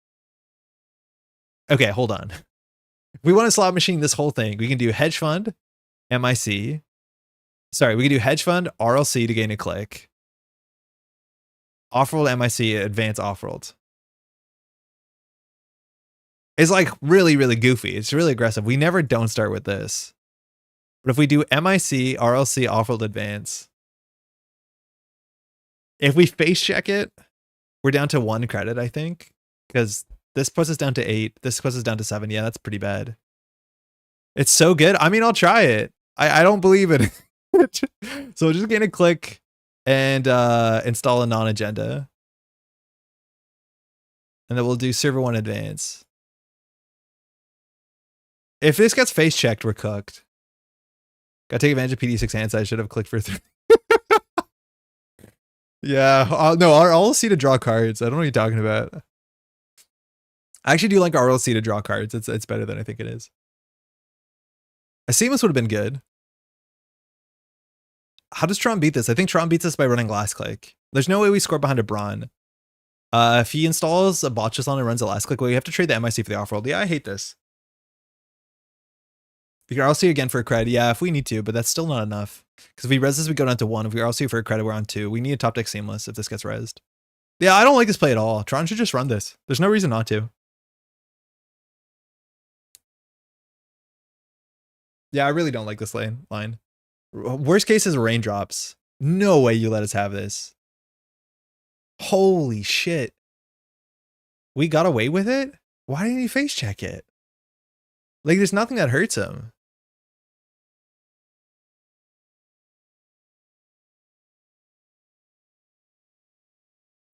[SPEAKER 1] okay, hold on. If we want to slot machine this whole thing, we can do hedge fund, MIC. Sorry, we can do hedge fund, RLC to gain a click. Offworld, MIC, advance offworld. It's like really, really goofy. It's really aggressive. We never don't start with this. But if we do MIC, RLC, offworld, advance. If we face check it, we're down to 1 credit, I think. Because this puts us down to 8. This puts us down to 7. Yeah, that's pretty bad. It's so good. I mean, I'll try it. I don't believe it. So just gain a click and install a non-agenda. And then we'll do server 1 advance. If this gets face checked, we're cooked. Gotta take advantage of PD6 hand size. Should have clicked for 3. Yeah, no, RLC to draw cards. I don't know what you're talking about. I actually do like RLC to draw cards. It's better than I think it is. A seamless would have been good. How does Toron beat this? I think Toron beats us by running last click. There's no way we score behind a Brawn. If he installs a Botchathon and runs a last click, well, you have to trade the MIC for the offworld. Yeah, I hate this. We can RLC again for a credit. Yeah, if we need to, but that's still not enough. Because if we res this, we go down to 1. If we RLC for a credit, we're on 2. We need a top deck seamless if this gets resed. Yeah, I don't like this play at all. Toron should just run this. There's no reason not to. Yeah, I really don't like this line. Worst case is raindrops. No way you let us have this. Holy shit. We got away with it? Why didn't he face check it? Like, there's nothing that hurts him.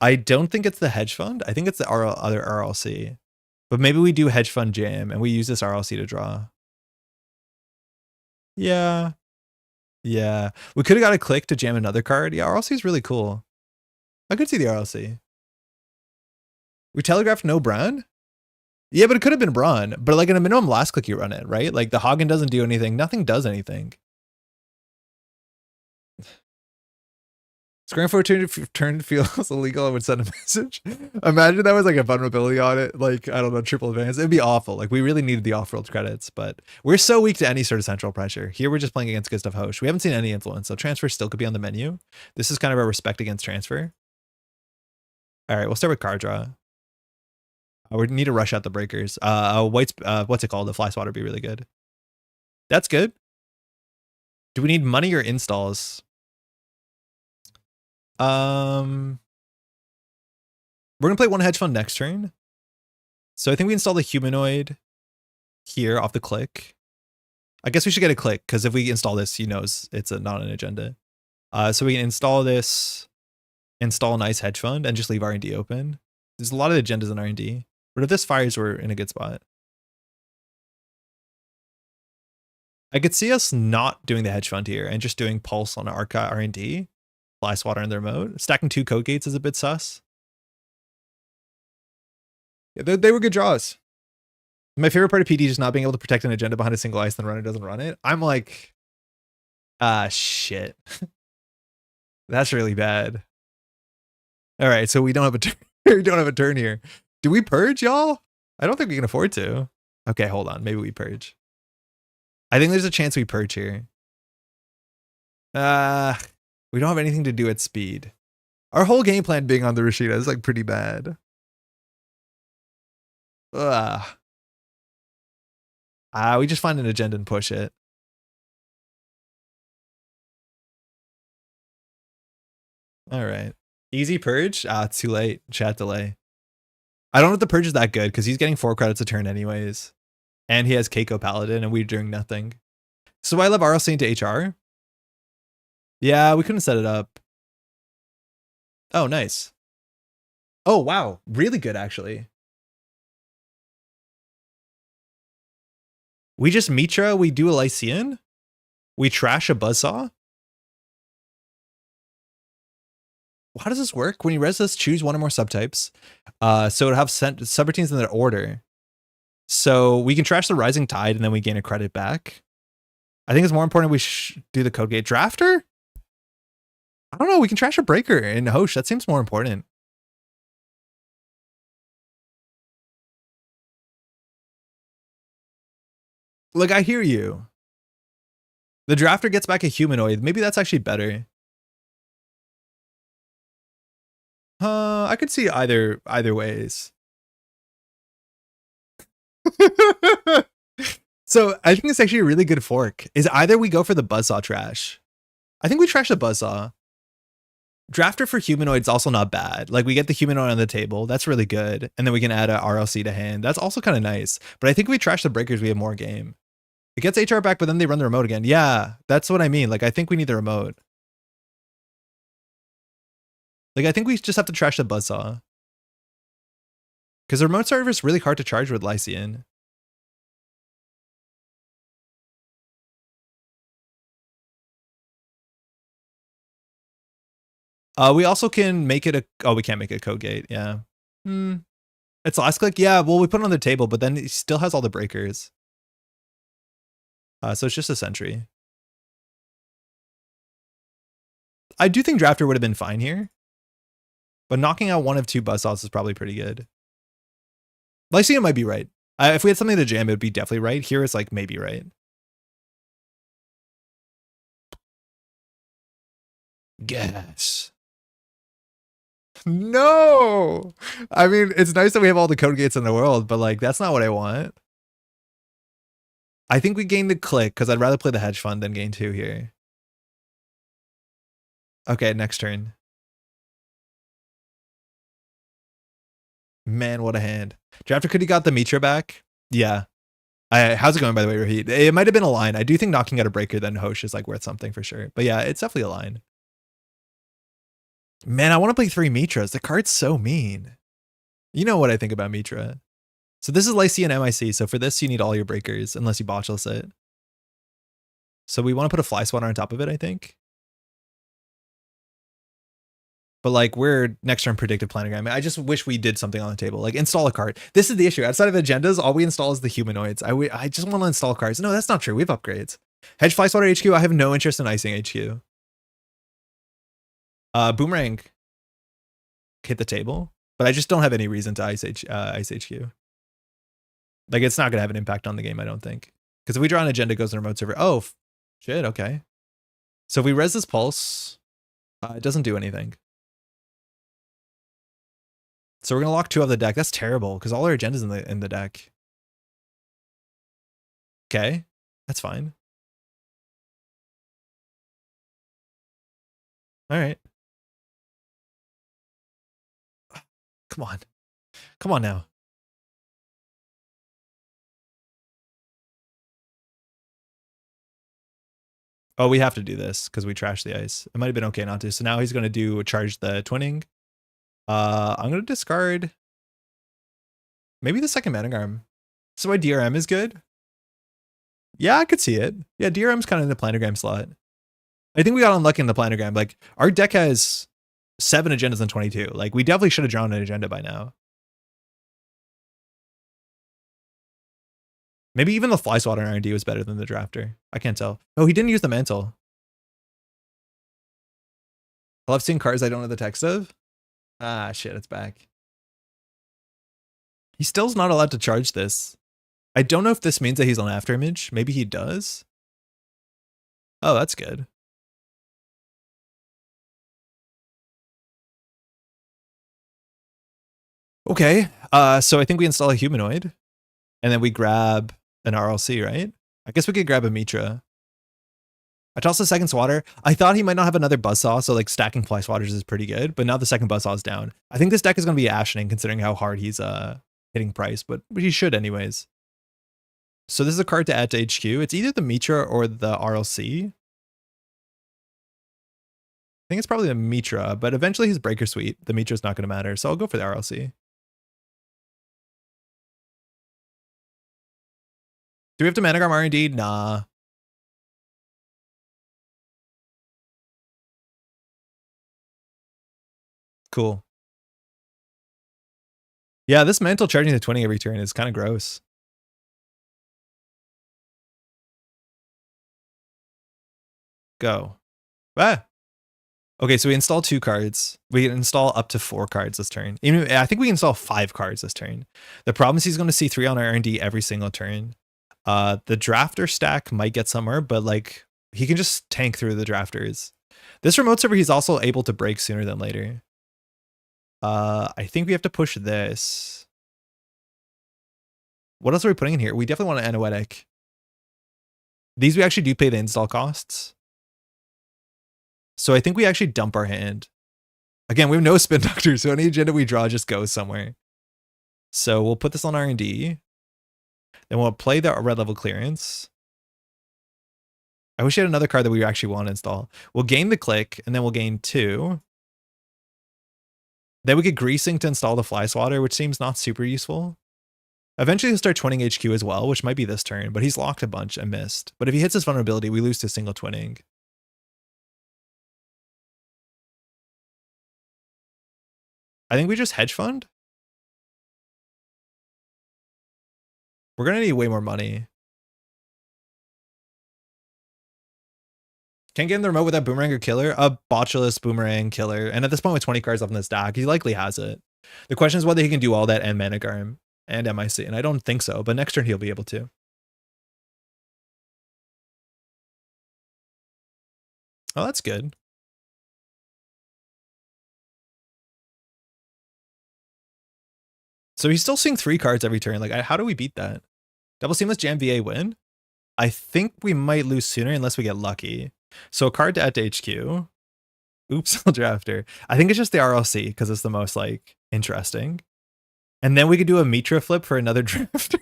[SPEAKER 1] I don't think it's the hedge fund. I think it's the other RLC. But maybe we do hedge fund jam and we use this RLC to draw. Yeah. Yeah. We could have got a click to jam another card. Yeah, RLC is really cool. I could see the RLC. We telegraphed no Braun? Yeah, but it could have been Braun. But like in a minimum last click you run it, right? Like the Hagen doesn't do anything. Nothing does anything. Scram for turn feels illegal. I would send a message. Imagine that was like a vulnerability on it. Like, I don't know, triple advance. It'd be awful. Like, we really needed the off-world credits, but we're so weak to any sort of central pressure. Here, we're just playing against good stuff Hosh. We haven't seen any influence, so transfer still could be on the menu. This is kind of our respect against transfer. All right, we'll start with card draw. We need to rush out the breakers. White's, what's it called? The fly swatter would be really good. That's good. Do we need money or installs? We're gonna play one hedge fund next turn. So I think we install the humanoid here off the click. I guess we should get a click because if we install this, he knows it's not an agenda. So we can install this, install a nice hedge fund, and just leave R&D open. There's a lot of agendas in R&D, but if this fires, we're in a good spot. I could see us not doing the hedge fund here and just doing pulse on Arca R&D. Fly swatter in their mode. Stacking 2 code gates is a bit sus. Yeah, they were good draws. My favorite part of PD is just not being able to protect an agenda behind a single ice, then runner doesn't run it. I'm like, shit. That's really bad. All right, so we don't have a turn. We don't have a turn here. Do we purge, y'all? I don't think we can afford to. Okay, hold on. Maybe we purge. I think there's a chance we purge here. We don't have anything to do at speed. Our whole game plan being on the Rashida is like pretty bad. We just find an agenda and push it. All right. Easy purge? It's too late. Chat delay. I don't know if the purge is that good because he's getting 4 credits a turn anyways. And he has Keiko Paladin and we're doing nothing. So I love RLC into HR. Yeah, we couldn't set it up. Oh, nice. Oh, wow. Really good, actually. We just Mitra, we do a Lycian. We trash a Buzzsaw. How does this work? When you res this, choose one or more subtypes. So it'll have subroutines in their order. So we can trash the Rising Tide and then we gain a credit back. I think it's more important we do the code gate drafter. I don't know. We can trash a breaker in Hosh. That seems more important. Like, I hear you. The drafter gets back a humanoid. Maybe that's actually better. I could see either ways. So I think it's actually a really good fork. Is either we go for the Buzzsaw trash. I think we trash the Buzzsaw. Drafter for humanoid's also not bad. Like, we get the humanoid on the table. That's really good. And then we can add a RLC to hand. That's also kind of nice. But I think if we trash the breakers, we have more game. It gets HR back, but then they run the remote again. Yeah, that's what I mean. Like, I think we need the remote. Like, I think we just have to trash the Buzzsaw. Because the remote server is really hard to charge with Lycian. We also can make it we can't make it a code gate. Yeah. It's last click. Yeah, well, we put it on the table, but then it still has all the breakers. So it's just a sentry. I do think drafter would have been fine here. But knocking out one of 2 Buzzsaws is probably pretty good. Lycian might be right. If we had something to jam, it would be definitely right. Here it's like maybe right. Guess. No! I mean, it's nice that we have all the code gates in the world, but like, that's not what I want. I think we gain the click because I'd rather play the hedge fund than gain 2 here. Okay, next turn. Man, what a hand. Drafter could have got the Mitra back. Yeah. How's it going, by the way, Raheed? It might have been a line. I do think knocking out a breaker then Hosh is like worth something for sure. But yeah, it's definitely a line. Man, I want to play 3 Mitras. The card's so mean. You know what I think about Mitra. So this is Lycean MIC. So for this, you need all your breakers unless you botchless it. So we want to put a fly swatter on top of it, I think. But like we're next turn predictive planogram. I just wish we did something on the table, like install a card. This is the issue. Outside of agendas, all we install is the humanoids. I just want to install cards. No, that's not true. We have upgrades. Hedge fly swatter HQ. I have no interest in icing HQ. Boomerang hit the table, but I just don't have any reason to ice HQ. Like it's not gonna have an impact on the game, I don't think. Because if we draw an agenda, it goes in a remote server. Oh shit, okay. So if we res this pulse, it doesn't do anything. So we're gonna lock 2 out of the deck. That's terrible because all our agendas in the deck. Okay, that's fine. All right. Come on. Come on now. Oh, we have to do this because we trashed the ice. It might have been okay not to. So now he's going to do charge the twinning. I'm going to discard maybe the second Managarm. So my DRM is good. Yeah, I could see it. Yeah, DRM's kind of in the planogram slot. I think we got unlucky in the planogram. Like our deck has 7 agendas and 22. Like we definitely should have drawn an agenda by now. Maybe even the fly swatter R&D was better than the drafter. I can't tell. Oh, he didn't use the mantle. I love seeing cards I don't know the text of. Ah, shit, it's back. He still's not allowed to charge this. I don't know if this means that he's on afterimage. Maybe he does. Oh, that's good. Okay, so I think we install a humanoid. And then we grab an RLC, right? I guess we could grab a Mitra. I toss the second swatter. I thought he might not have another buzzsaw, so like stacking fly swatters is pretty good, but now the second buzzsaw is down. I think this deck is going to be ashening considering how hard he's hitting price, but he should anyways. So this is a card to add to HQ. It's either the Mitra or the RLC. I think it's probably the Mitra, but eventually his breaker suite. The Mitra's not going to matter, so I'll go for the RLC. Do we have to Managarm R&D? Nah. Cool. Yeah, this mantle charging the 20 every turn is kind of gross. Go. Ah. Okay, so we install 2 cards. We can install up to 4 cards this turn. Even I think we can install 5 cards this turn. The problem is he's going to see 3 on R&D every single turn. The drafter stack might get somewhere, but like he can just tank through the drafters. This remote server he's also able to break sooner than later. I think we have to push this. What else are we putting in here? We definitely want an Anoetic. These we actually do pay the install costs. So I think we actually dump our hand. Again, we have no spin doctor, so any agenda we draw just goes somewhere. So we'll put this on R&D. Then we'll play the red level clearance. I wish I had another card that we actually want to install. We'll gain the click, and then we'll gain 2. Then we get greasing to install the fly swatter, which seems not super useful. Eventually he'll start twinning HQ as well, which might be this turn, but he's locked a bunch and missed. But if he hits his vulnerability, we lose to single twinning. I think we just hedge fund. We're going to need way more money. Can't get in the remote with that boomerang or killer. A botchless boomerang killer. And at this point with 20 cards left in the stack, he likely has it. The question is whether he can do all that and Managarm and MIC. And I don't think so, but next turn he'll be able to. Oh, that's good. So he's still seeing 3 cards every turn. Like, how do we beat that? Double Seamless Jam VA win? I think we might lose sooner unless we get lucky. So a card to add to HQ. Oops, drafter. I think it's just the RLC because it's the most like interesting. And then we could do a Mitra flip for another drafter.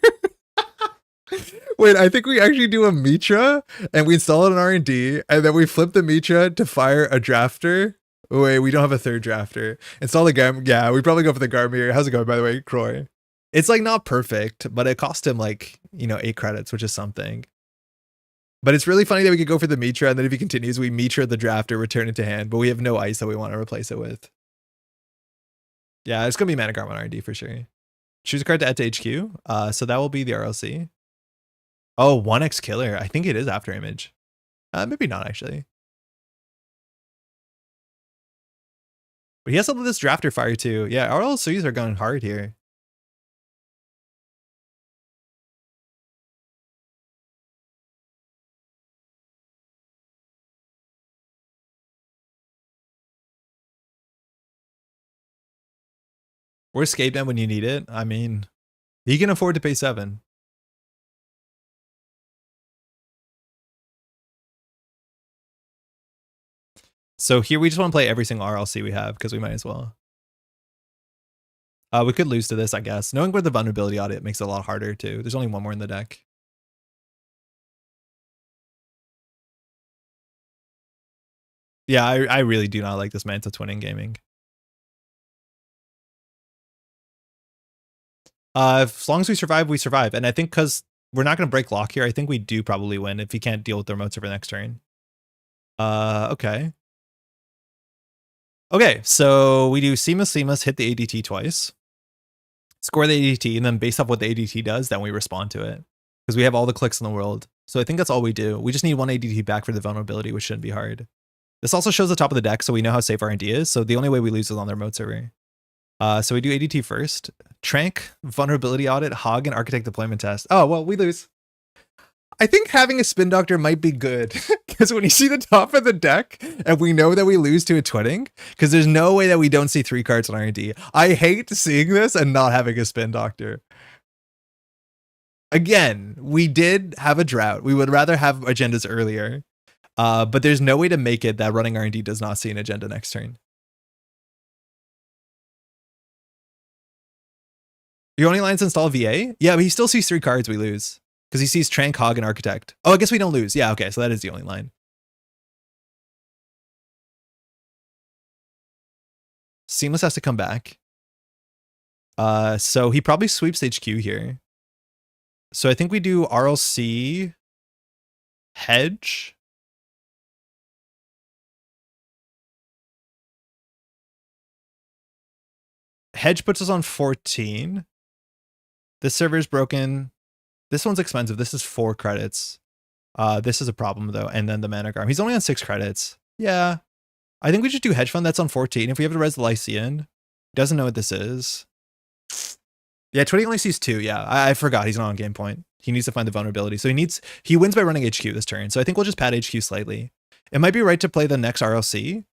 [SPEAKER 1] Wait, I think we actually do a Mitra and we install it in R&D and then we flip the Mitra to fire a drafter. Wait, we don't have a third drafter. Install the Gam. Yeah, we probably go for the Garmir. How's it going, by the way, Croy? It's like not perfect, but it cost him like, 8 credits, which is something. But it's really funny that we could go for the Mitra and then if he continues, we Mitra the drafter, return it to hand, but we have no ice that we want to replace it with. Yeah, it's going to be Mana Garm on R&D for sure. Choose a card to add to HQ. So that will be the RLC. Oh, 1x killer. I think it is after image. Maybe not actually. But he has some of this drafter fire too. Yeah, RLCs are going hard here. Where's Scapeman when you need it? I mean, he can afford to pay 7. So here we just want to play every single RLC we have because we might as well. We could lose to this, I guess. Knowing where the vulnerability audit makes it a lot harder too. There's only one more in the deck. Yeah, I really do not like this Manta twinning gaming. As long as we survive, we survive. And I think because we're not going to break lock here, I think we do probably win if he can't deal with the remote server next turn. Okay. Okay, so we do Seamus, hit the ADT twice. Score the ADT, and then based off what the ADT does, then we respond to it. Because we have all the clicks in the world. So I think that's all we do. We just need 1 ADT back for the vulnerability, which shouldn't be hard. This also shows the top of the deck, so we know how safe R&D is. So the only way we lose is on the remote server. So we do ADT first. Trank, vulnerability audit, Hog, and architect deployment test. Oh, well, we lose. I think having a spin doctor might be good because when you see the top of the deck and we know that we lose to a twinning, because there's no way that we don't see 3 cards on R&D. I hate seeing this and not having a spin doctor. Again, we did have a drought. We would rather have agendas earlier, but there's no way to make it that running R&D does not see an agenda next turn. Your only line's install VA? Yeah, but he still sees 3 cards we lose. Because he sees Trank, Hog, and Architect. Oh, I guess we don't lose. Yeah, okay, so that is the only line. Seamless has to come back. So he probably sweeps HQ here. So I think we do RLC, Hedge. Hedge puts us on 14. This server's broken. This one's expensive. This is 4 credits. This is a problem though. And then the Mana Garm. He's only on 6 credits. Yeah. I think we should do Hedge Fund. That's on 14. If we have to res the Lycian, doesn't know what this is. Yeah, 20 only sees 2. Yeah, I forgot he's not on game point. He needs to find the vulnerability. So he wins by running HQ this turn. So I think we'll just pad HQ slightly. It might be right to play the next RLC,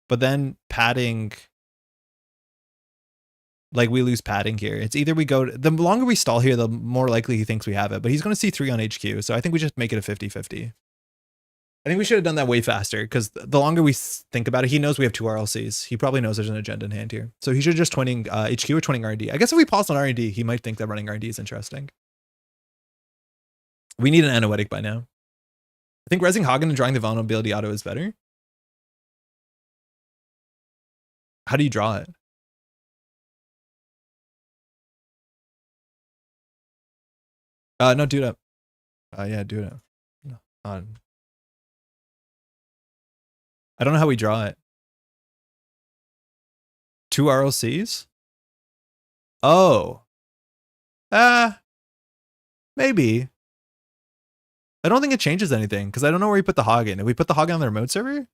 [SPEAKER 1] but then padding, like we lose padding here. It's either we go, the longer we stall here, the more likely he thinks we have it, but he's going to see 3 on HQ. So I think we just make it a 50-50. I think we should have done that way faster because the longer we think about it, he knows we have 2 RLCs. He probably knows there's an agenda in hand here. So he should just twinning HQ or twinning R&D. I guess if we pause on R&D, he might think that running R&D is interesting. We need an Anoetic by now. I think resing Hagen and drawing the vulnerability auto is better. How do you draw it? No, do it up. Yeah, do it up. No, I don't know how we draw it. 2 RLCs? Oh. Maybe. I don't think it changes anything because I don't know where we put the Hog in. If we put the Hog on the remote server?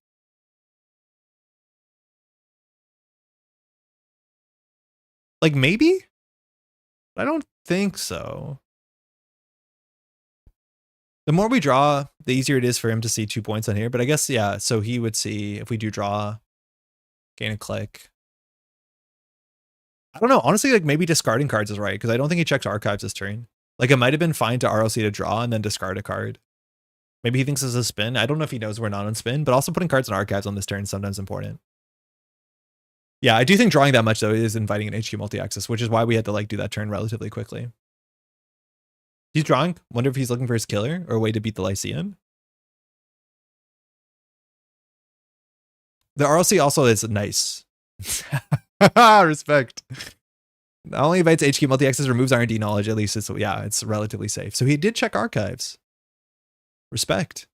[SPEAKER 1] Like maybe? I don't think so. The more we draw, the easier it is for him to see 2 points on here. But I guess, yeah, so he would see if we do draw, gain a click. I don't know. Honestly, like maybe discarding cards is right because I don't think he checks archives this turn. Like it might have been fine to RLC to draw and then discard a card. Maybe he thinks this is a spin. I don't know if he knows we're not on spin, but also putting cards in archives on this turn is sometimes important. Yeah, I do think drawing that much though is inviting an HQ multi-access, which is why we had to like do that turn relatively quickly. He's drawing. Wonder if he's looking for his killer or a way to beat the Lyceum. The RLC also is nice. Respect. Not only invites HQ multi-X's, removes R&D knowledge, at least it's, yeah, it's relatively safe. So he did check archives. Respect.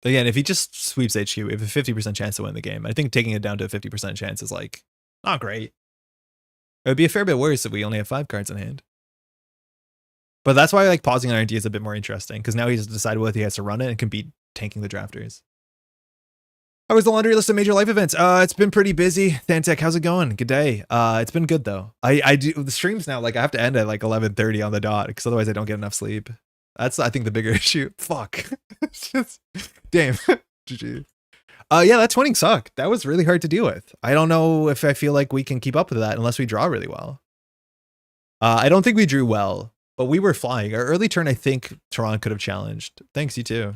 [SPEAKER 1] Again, if he just sweeps HQ, we have a 50% chance to win the game. I think taking it down to a 50% chance is like, not great. It would be a fair bit worse if we only have 5 cards in hand. But that's why like pausing on R&D is a bit more interesting, because now he's decided whether he has to run it and can beat tanking the drafters. How was the laundry list of major life events? It's been pretty busy. Thantech, how's it going? Good day. It's been good though. I do the streams now, like I have to end at like 11:30 on the dot, because otherwise I don't get enough sleep. That's I think the bigger issue. Fuck. Just, damn. GG. Yeah, that twinning sucked. That was really hard to deal with. I don't know if I feel like we can keep up with that unless we draw really well. I don't think we drew well, but we were flying. Our early turn, I think Toron could have challenged. Thanks, you too.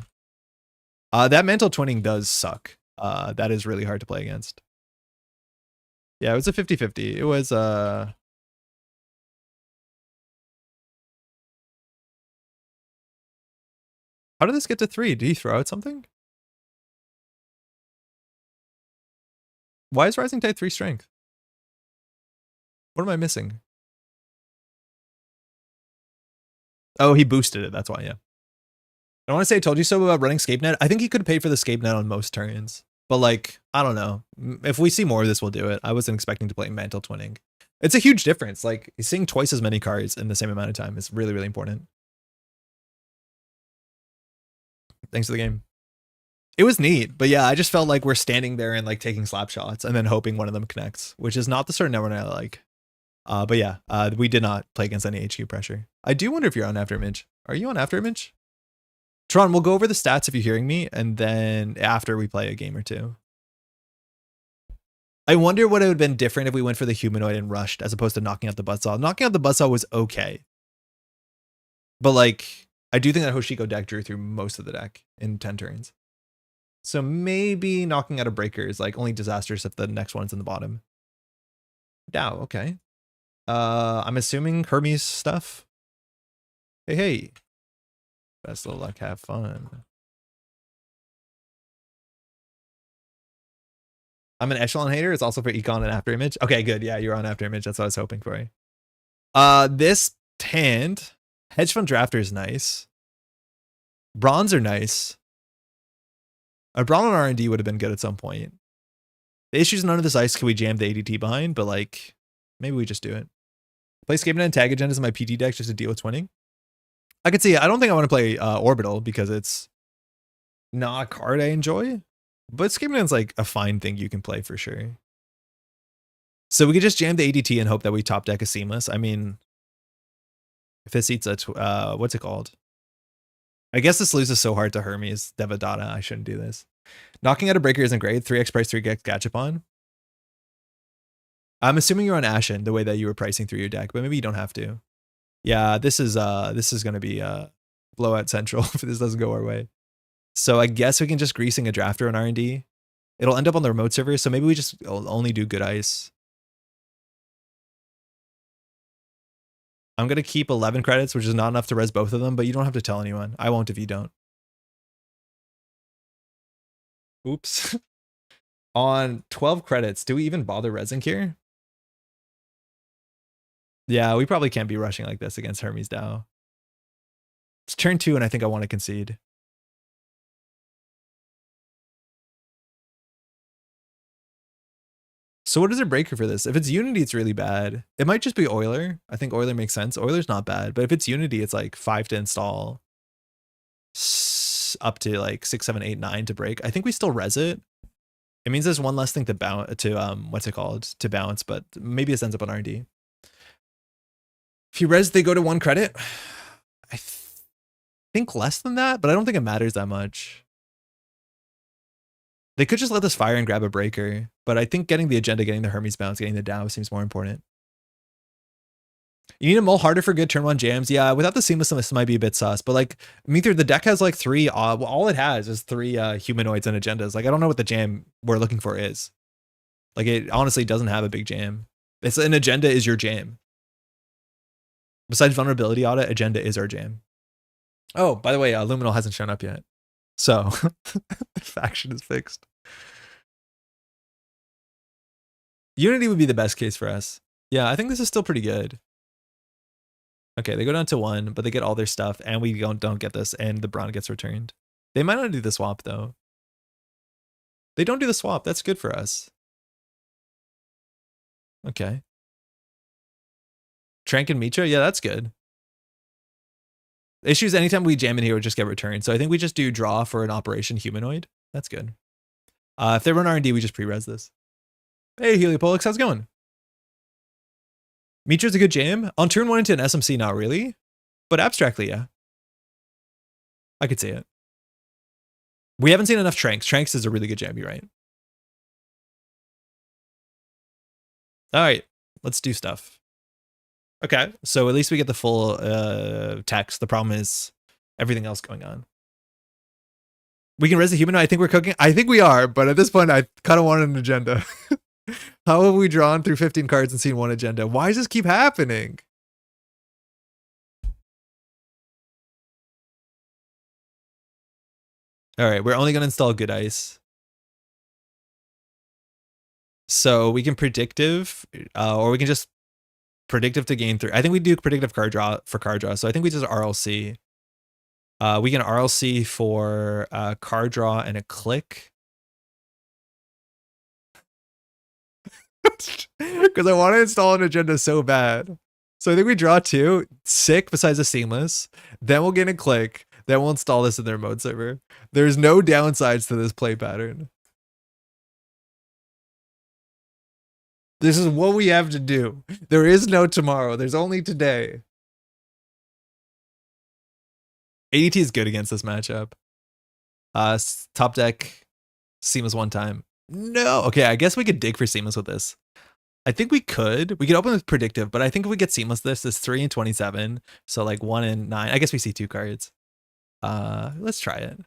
[SPEAKER 1] That mental twinning does suck. That is really hard to play against. Yeah, it was a 50-50. It was how did this get to 3? Did he throw out something? Why is Rising Tide 3 strength? What am I missing? Oh, he boosted it. That's why, yeah. I don't want to say I told you so about running ScapeNet. I think he could have paid for the ScapeNet on most turns. But like, I don't know. If we see more of this, we'll do it. I wasn't expecting to play Mantle Twinning. It's a huge difference. Like, seeing twice as many cards in the same amount of time is really, really important. Thanks for the game. It was neat, but yeah, I just felt like we're standing there and like taking slap shots and then hoping one of them connects, which is not the sort of Netrunner I like. But yeah, we did not play against any HQ pressure. I do wonder if you're on Afterimage. Are you on Afterimage? Toron, we'll go over the stats if you're hearing me, and then after we play a game or two. I wonder what it would have been different if we went for the humanoid and rushed as opposed to knocking out the buzzsaw. Knocking out the buzzsaw was okay. But like, I do think that Hoshiko deck drew through most of the deck in 10 turns. So maybe knocking out a breaker is like only disastrous if the next one's in the bottom. Dow, okay. I'm assuming Hermes stuff. Hey, hey. Best of luck, have fun. I'm an Echelon hater. It's also for Econ and Afterimage. Okay, good. Yeah, you're on Afterimage. That's what I was hoping for. This hand, Hedge Fund Drafter is nice. Bronze are nice. A Brawn on R&D would have been good at some point. The issue is none of this ice can we jam the ADT behind, but like, maybe we just do it. Play ScapeNet and Tag Agendas in my PT deck just to deal with twinning. I could see it. I don't think I want to play Orbital because it's not a card I enjoy, but ScapeNet's like a fine thing you can play for sure. So we could just jam the ADT and hope that we top deck a Seamless. I mean, if this eats a, what's it called? I guess this loses so hard to Hermes, Devadatta. I shouldn't do this. Knocking out a breaker isn't great. 3x price, 3x Gachapon. I'm assuming you're on Ashen the way that you were pricing through your deck, but maybe you don't have to. Yeah, this is gonna be blowout central if this doesn't go our way. So I guess we can just greasing a drafter on R&D. It'll end up on the remote server, so maybe we just only do good ice. I'm gonna keep 11 credits, which is not enough to res both of them, but you don't have to tell anyone. I won't if you don't. Oops. On 12 credits, do we even bother resing here? Yeah, we probably can't be rushing like this against Hermes Dow. It's turn 2 and I think I want to concede. So what is a breaker for this? If it's Unity, it's really bad. It might just be Euler. I think Euler makes sense. Euler's not bad, but if it's Unity, it's like 5 to install, up to like 6, 7, 8, 9 to break. I think we still res it. It means there's one less thing to bounce what's it called? To bounce, but maybe this ends up on R&D. If you res, they go to 1 credit. I think less than that, but I don't think it matters that much. They could just let this fire and grab a breaker, but I think getting the agenda, getting the Hermes bounce, getting the Dow seems more important. You need to mull harder for good turn 1 jams. Yeah, without the seamlessness, this might be a bit sus. But like, Meteor, the deck has like 3, all it has is 3 humanoids and agendas. Like, I don't know what the jam we're looking for is. Like, it honestly doesn't have a big jam. It's an agenda is your jam. Besides vulnerability audit, agenda is our jam. Oh, by the way, Luminal hasn't shown up yet. So, the faction is fixed. Unity would be the best case for us. Yeah, I think this is still pretty good. Okay, they go down to 1, but they get all their stuff, and we don't get this, and the Brawn gets returned. They might not do the swap, though. They don't do the swap. That's good for us. Okay. Trank and Mitra? Yeah, that's good. Issues anytime we jam in here would just get returned. So I think we just do draw for an operation humanoid. That's good. If they run R&D, we just pre-res this. Hey, Heliopolix, how's it going? Mitra's a good jam. On turn 1 into an SMC, not really. But abstractly, yeah. I could see it. We haven't seen enough Tranks. Tranks is a really good jam, you're right. All right, let's do stuff. Okay, so at least we get the full text. The problem is everything else going on. We can res the humanoid. I think we're cooking. I think we are, but at this point, I kind of want an agenda. How have we drawn through 15 cards and seen one agenda? Why does this keep happening? All right, we're only going to install Good Ice. So we can predictive, or we can just predictive to gain 3. I think we do predictive card draw for card draw. So I think we just RLC. We can RLC for card draw and a click. Because I want to install an agenda so bad. So I think we draw 2, sick besides the seamless. Then we'll get a click. Then we'll install this in their mode server. There's no downsides to this play pattern. This is what we have to do. There is no tomorrow. There's only today. ADT is good against this matchup. Top deck, seamless 1 time. No. Okay, I guess we could dig for seamless with this. I think we could. We could open with predictive, but I think if we get seamless, this is 3 and 27. So like 1 and 9. I guess we see 2 cards. Let's try it.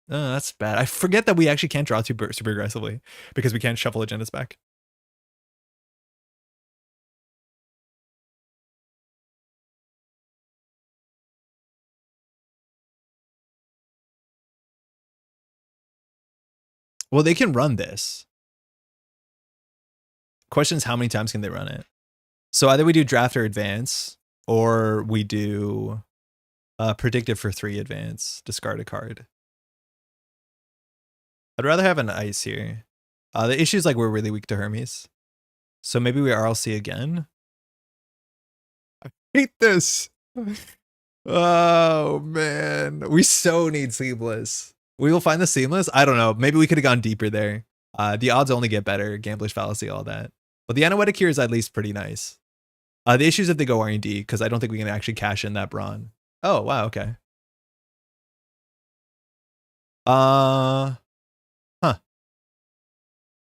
[SPEAKER 1] That's bad. I forget that we actually can't draw super aggressively because we can't shuffle agendas back. Well, they can run this. Question is, how many times can they run it? So either we do draft or advance, or we do predictive for 3 advance, discard a card. I'd rather have an ice here. The issue is like we're really weak to Hermes. So maybe we RLC again. I hate this. Oh, man. We so need seamless. We will find the seamless. I don't know. Maybe we could have gone deeper there. The odds only get better. Gambler's fallacy, all that. But the Anoetic here is at least pretty nice. The issue is if they go R&D, because I don't think we can actually cash in that Brawn. Oh, wow. Okay. Huh.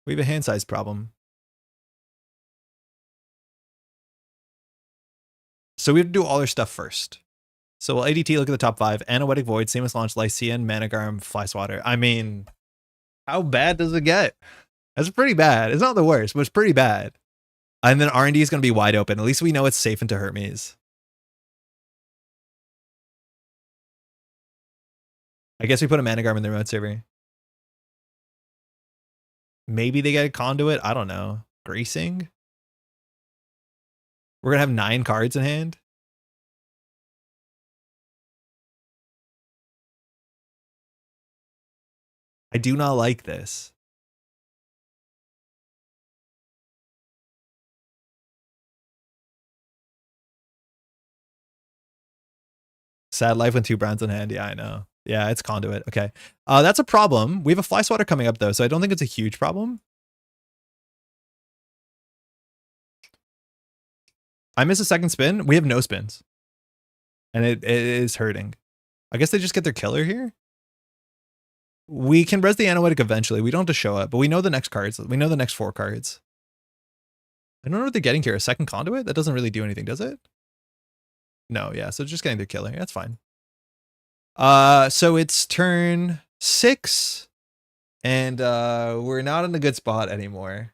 [SPEAKER 1] We have a hand size problem. So we have to do all our stuff first. So we'll ADT, look at the top 5. Anoetic Void, Seamless Launch, Lycian, Managarm, Fly Swatter. I mean, how bad does it get? That's pretty bad. It's not the worst, but it's pretty bad. And then R&D is going to be wide open. At least we know it's safe into Hermes. I guess we put a Managarm in their mode server. Maybe they get a Conduit. I don't know. Gracing? We're going to have 9 cards in hand. I do not like this. Sad life with 2 Browns in hand. Yeah, I know. Yeah, it's Conduit. Okay. That's a problem. We have a Fly Swatter coming up, though, so I don't think it's a huge problem. I miss a second spin. We have no spins. And it is hurting. I guess they just get their killer here. We can res the Anoetic eventually. We don't have to show up, but we know the next cards. We know the next 4 cards. I don't know what they're getting here. A second conduit? That doesn't really do anything, does it? No, yeah, so just getting their killer. That's fine. So it's turn 6, and we're not in a good spot anymore.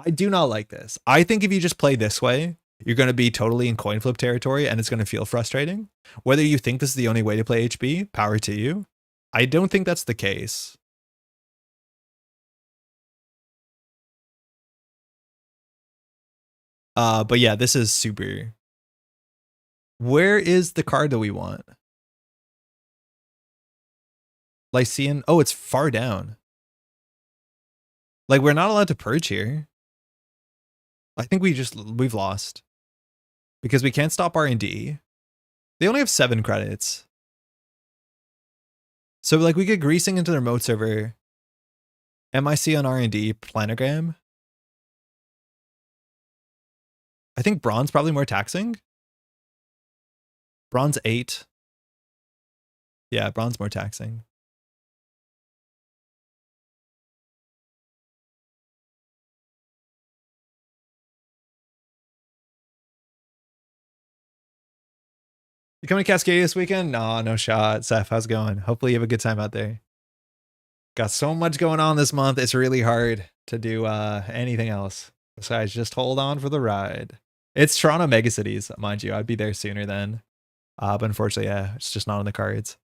[SPEAKER 1] I do not like this. I think if you just play this way, you're going to be totally in coin flip territory, and it's going to feel frustrating. Whether you think this is the only way to play HB, power to you. I don't think that's the case. But yeah, this is super. Where is the card that we want? Lycian. Oh, it's far down. Like, we're not allowed to purge here. I think we've lost. Because we can't stop R&D. They only have 7 credits. So, like, we get greasing into the remote server. MIC on R&D, planogram. I think bronze probably more taxing. Bronze 8. Yeah, bronze more taxing. You coming to Cascadia this weekend? No shot. Seth, how's it going? Hopefully you have a good time out there. Got so much going on this month. It's really hard to do anything else besides just hold on for the ride. It's Toronto megacities, mind you. I'd be there sooner then. But unfortunately, yeah, it's just not on the cards.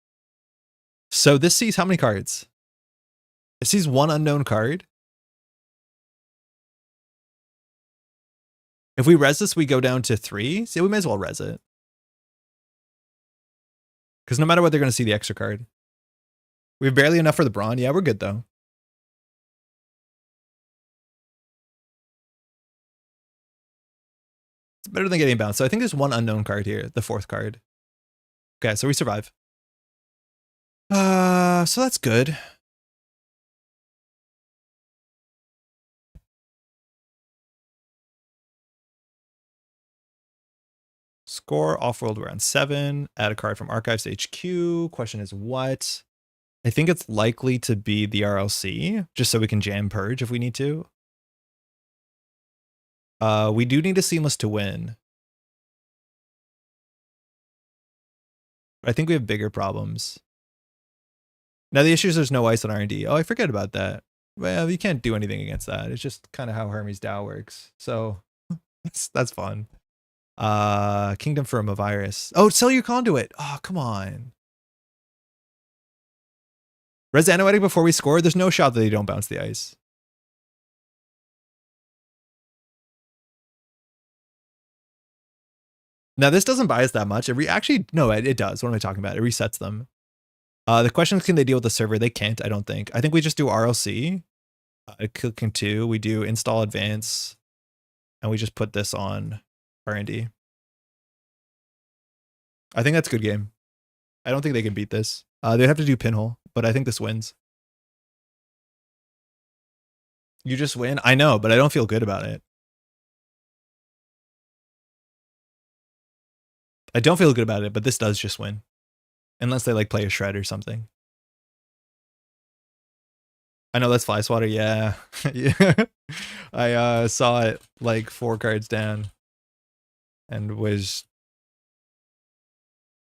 [SPEAKER 1] So this sees how many cards? It sees 1 unknown card. If we res this, we go down to 3. See, we may as well res it. Because no matter what, they're going to see the extra card. We have barely enough for the brawn. Yeah, we're good, though. It's better than getting bounced. So I think there's 1 unknown card here, the 4th card. Okay, so we survive. So that's good. Score off-world we're on 7. Add a card from Archives to HQ. Question is what? I think it's likely to be the RLC, just so we can jam purge if we need to. We do need a seamless to win. I think we have bigger problems. Now the issue is there's no ice on R&D. Oh, I forget about that. Well, you can't do anything against that. It's just kind of how Hermes DAO works. So that's fun. Kingdom from a virus. Oh, sell your conduit. Oh, come on. Res Anoetic before we score. There's no shot that they don't bounce the ice. Now this doesn't buy us that much. Actually, no, it does. What am I talking about? It resets them. The question is, can they deal with the server? They can't, I don't think. I think we just do RLC. Clicking 2. We do install advance. And we just put this on R&D. I think that's a good game. I don't think they can beat this. They'd have to do pinhole, but I think this wins. You just win? I know, but I don't feel good about it. I don't feel good about it, but this does just win. Unless they like play a shred or something. I know that's fly swatter, yeah. Yeah. I saw it like 4 cards down. And was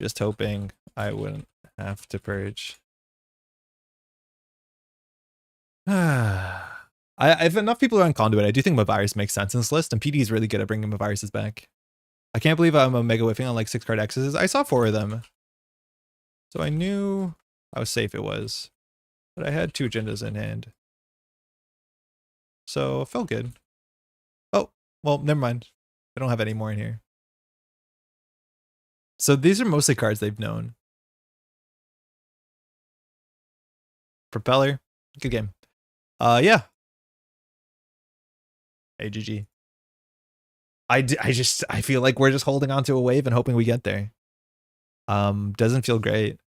[SPEAKER 1] just hoping I wouldn't have to purge. If enough people are on conduit, I do think Mavirus makes sense in this list, and PD is really good at bringing Maviruses back. I can't believe I'm a mega whiffing on like 6 card X's. I saw 4 of them. So I knew how safe it was. But I had 2 agendas in hand. So it felt good. Oh, well, never mind. I don't have any more in here. So these are mostly cards they've known. Propeller. Good game. Yeah. AGG. I feel like we're just holding on to a wave and hoping we get there. Doesn't feel great.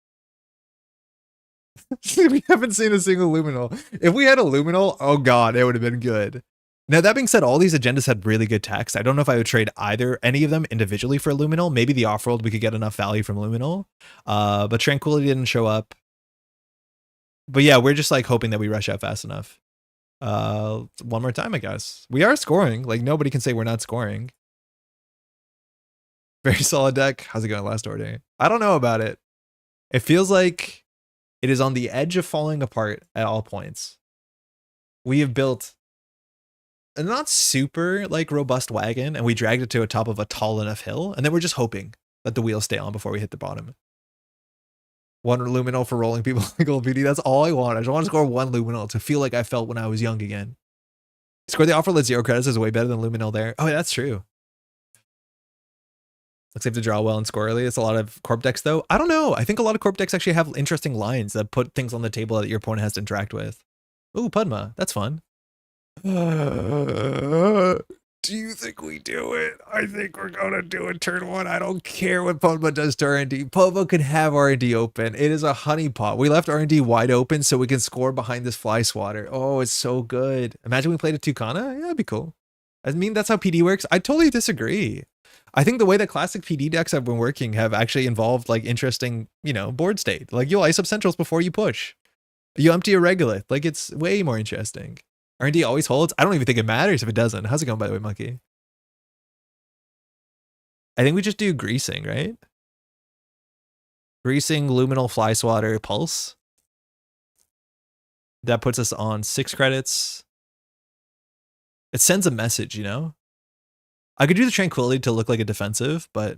[SPEAKER 1] We haven't seen a single Luminal. If we had a Luminal, oh god, it would have been good. Now, that being said, all these agendas had really good text. I don't know if I would trade any of them individually for Luminal. Maybe the off-world, we could get enough value from Luminal. But Tranquility didn't show up. But yeah, we're just like hoping that we rush out fast enough. One more time, I guess. We are scoring. Like, nobody can say we're not scoring. Very solid deck. How's it going last order? I don't know about it. It feels like it is on the edge of falling apart at all points. We have built a not super like robust wagon, and we dragged it to the top of a tall enough hill, and then we're just hoping that the wheels stay on before we hit the bottom. One luminal for rolling people like old beauty. That's all I want. I just want to score one luminal to feel like I felt when I was young again. Score the offer, let 0 credits is way better than luminal there. Oh, yeah, that's true. Looks like to draw well and score early. It's a lot of corp decks though. I don't know. I think a lot of corp decks actually have interesting lines that put things on the table that your opponent has to interact with. Ooh, Padma. That's fun. Do you think we do it? I think we're gonna do it turn 1. I don't care what Padma does to R&D. Padma can have R&D open. It is a honeypot. We left R&D wide open so we can score behind this fly swatter. Oh, it's so good. Imagine we played a Tucana. Yeah, that'd be cool. I mean, that's how PD works. I totally disagree. I think the way that classic PD decks have been working have actually involved like interesting, you know, board state. Like you'll ice up centrals before you push. You empty a regolith. Like it's way more interesting. R&D always holds. I don't even think it matters if it doesn't. How's it going, by the way, Monkey? I think we just do greasing, right? Greasing, luminal, fly swatter, pulse. That puts us on 6 credits. It sends a message, you know? I could do the tranquility to look like a defensive, but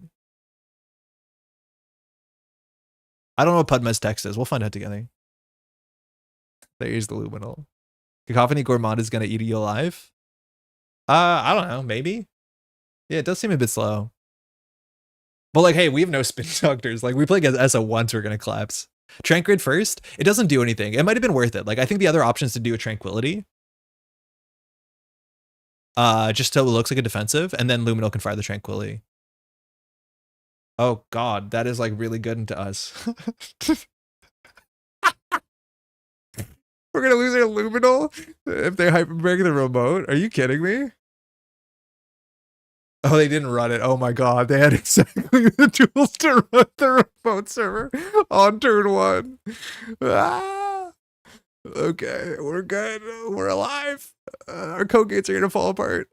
[SPEAKER 1] I don't know what Padma's text is. We'll find out together. There's the luminal. Cacophony Gourmand is gonna eat you alive. I don't know, maybe. Yeah, it does seem a bit slow. But like, hey, we have no spin doctors. Like we play against ESA once, we're gonna collapse. Trank Grid first, it doesn't do anything. It might have been worth it. Like I think the other option is to do a tranquility. Just so it looks like a defensive, and then Luminal can fire the tranquility. Oh god, that is like really good into us. We're gonna lose our luminal if they hyperbreak the remote. Are you kidding me? Oh, they didn't run it. Oh my god, they had exactly the tools to run the remote server on turn 1. Ah! Okay, we're good. We're alive. Our code gates are gonna fall apart.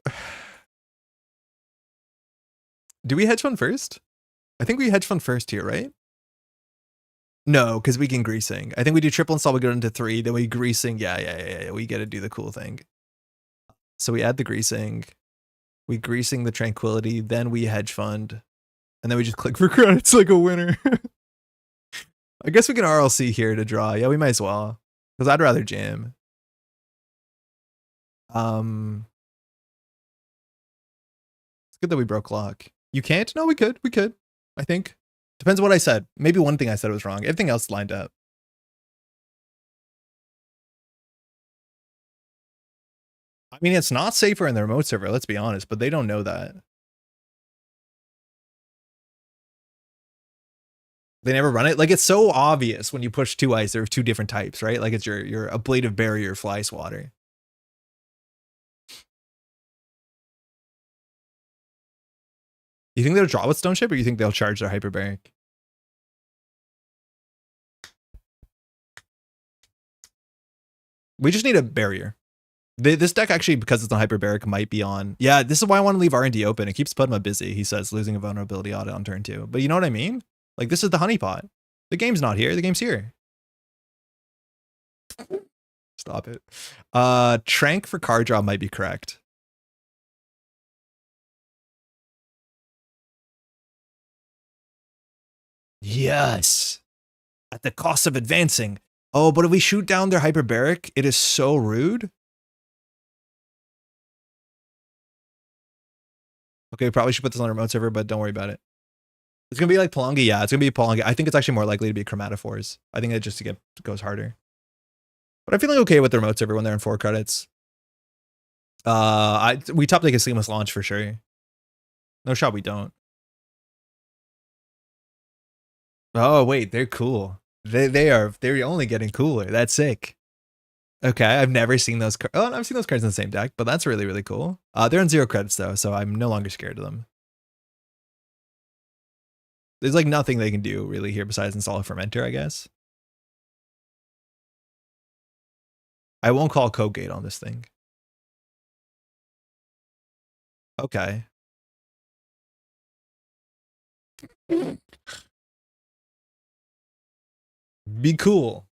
[SPEAKER 1] Do we hedge fund first? I think we hedge fund first here, right? No, because we can greasing. I think we do triple install, we go into 3, then we greasing. Yeah. We get to do the cool thing. So we add the greasing, we greasing the tranquility, then we hedge fund, and then we just click for credits like a winner. I guess we can RLC here to draw. Yeah, we might as well, because I'd rather jam. It's good that we broke lock. You can't? No, we could. We could. I think. Depends on what I said. Maybe one thing I said was wrong. Everything else lined up. I mean, it's not safer in the remote server, let's be honest, but they don't know that. They never run it. Like, it's so obvious when you push 2 ice, there are 2 different types, right? Like, it's your ablative barrier fly swatter. You think they'll draw with Stone Ship, or you think they'll charge their hyperbaric? We just need a barrier. This deck actually, because it's on hyperbaric, might be on. Yeah, this is why I want to leave R&D open. It keeps Padma busy, he says, losing a vulnerability audit on turn 2. But you know what I mean? Like, this is the honeypot. The game's not here. The game's here. Stop it. Trank for card draw might be correct. Yes. At the cost of advancing. Oh, but if we shoot down their hyperbaric, it is so rude. Okay, we probably should put this on a remote server, but don't worry about it. It's gonna be like Palongi. Yeah, it's gonna be Palongi. I think it's actually more likely to be chromatophores. I think it just goes harder. But I'm feeling okay with the remote server when they're in 4 credits. We top like a seamless launch for sure. No shot we don't. Oh wait, they're cool. They're only getting cooler. That's sick. Okay, I've never seen those cards. Oh, I've seen those cards in the same deck, but that's really, really cool. They're on 0 credits though, so I'm no longer scared of them. There's like nothing they can do really here besides install a fermenter, I guess. I won't call code gate on this thing. Okay. Be cool.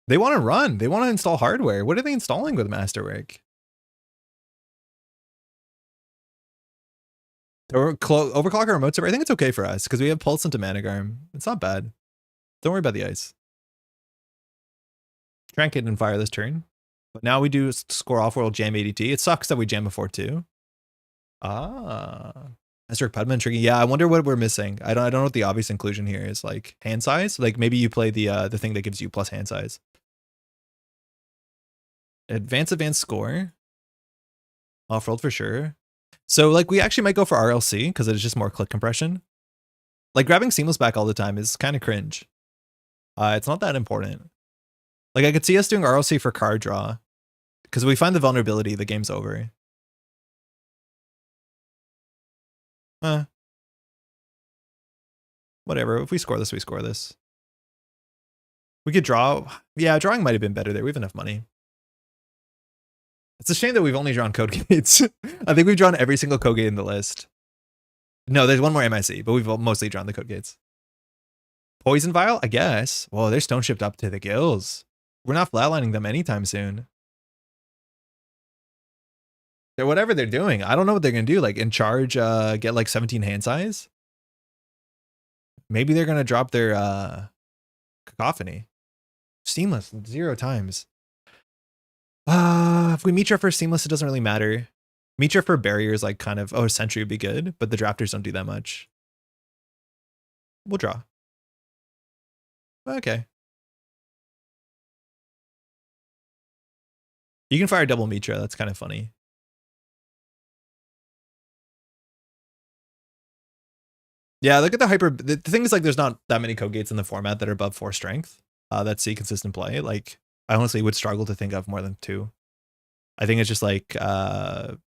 [SPEAKER 1] They want to run. They want to install hardware. What are they installing with Masterwork? Or overclock our remote server. I think it's okay for us because we have Pulse into Managarm. It's not bad. Don't worry about the ice. Trank it and fire this turn. But now we do score off-world jam ADT. It sucks that we jam before too. Ah. Masterwork Pudman tricky. Yeah, I wonder what we're missing. I don't know what the obvious inclusion here is. Like hand size? Like maybe you play the thing that gives you plus hand size. Advanced score. Off-world for sure. So like we actually might go for RLC because it's just more click compression. Like grabbing seamless back all the time is kind of cringe. It's not that important. Like I could see us doing RLC for card draw because we find the vulnerability, the game's over. Whatever. If we score this, we score this. We could draw. Yeah, drawing might have been better there. We have enough money. It's a shame that we've only drawn code gates. I think we've drawn every single code gate in the list. No, there's one more MIC, but we've mostly drawn the code gates. Poison Vial, I guess. Whoa, they're stone shipped up to the gills. We're not flatlining them anytime soon. They're whatever they're doing. I don't know what they're going to do. Like in charge, get like 17 hand size. Maybe they're going to drop their cacophony. Seamless, 0 times. If we Mitra for seamless, it doesn't really matter. Mitra for barriers, like kind of, oh, Sentry would be good, but the drafters don't do that much. We'll draw. Okay. You can fire double Mitra. That's kind of funny. Yeah, look at the hyper. The thing is, like, there's not that many code gates in the format that are above 4 strength that see consistent play. Like, I honestly would struggle to think of more than 2. I think it's just like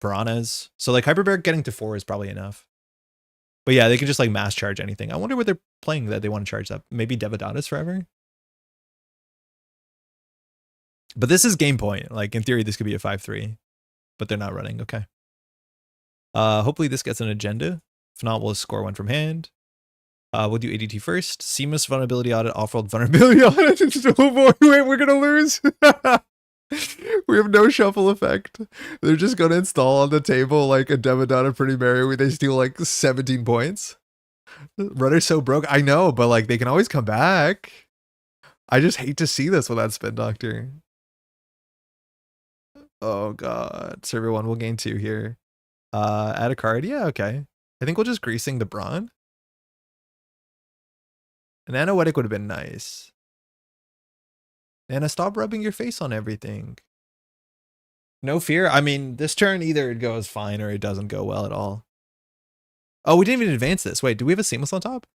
[SPEAKER 1] piranhas. So like Hyperbaric getting to 4 is probably enough. But yeah, they can just like mass charge anything. I wonder what they're playing that they want to charge up. Maybe Devadatas forever. But this is game point. Like in theory, this could be a 5-3, but they're not running. Okay. Hopefully this gets an agenda. If not, we'll score 1 from hand. We'll do ADT first. Seamless vulnerability audit, off-world vulnerability audit. Oh boy, wait, we're gonna lose. We have no shuffle effect. They're just gonna install on the table like a Devadata Pretty Mary where they steal like 17 points. Runner's so broke. I know, but like they can always come back. I just hate to see this without Spin Doctor. Oh god. Server 1 will gain 2 here. Add a card. Yeah, okay. I think we'll just greasing the Brawn. An Anoetic would have been nice. Nana, stop rubbing your face on everything. No fear. I mean, this turn either it goes fine or it doesn't go well at all. Oh, we didn't even advance this. Wait, do we have a seamless on top?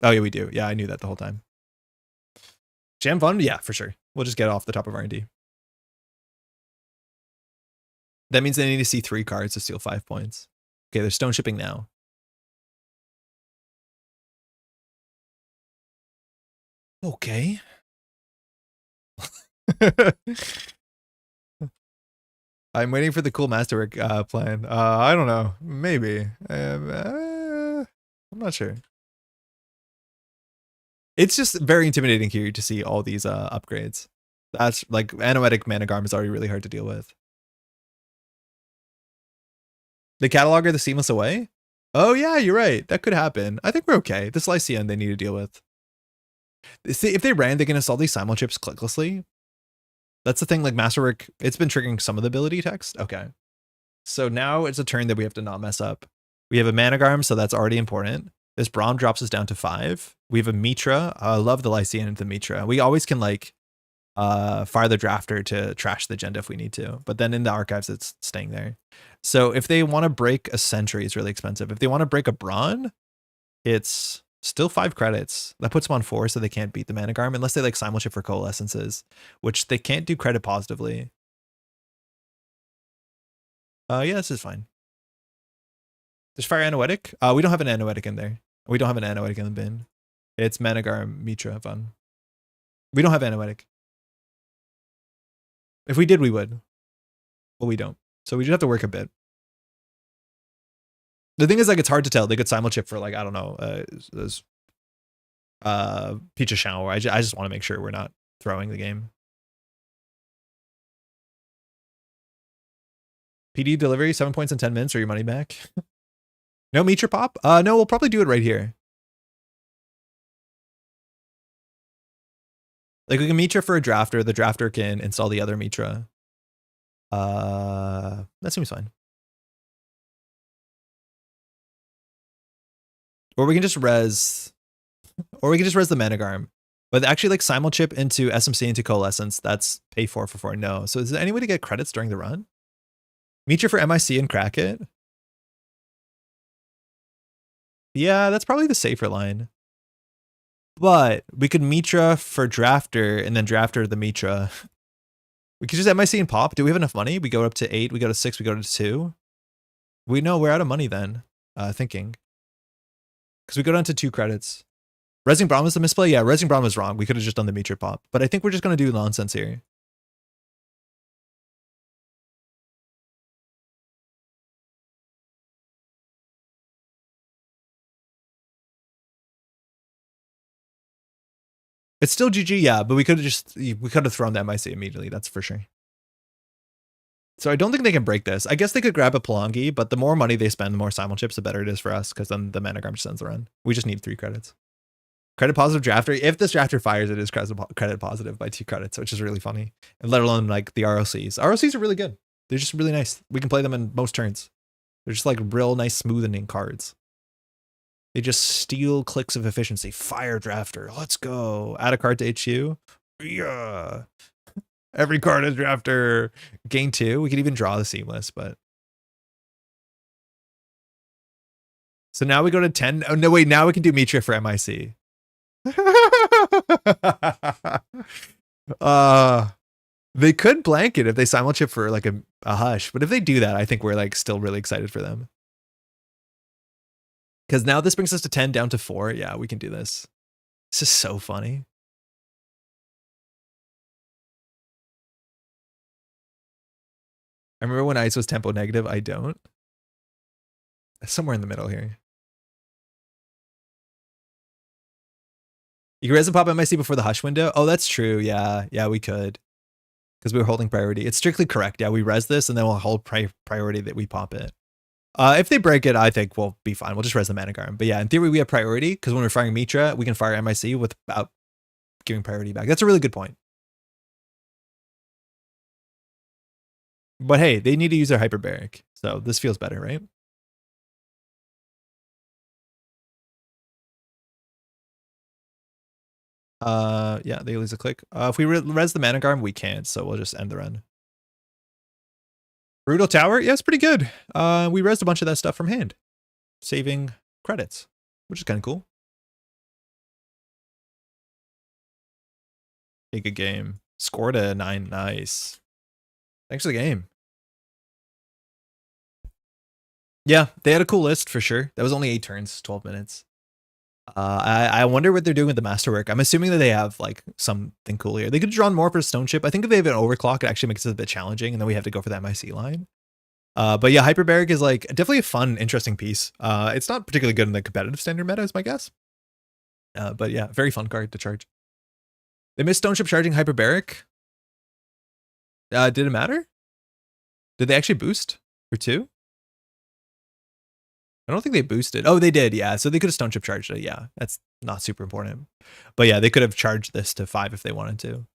[SPEAKER 1] Oh, yeah, we do. Yeah, I knew that the whole time. Jam fun? Yeah, for sure. We'll just get off the top of R&D. That means they need to see 3 cards to steal 5 points. Okay, they're stone shipping now. Okay. I'm waiting for the cool Masterwork plan. I don't know. Maybe. I'm not sure. It's just very intimidating here to see all these upgrades. That's like Anoetic Managarm is already really hard to deal with. The cataloger the seamless away? Oh yeah, you're right. That could happen. I think we're okay. This Lycian they need to deal with. See, if they ran, they can install these simulchips clicklessly. That's the thing, like Masterwork, it's been triggering some of the ability text. Okay. So now it's a turn that we have to not mess up. We have a Managarm, so that's already important. This Braum drops us down to 5. We have a Mitra. I love the Lycian into the Mitra. We always can like fire the drafter to trash the agenda if we need to. But then in the archives, it's staying there. So if they want to break a Sentry, it's really expensive. If they want to break a Brawn, it's still 5 credits. That puts them on 4, so they can't beat the Managarm unless they like simulship for Coalescences, which they can't do credit positively. Yeah, this is fine. There's Fire Anoetic. We don't have an Anoetic in there. We don't have an Anoetic in the bin. It's Managarm Mitra fun. We don't have Anoetic. If we did, we would. But we don't. So we just have to work a bit. The thing is, like, it's hard to tell. They could simulchip for, like, I don't know, Peach of Shower. I just want to make sure we're not throwing the game. PD delivery, 7 points in 10 minutes or your money back. No Mitra pop? No, we'll probably do it right here. Like, we can Mitra for a drafter. The drafter can install the other Mitra. That seems fine. Or we can just res the Managarm. But actually, like, simulchip into SMC into Coalescence, that's pay 4 for 4. No. So is there any way to get credits during the run? Mitra for MIC and crack it? Yeah, that's probably the safer line. But we could Mitra for drafter and then drafter the Mitra. We could just MIC and pop. Do we have enough money? We go up to 8, we go to 6, we go to 2. We know we're out of money then, thinking. Because we go down to 2 credits. Resing Braum was the misplay? Yeah, Resing Braum was wrong. We could have just done the Mitra pop. But I think we're just going to do nonsense here. It's still GG, yeah, but we could have thrown the MIC immediately, that's for sure. So I don't think they can break this. I guess they could grab a Palangi, but the more money they spend, the more simulchips, the better it is for us, because then the Managram just ends the run. We just need 3 credits. Credit positive drafter. If this drafter fires, it is credit positive by 2 credits, which is really funny. And let alone like the ROCs. ROCs are really good. They're just really nice. We can play them in most turns. They're just like real nice smoothing cards. They just steal clicks of efficiency. Fire drafter. Let's go. Add a card to HU. Yeah. Every card is drafter. Gain 2. We could even draw the seamless, but. So now we go to 10. Oh, no, wait. Now we can do Mitra for MIC. They could blank it if they simulchip for like a hush, but if they do that, I think we're like still really excited for them. Because now this brings us to 10 down to 4. Yeah, we can do this. This is so funny. I remember when ice was tempo negative. I don't. Somewhere in the middle here. You can res and pop MIC before the hush window. Oh, that's true. Yeah, yeah, we could. Because we were holding priority. It's strictly correct. Yeah, we res this and then we'll hold priority that we pop it. If they break it, I think we'll be fine. We'll just res the Managarm. But yeah, in theory, we have priority because when we're firing Mitra, we can fire MIC without giving priority back. That's a really good point. But hey, they need to use their hyperbaric. So this feels better, right? Yeah, they lose a click. If we res the Managarm, we can't, so we'll just end the run. Brutal Tower, yeah, it's pretty good. We resed a bunch of that stuff from hand, saving credits, which is kind of cool. A good game. Scored a 9, nice. Thanks for the game. Yeah, they had a cool list for sure. That was only 8 turns, 12 minutes. I wonder what they're doing with the masterwork. I'm assuming that they have like something cool here. They could have drawn more for Stone Chip. I think if they have an overclock, it actually makes it a bit challenging, and then we have to go for that MIC line. But yeah, Hyperbaric is like definitely a fun, interesting piece. It's not particularly good in the competitive standard meta, is my guess. But yeah, very fun card to charge. They missed Stone Chip charging Hyperbaric. Did it matter? Did they actually boost for 2? I don't think they boosted. Oh, they did. Yeah. So they could have Stone Chip charged it. Yeah. That's not super important. But yeah, they could have charged this to 5 if they wanted to.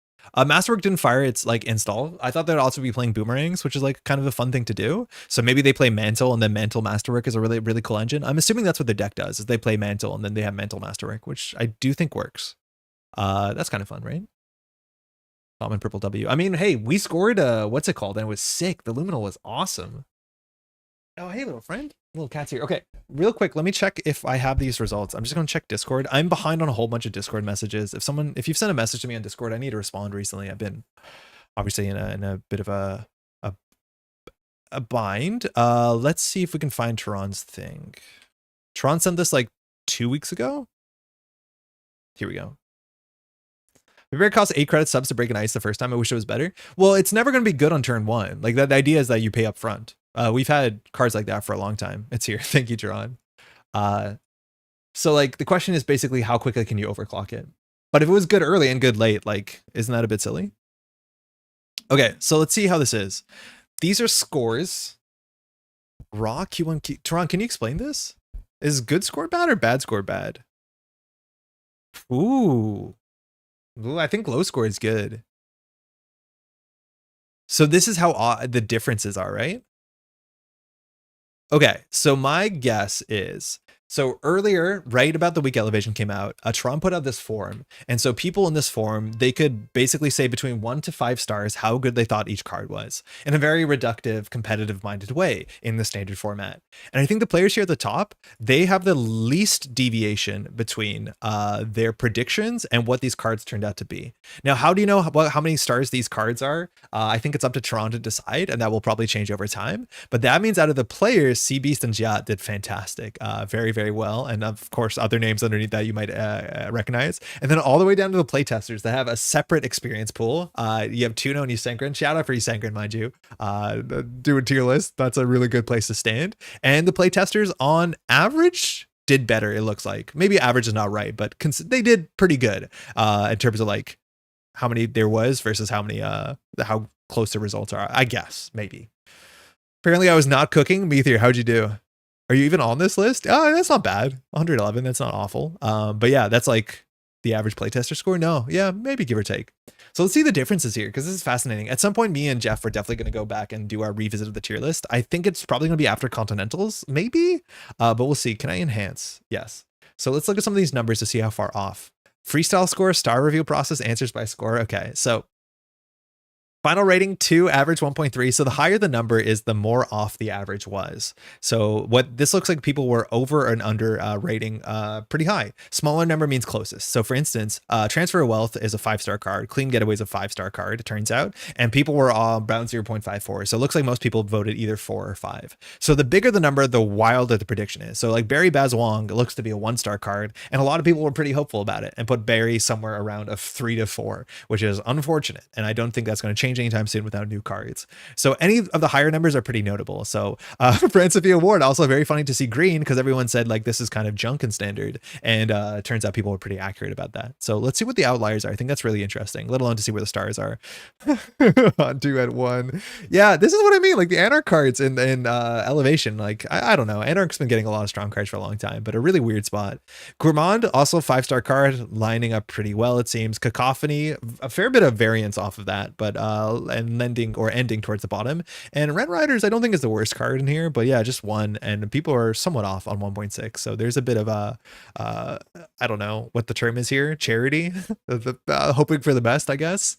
[SPEAKER 1] Masterwork didn't fire its like install. I thought they'd also be playing Boomerangs, which is like kind of a fun thing to do. So maybe they play Mantle and then Mantle Masterwork is a really, really cool engine. I'm assuming that's what their deck does, is they play Mantle and then they have Mantle Masterwork, which I do think works. That's kind of fun, right? Common Purple W. I mean, hey, we scored what's it called? And it was sick. The Luminal was awesome. Oh, hey, little friend. Little cat's here. Okay, real quick, let me check if I have these results. I'm just going to check Discord. I'm behind on a whole bunch of Discord messages. If you've sent a message to me on Discord, I need to respond recently. I've been obviously in a bit of a bind. Let's see if we can find Toron's thing. Toron sent this like 2 weeks ago. Here we go. Maybe it costs 8 credit subs to break an ice the first time. I wish it was better. Well, it's never going to be good on turn 1. Like that, the idea is that you pay up front. We've had cards like that for a long time. It's here. Thank you, Toron. So like the question is basically how quickly can you overclock it? But if it was good early and good late, like, isn't that a bit silly? Okay, so let's see how this is. These are scores. Raw Q1, Toron, can you explain this? Is good score bad or bad score bad? Ooh, I think low score is good. So this is how the differences are, right? Okay, so my guess is, so earlier, right about the week elevation came out, Toron put out this forum. And so people in this forum, they could basically say between 1 to 5 stars how good they thought each card was in a very reductive, competitive minded way in the standard format. And I think the players here at the top, they have the least deviation between their predictions and what these cards turned out to be. Now, how do you know how many stars these cards are? I think it's up to Toron to decide, and that will probably change over time. But that means out of the players, Sea Beast and Jia did fantastic. Very well, and of course other names underneath that you might recognize, and then all the way down to the playtesters that have a separate experience pool. You have Tuno and Usynchron. Shout out for Usynchron, mind you. Do a tier list. That's a really good place to stand. And the playtesters on average did better. It looks like maybe average is not right, but they did pretty good in terms of like how many there was versus how many how close the results are. I guess maybe. Apparently I was not cooking. Meteor, how'd you do? Are you even on this list? Oh, that's not bad. 111, that's not awful. But yeah, that's like the average playtester score. No, yeah, maybe give or take. So let's see the differences here, because this is fascinating. At some point, me and Jeff are definitely going to go back and do our revisit of the tier list. I think it's probably going to be after Continentals, maybe, but we'll see. Can I enhance? Yes. So let's look at some of these numbers to see how far off. Freestyle score, star review process, answers by score. Okay, so final rating 2, average 1.3. So the higher the number is, the more off the average was. So what this looks like, people were over and under rating pretty high. Smaller number means closest. So for instance, Transfer of Wealth is a 5-star card. Clean Getaway is a 5-star card, it turns out. And people were around 0.54. So it looks like most people voted either 4 or 5. So the bigger the number, the wilder the prediction is. So like Barry Baz Wong looks to be a 1-star card. And a lot of people were pretty hopeful about it and put Barry somewhere around a 3 to 4, which is unfortunate. And I don't think that's going to change anytime soon without new cards. So any of the higher numbers are pretty notable. So Fran Sophia Ward, also very funny to see green, because everyone said like this is kind of junk in standard, and it turns out people were pretty accurate about that. So let's see what the outliers are. I think that's really interesting, let alone to see where the stars are. 2 at 1. Yeah, this is what I mean, like the Anarch cards in elevation, like I don't know, Anarch's been getting a lot of strong cards for a long time, but a really weird spot. Gourmand, also 5-star card, lining up pretty well, it seems. Cacophony, a fair bit of variance off of that, but and ending towards the bottom. And Red Riders, I don't think is the worst card in here, but yeah, just 1, and people are somewhat off on 1.6. So there's a bit of a I don't know what the term is here, charity, hoping for the best, I guess.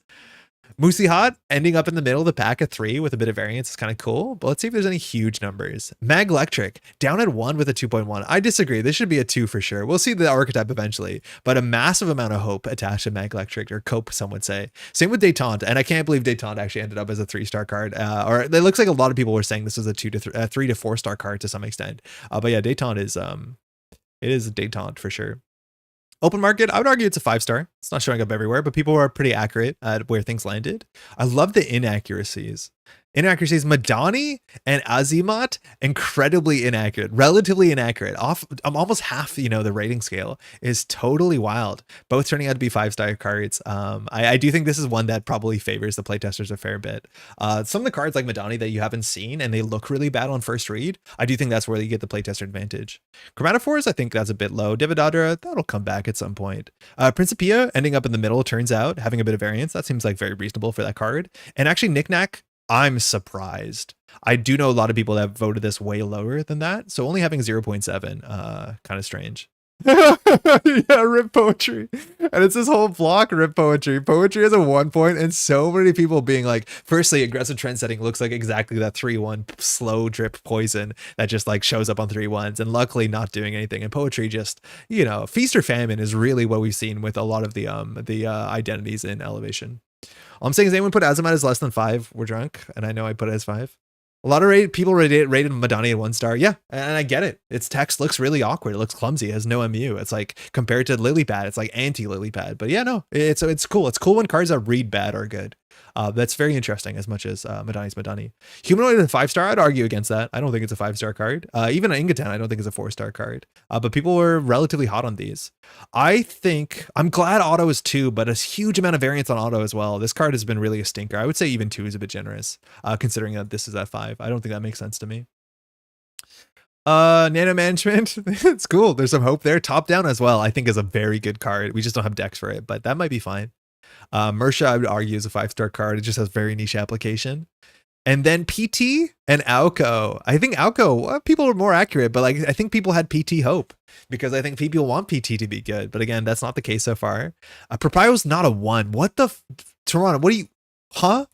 [SPEAKER 1] Moosey Hot ending up in the middle of the pack at 3 with a bit of variance is kind of cool, but let's see if there's any huge numbers. Mag Electric down at 1 with a 2.1. I disagree. This should be a 2 for sure. We'll see the archetype eventually, but a massive amount of hope attached to Mag Electric, or cope, some would say. Same with Detente, and I can't believe Detente actually ended up as a 3-star card. Or it looks like a lot of people were saying this was a 3 to 4-star card to some extent. But yeah, Detente is it is a Detente for sure. Open market, I would argue it's a 5-star. It's not showing up everywhere, but people are pretty accurate at where things landed. I love the inaccuracies. Inaccuracies, Madani and Azimat, incredibly inaccurate, relatively inaccurate. Almost half, you know, the rating scale is totally wild. Both turning out to be 5-star cards. I do think this is one that probably favors the playtesters a fair bit. Some of the cards like Madani that you haven't seen and they look really bad on first read, I do think that's where you get the playtester advantage. Chromatophores, I think that's a bit low. Dividadra, that'll come back at some point. Principia ending up in the middle, turns out, having a bit of variance. That seems like very reasonable for that card. And actually Knickknack, I'm surprised. I do know a lot of people that voted this way lower than that. So only having 0.7, kind of strange. Yeah, rip poetry. And it's this whole block, rip poetry. Poetry has a 1 point, and so many people being like, firstly, aggressive trend setting looks like exactly that 3-1 slow drip poison that just like shows up on 3-1s, and luckily not doing anything. And poetry just, you know, feast or famine is really what we've seen with a lot of the identities in elevation. All I'm saying is anyone put Azimat as less than 5, we're drunk, and I know I put it as 5. A lot of people rated Madani at 1 star. Yeah, and I get it. Its text looks really awkward. It looks clumsy. It has no MU. It's like compared to Lilypad, it's like anti-Lilypad. But yeah, no, it's cool. It's cool when cards that read bad are good. That's very interesting as much as Madani's Madani. Humanoid at 5 star, I'd argue against that. I don't think it's a 5-star card. Even Ingatan, I don't think it's a 4-star card. But people were relatively hot on these. I'm glad auto is 2, but a huge amount of variance on auto as well. This card has been really a stinker. I would say even 2 is a bit generous, considering that this is at 5. I don't think that makes sense to me. Nano Management, it's cool. There's some hope there. Top Down as well, I think is a very good card. We just don't have decks for it, but that might be fine. Mersha, I would argue, is a 5-star card. It just has very niche application. And then PT and Auko. I think Auko, people are more accurate, but like I think people had PT hope because I think people want PT to be good. But again, that's not the case so far. Proprio's not a 1. What the Toron? What do you? Huh?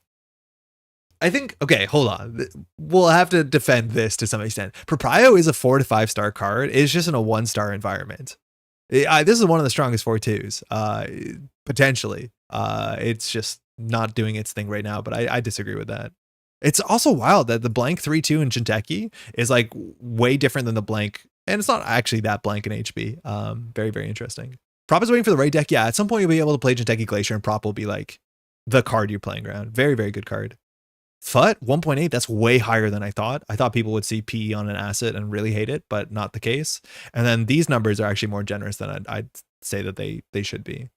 [SPEAKER 1] I think, okay, hold on. We'll have to defend this to some extent. Proprio is a 4 to 5-star card. It's just in a 1-star environment. This is one of the strongest 4/2s, potentially. It's just not doing its thing right now, but I disagree with that. It's also wild that the blank 3/2 in Jinteki is like way different than the blank, and it's not actually that blank in HB. Very, very interesting. Prop is waiting for the right deck. Yeah, at some point you'll be able to play Jinteki Glacier, and Prop will be like the card you're playing around. Very, very good card. FUT 1.8, that's way higher than I thought. I thought people would see PE on an asset and really hate it, but not the case. And then these numbers are actually more generous than I'd say that they should be.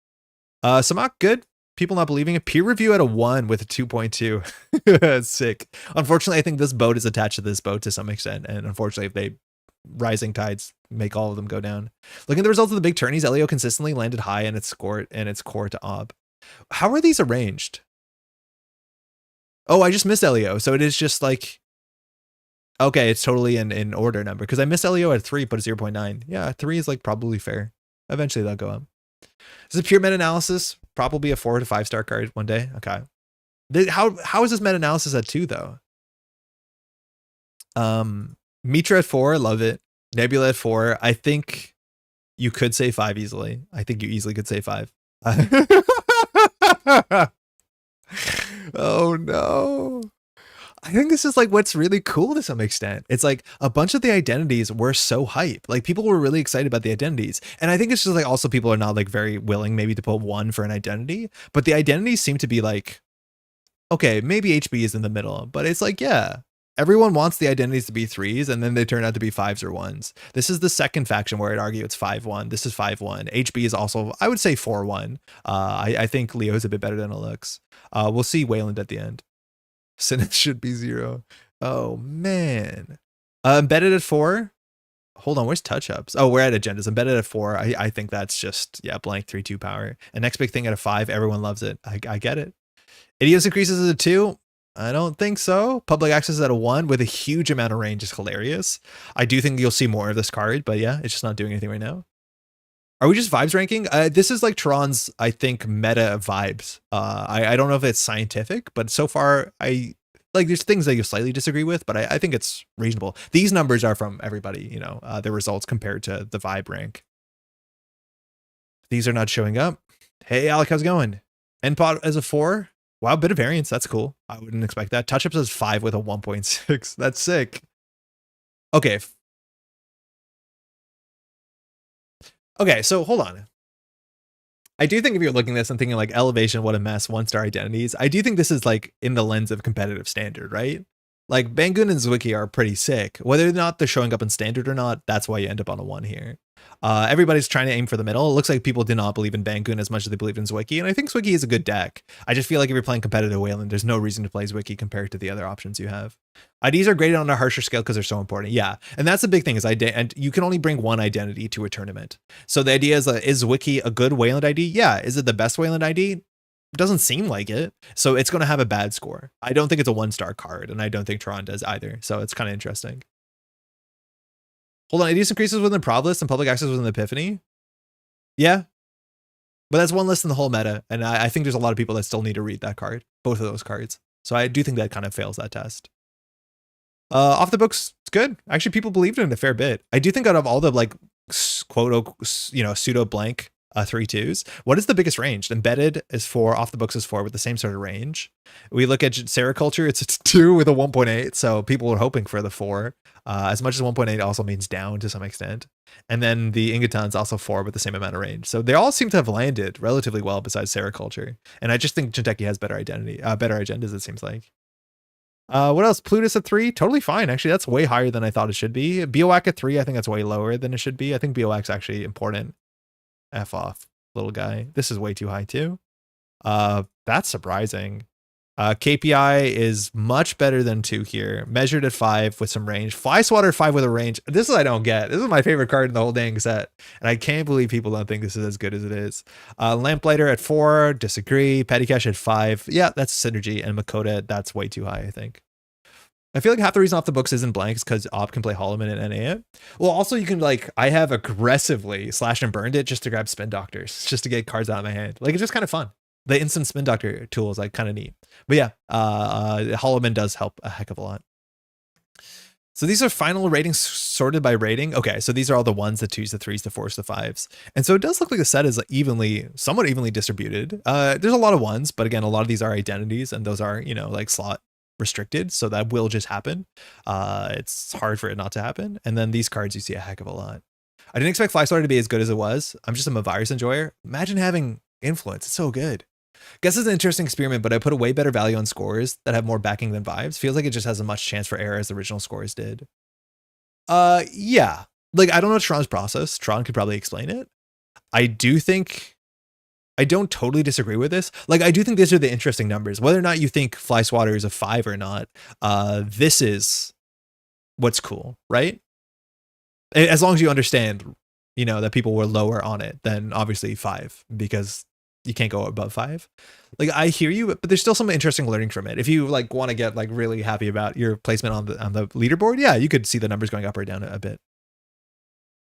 [SPEAKER 1] Samak, good. People not believing it. Peer review at a 1 with a 2.2. Sick. Unfortunately, I think this boat is attached to this boat to some extent. And unfortunately, if they rising tides make all of them go down. Looking at the results of the big tourneys, Elio consistently landed high in its core to Ob. How are these arranged? Oh, I just missed Elio. So it is just like, okay, it's totally in order number because I missed Elio at 3, but 0.9. Yeah, 3 is like probably fair. Eventually they'll go up. This is a pure meta-analysis. Probably a 4 to 5-star card one day. Okay. How is this meta-analysis at 2 though? Mitra at 4, love it. Nebula at 4. I think you could say 5 easily. I think you easily could say 5. Oh no. I think this is like what's really cool to some extent. It's like a bunch of the identities were so hype. Like people were really excited about the identities. And I think it's just like also people are not like very willing maybe to put 1 for an identity, but the identities seem to be like, okay, maybe HB is in the middle, but it's like, yeah, everyone wants the identities to be 3s and then they turn out to be 5s or 1s. This is the second faction where I'd argue it's 5-1. This is 5-1. HB is also, I would say 4-1. I think Leo's a bit better than it looks. We'll see Wayland at the end. Synth should be 0. Oh man. Embedded at 4. Hold on, where's touch-ups? Oh, we're at agendas. Embedded at 4. I think that's just, yeah, blank 3/2 power. And next big thing at a 5. Everyone loves it. I get it. Idiosyncrasies at a 2. I don't think so. Public access at a 1 with a huge amount of range is hilarious. I do think you'll see more of this card, but yeah, it's just not doing anything right now. Are we just vibes ranking? This is like Toron's, I think, meta vibes. I don't know if it's scientific, but so far there's things that you slightly disagree with, but I think it's reasonable. These numbers are from everybody, you know, the results compared to the vibe rank. These are not showing up. Hey, Alec, how's it going? NPOT as a 4. Wow, bit of variance. That's cool. I wouldn't expect that. Touch-ups as 5 with a 1.6. That's sick. Okay. Okay, so hold on. I do think if you're looking at this and thinking like elevation, what a mess, 1-star identities, I do think this is like in the lens of competitive standard, right? Like Bangun and Zwicky are pretty sick. Whether or not they're showing up in standard or not, that's why you end up on a 1 here. Everybody's trying to aim for the middle. It looks like people did not believe in Bangun as much as they believed in Zwicky, and I think Zwicky is a good deck. I just feel like if you're playing competitive Wayland, there's no reason to play Zwicky compared to the other options you have. IDs are graded on a harsher scale because they're so important. Yeah, and that's the big thing is and you can only bring 1 identity to a tournament. So the idea is Zwicky a good Wayland ID? Yeah. Is it the best Wayland ID? Doesn't seem like it. So it's going to have a bad score. I don't think it's a 1-star card, and I don't think Toron does either. So it's kind of interesting. Hold on, IDs increases within the Prov list and public access within the Epiphany. Yeah. But that's 1 list in the whole meta. And I think there's a lot of people that still need to read that card, both of those cards. So I do think that kind of fails that test. Off the books, it's good. Actually, people believed in it a fair bit. I do think out of all the like quote, you know, pseudo blank 3 2s. What is the biggest range? Embedded is 4, off the books is 4 with the same sort of range. We look at sericulture, it's 2 with a 1.8, so people were hoping for the 4. As much as 1.8 also means down to some extent. And then the Ingoton's also 4 with the same amount of range. So they all seem to have landed relatively well besides sericulture. And I just think Jinteki has better identity, better agendas, it seems like. What else? Plutus at 3, totally fine. Actually, that's way higher than I thought it should be. BOAC at 3, I think that's way lower than it should be. I think BOAC's actually important. F off, little guy. This is way too high too. That's surprising. KPI is much better than 2 here. Measured at 5 with some range. Fly Swatter 5 with a range. This is I don't get. This is my favorite card in the whole dang set. And I can't believe people don't think this is as good as it is. Lamplighter at 4, disagree. Petty Cash at 5. Yeah, that's synergy. And Makota, that's way too high, I think. I feel like half the reason off the books isn't blank is because Op can play Holloman and NA it. Well, also you can like, I have aggressively slashed and burned it just to grab Spin Doctors, just to get cards out of my hand. Like, it's just kind of fun. The instant Spin Doctor tool is like kind of neat. But yeah, Holloman does help a heck of a lot. So these are final ratings sorted by rating. Okay, so these are all the 1s, the 2s, the 3s, the 4s, the 5s. And so it does look like the set is somewhat evenly distributed. There's a lot of 1s, but again, a lot of these are identities and those are, you know, like slot restricted, so that will just happen. It's hard for it not to happen. And then these cards you see a heck of a lot. I didn't expect Flyswatter to be as good as it was. I'm just a virus enjoyer. Imagine having influence. It's so good. Guess it's an interesting experiment, but I put a way better value on scores that have more backing than vibes. Feels like it just has as much chance for error as the original scores did. Yeah, like I don't know Tron's process. Tron could probably explain it. I don't totally disagree with this. Like, I do think these are the interesting numbers. Whether or not you think Fly Swatter is a 5 or not, this is what's cool, right? As long as you understand, you know, that people were lower on it than obviously 5, because you can't go above 5. Like, I hear you, but there's still some interesting learning from it. If you like want to get like really happy about your placement on the leaderboard, yeah, you could see the numbers going up or down a bit.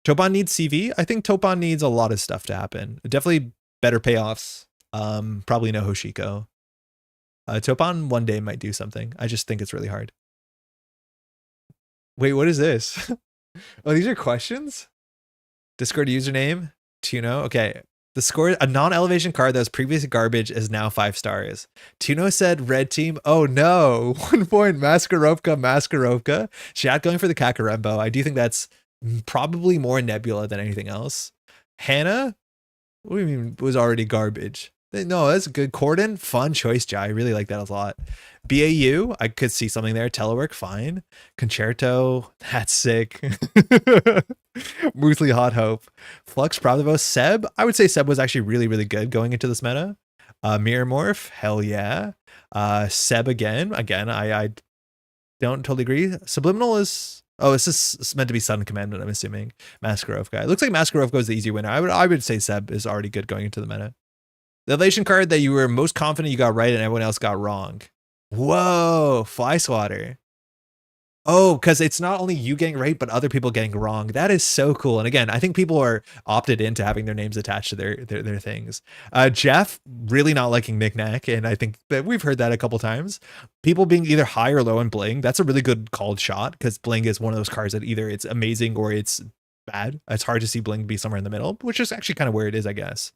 [SPEAKER 1] Topon needs CV. I think Topon needs a lot of stuff to happen. Definitely better payoffs. Probably no Hoshiko. Topon one day might do something. I just think it's really hard. Wait, what is this? Oh, these are questions? Discord username, Tuno. Okay. The score, a non-elevation card that was previously garbage is now 5 stars. Tuno said red team. Oh no. 1 point. Maskarovka. Chat going for the Kakarembo. I do think that's probably more Nebula than anything else. Hannah? What do you mean was already garbage? No, that's good. Corden, fun choice, Jai. I really like that a lot. BAU, I could see something there. Telework, fine. Concerto, that's sick. Moosely Hot Hope. Flux, Pravos, Seb. I would say Seb was actually really, really good going into this meta. Mirror Morph, hell yeah. Seb again. I don't totally agree. Subliminal is... Oh, this is meant to be Sudden Commandment, I'm assuming. Maskarovka. It looks like Maskarovka is the easy winner. I would say Seb is already good going into the meta. The elevation card that you were most confident you got right and everyone else got wrong. Whoa, Fly Swatter. Oh, because it's not only you getting right, but other people getting wrong. That is so cool. And again, I think people are opted into having their names attached to their things. Jeff really not liking Knick-Knack, and I think that we've heard that a couple times. People being either high or low in Bling. That's a really good called shot, because Bling is one of those cards that either it's amazing or it's bad. It's hard to see Bling be somewhere in the middle, which is actually kind of where it is, I guess.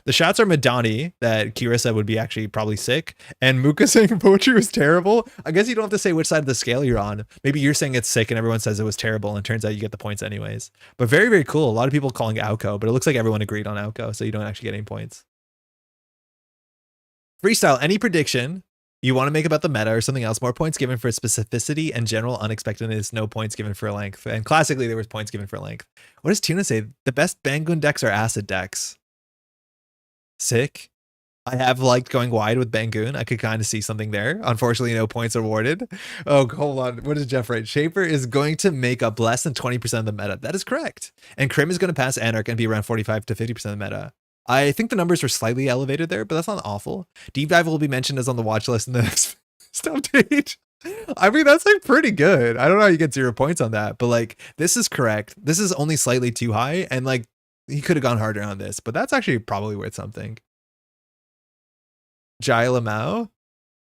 [SPEAKER 1] The shots are Madani that Kira said would be actually probably sick, and Muka saying poetry was terrible. I guess you don't have to say which side of the scale you're on. Maybe you're saying it's sick and everyone says it was terrible, and it turns out you get the points anyways. But very, very cool. A lot of people calling it Auko, but it looks like everyone agreed on Auko, so you don't actually get any points. Freestyle, any prediction you want to make about the meta or something else? More points given for specificity and general unexpectedness, no points given for length. And classically, there was points given for length. What does Tuna say? The best Bangun decks are acid decks. Sick. I have liked going wide with Bangun. I could kind of see something there. Unfortunately, no points awarded. Oh, hold on. What does Jeff write? Shaper is going to make up less than 20% of the meta. That is correct. And Krim is going to pass Anarch and be around 45 to 50% of the meta. I think the numbers were slightly elevated there, but that's not awful. Deep Dive will be mentioned as on the watch list in the next update. I mean, that's like pretty good. I don't know how you get 0 points on that, but like, this is correct. This is only slightly too high, and like, he could have gone harder on this, but that's actually probably worth something. Jai Lamau.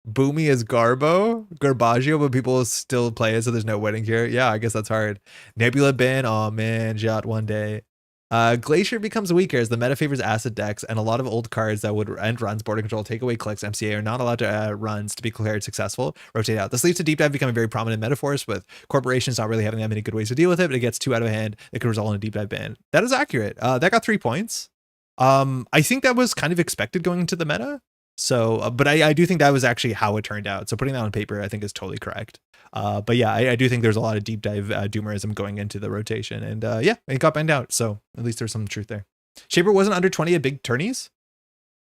[SPEAKER 1] Boomy is Garbaggio, but people still play it, so there's no winning here. Yeah, I guess that's hard. Nebula Bin. Oh man, Jot one day. Glacier becomes weaker as the meta favors acid decks, and a lot of old cards that would end runs, border control, take away clicks, MCA are not allowed to runs to be declared successful, rotate out. This leads to deep dive becoming very prominent metaphors, with corporations not really having that many good ways to deal with it, but it gets too out of hand. It could result in a deep dive ban. That is accurate. That got 3 points. I think that was kind of expected going into the meta. So, but I do think that was actually how it turned out. So putting that on paper, I think is totally correct. But yeah, I do think there's a lot of deep dive doomerism going into the rotation, and yeah, it got banned out. So at least there's some truth there. Shaper wasn't under 20 at big tourneys.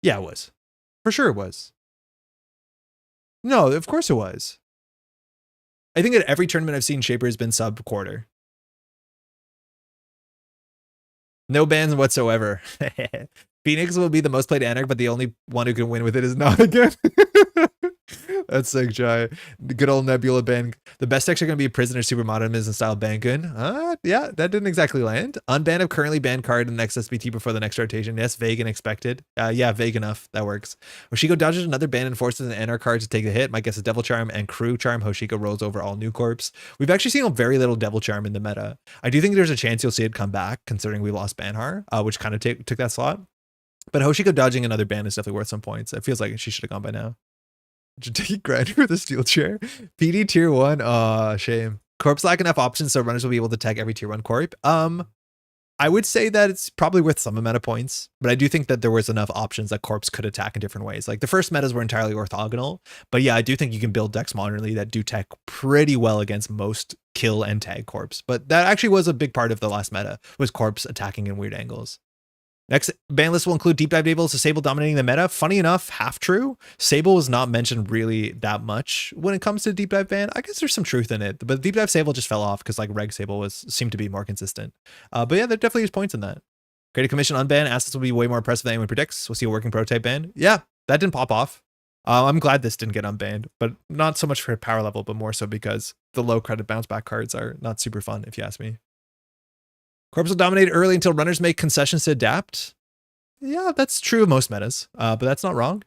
[SPEAKER 1] Yeah, it was. For sure it was. No, of course it was. I think at every tournament I've seen, Shaper has been sub quarter. No bans whatsoever. Phoenix will be the most played Anarch, but the only one who can win with it is not again. That's sick, Jai. The good old Nebula ban. The best decks are going to be Prisoner, Supermodernism style Bangun. Yeah, that didn't exactly land. Unban of currently banned card in the next SBT before the next rotation. Yes, vague and expected. Yeah, vague enough. That works. Hoshiko dodges another ban and forces an NR card to take the hit. My guess is Devil Charm and Crew Charm. Hoshiko rolls over all new corps. We've actually seen very little Devil Charm in the meta. I do think there's a chance you'll see it come back, considering we lost Banhar, which kind of took that slot. But Hoshiko dodging another ban is definitely worth some points. It feels like she should have gone by now. Take grinder with a steel chair. PD tier 1. Shame. Corpse lack enough options so runners will be able to tag every tier 1 corp. I would say that it's probably worth some amount of points, but I do think that there was enough options that corps could attack in different ways. Like the first metas were entirely orthogonal, but yeah, I do think you can build decks modernly that do tech pretty well against most kill and tag corps. But that actually was a big part of the last meta, was corps attacking in weird angles. Next ban list will include Deep Dive Tables to Sable dominating the meta. Funny enough, half true. Sable is not mentioned really that much when it comes to Deep Dive ban. I guess there's some truth in it, but Deep Dive Sable just fell off because like Reg Sable seemed to be more consistent. But yeah, there definitely is points in that. Creative Commission unban. Assets will be way more impressive than anyone predicts. We'll see a working prototype ban. Yeah, that didn't pop off. I'm glad this didn't get unbanned, but not so much for power level, but more so because the low credit bounce back cards are not super fun, if you ask me. Corps will dominate early until runners make concessions to adapt. Yeah, that's true of most metas, but that's not wrong.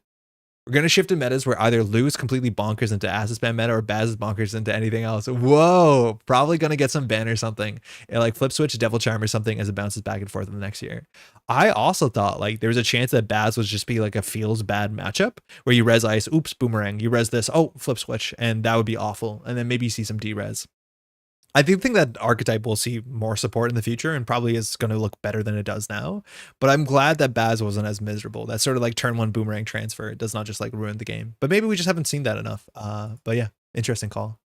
[SPEAKER 1] We're going to shift to metas where either Lou's completely bonkers into Acid Spam meta or Baz is bonkers into anything else. Whoa, probably going to get some ban or something. Like Flip Switch, Devil Charm or something as it bounces back and forth in the next year. I also thought like there was a chance that Baz would just be like a feels bad matchup where you res ice, oops, boomerang, you res this, oh, Flip Switch, and that would be awful. And then maybe you see some D-res. I do think that archetype will see more support in the future and probably is going to look better than it does now. But I'm glad that Baz wasn't as miserable. That sort of like turn 1 boomerang transfer. It does not just like ruin the game. But maybe we just haven't seen that enough. But yeah, interesting call.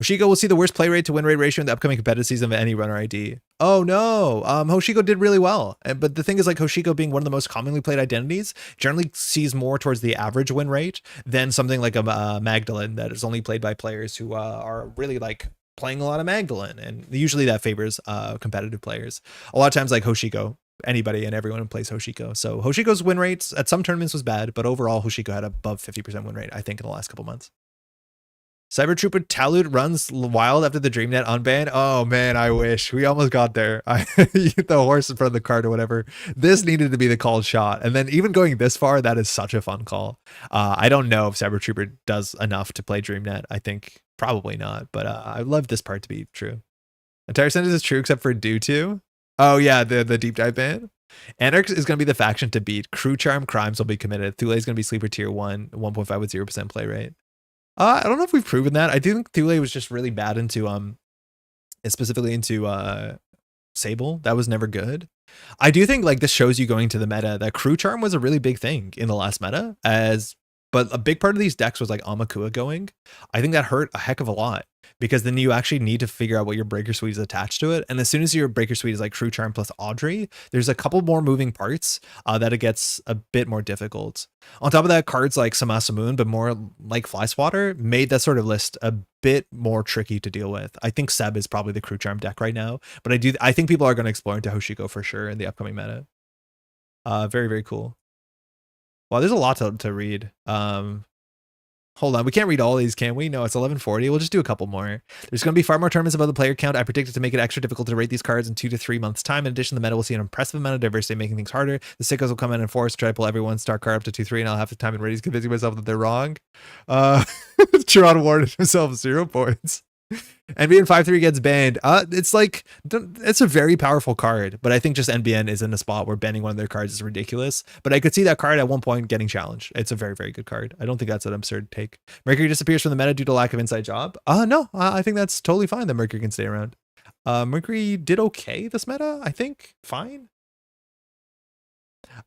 [SPEAKER 1] Hoshiko will see the worst play rate to win rate ratio in the upcoming competitive season of any runner ID. Oh no, Hoshiko did really well. But the thing is like Hoshiko being one of the most commonly played identities generally sees more towards the average win rate than something like a Magdalene that is only played by players who are really like playing a lot of Magdalene, and usually that favors competitive players. A lot of times like Hoshiko, anybody and everyone plays Hoshiko. So Hoshiko's win rates at some tournaments was bad, but overall Hoshiko had above 50% win rate, I think, in the last couple months. Cyber Trooper Talud runs wild after the DreamNet unban. Oh man, I wish. We almost got there. The horse in front of the cart or whatever. This needed to be the called shot. And then even going this far, that is such a fun call. I don't know if Cyber Trooper does enough to play DreamNet. I think probably not, but I love this part to be true. Entire sentence is true except for due to. Oh yeah, the deep dive ban. Anarch is going to be the faction to beat. Crew Charm crimes will be committed. Thule is going to be sleeper tier 1, 1.5 with 0% play rate. I don't know if we've proven that. I do think Thule was just really bad into specifically into Sable. That was never good. I do think like this shows you going to the meta that Crew Charm was a really big thing in the last meta, but a big part of these decks was like Amakua going. I think that hurt a heck of a lot because then you actually need to figure out what your breaker suite is attached to it. And as soon as your breaker suite is like Crew Charm plus Audrey, there's a couple more moving parts that it gets a bit more difficult. On top of that, cards like Samasamoon, but more like Fly Swatter, made that sort of list a bit more tricky to deal with. I think Seb is probably the Crew Charm deck right now, but I think people are going to explore into Hoshiko for sure in the upcoming meta. Very, very cool. Wow, there's a lot to read. Hold on, we can't read all these, can we? No, it's 11:40. We'll just do a couple more. There's going to be far more tournaments above the player count. I predicted to make it extra difficult to rate these cards in 2 to 3 months' time. In addition, the meta will see an impressive amount of diversity, making things harder. The sickos will come in and force try to pull everyone's star card up to 2-3, and I'll have the time and ready convincing myself that they're wrong. Toron awarded himself 0 points. NBN 5/3 gets banned. It's like, it's a very powerful card, but I think just NBN is in a spot where banning one of their cards is ridiculous. But I could see that card at one point getting challenged. It's a very, very good card. I don't think that's an absurd take. Mercury disappears from the meta due to lack of inside job. No, I think that's totally fine that Mercury can stay around. Mercury did okay this meta, I think. Fine.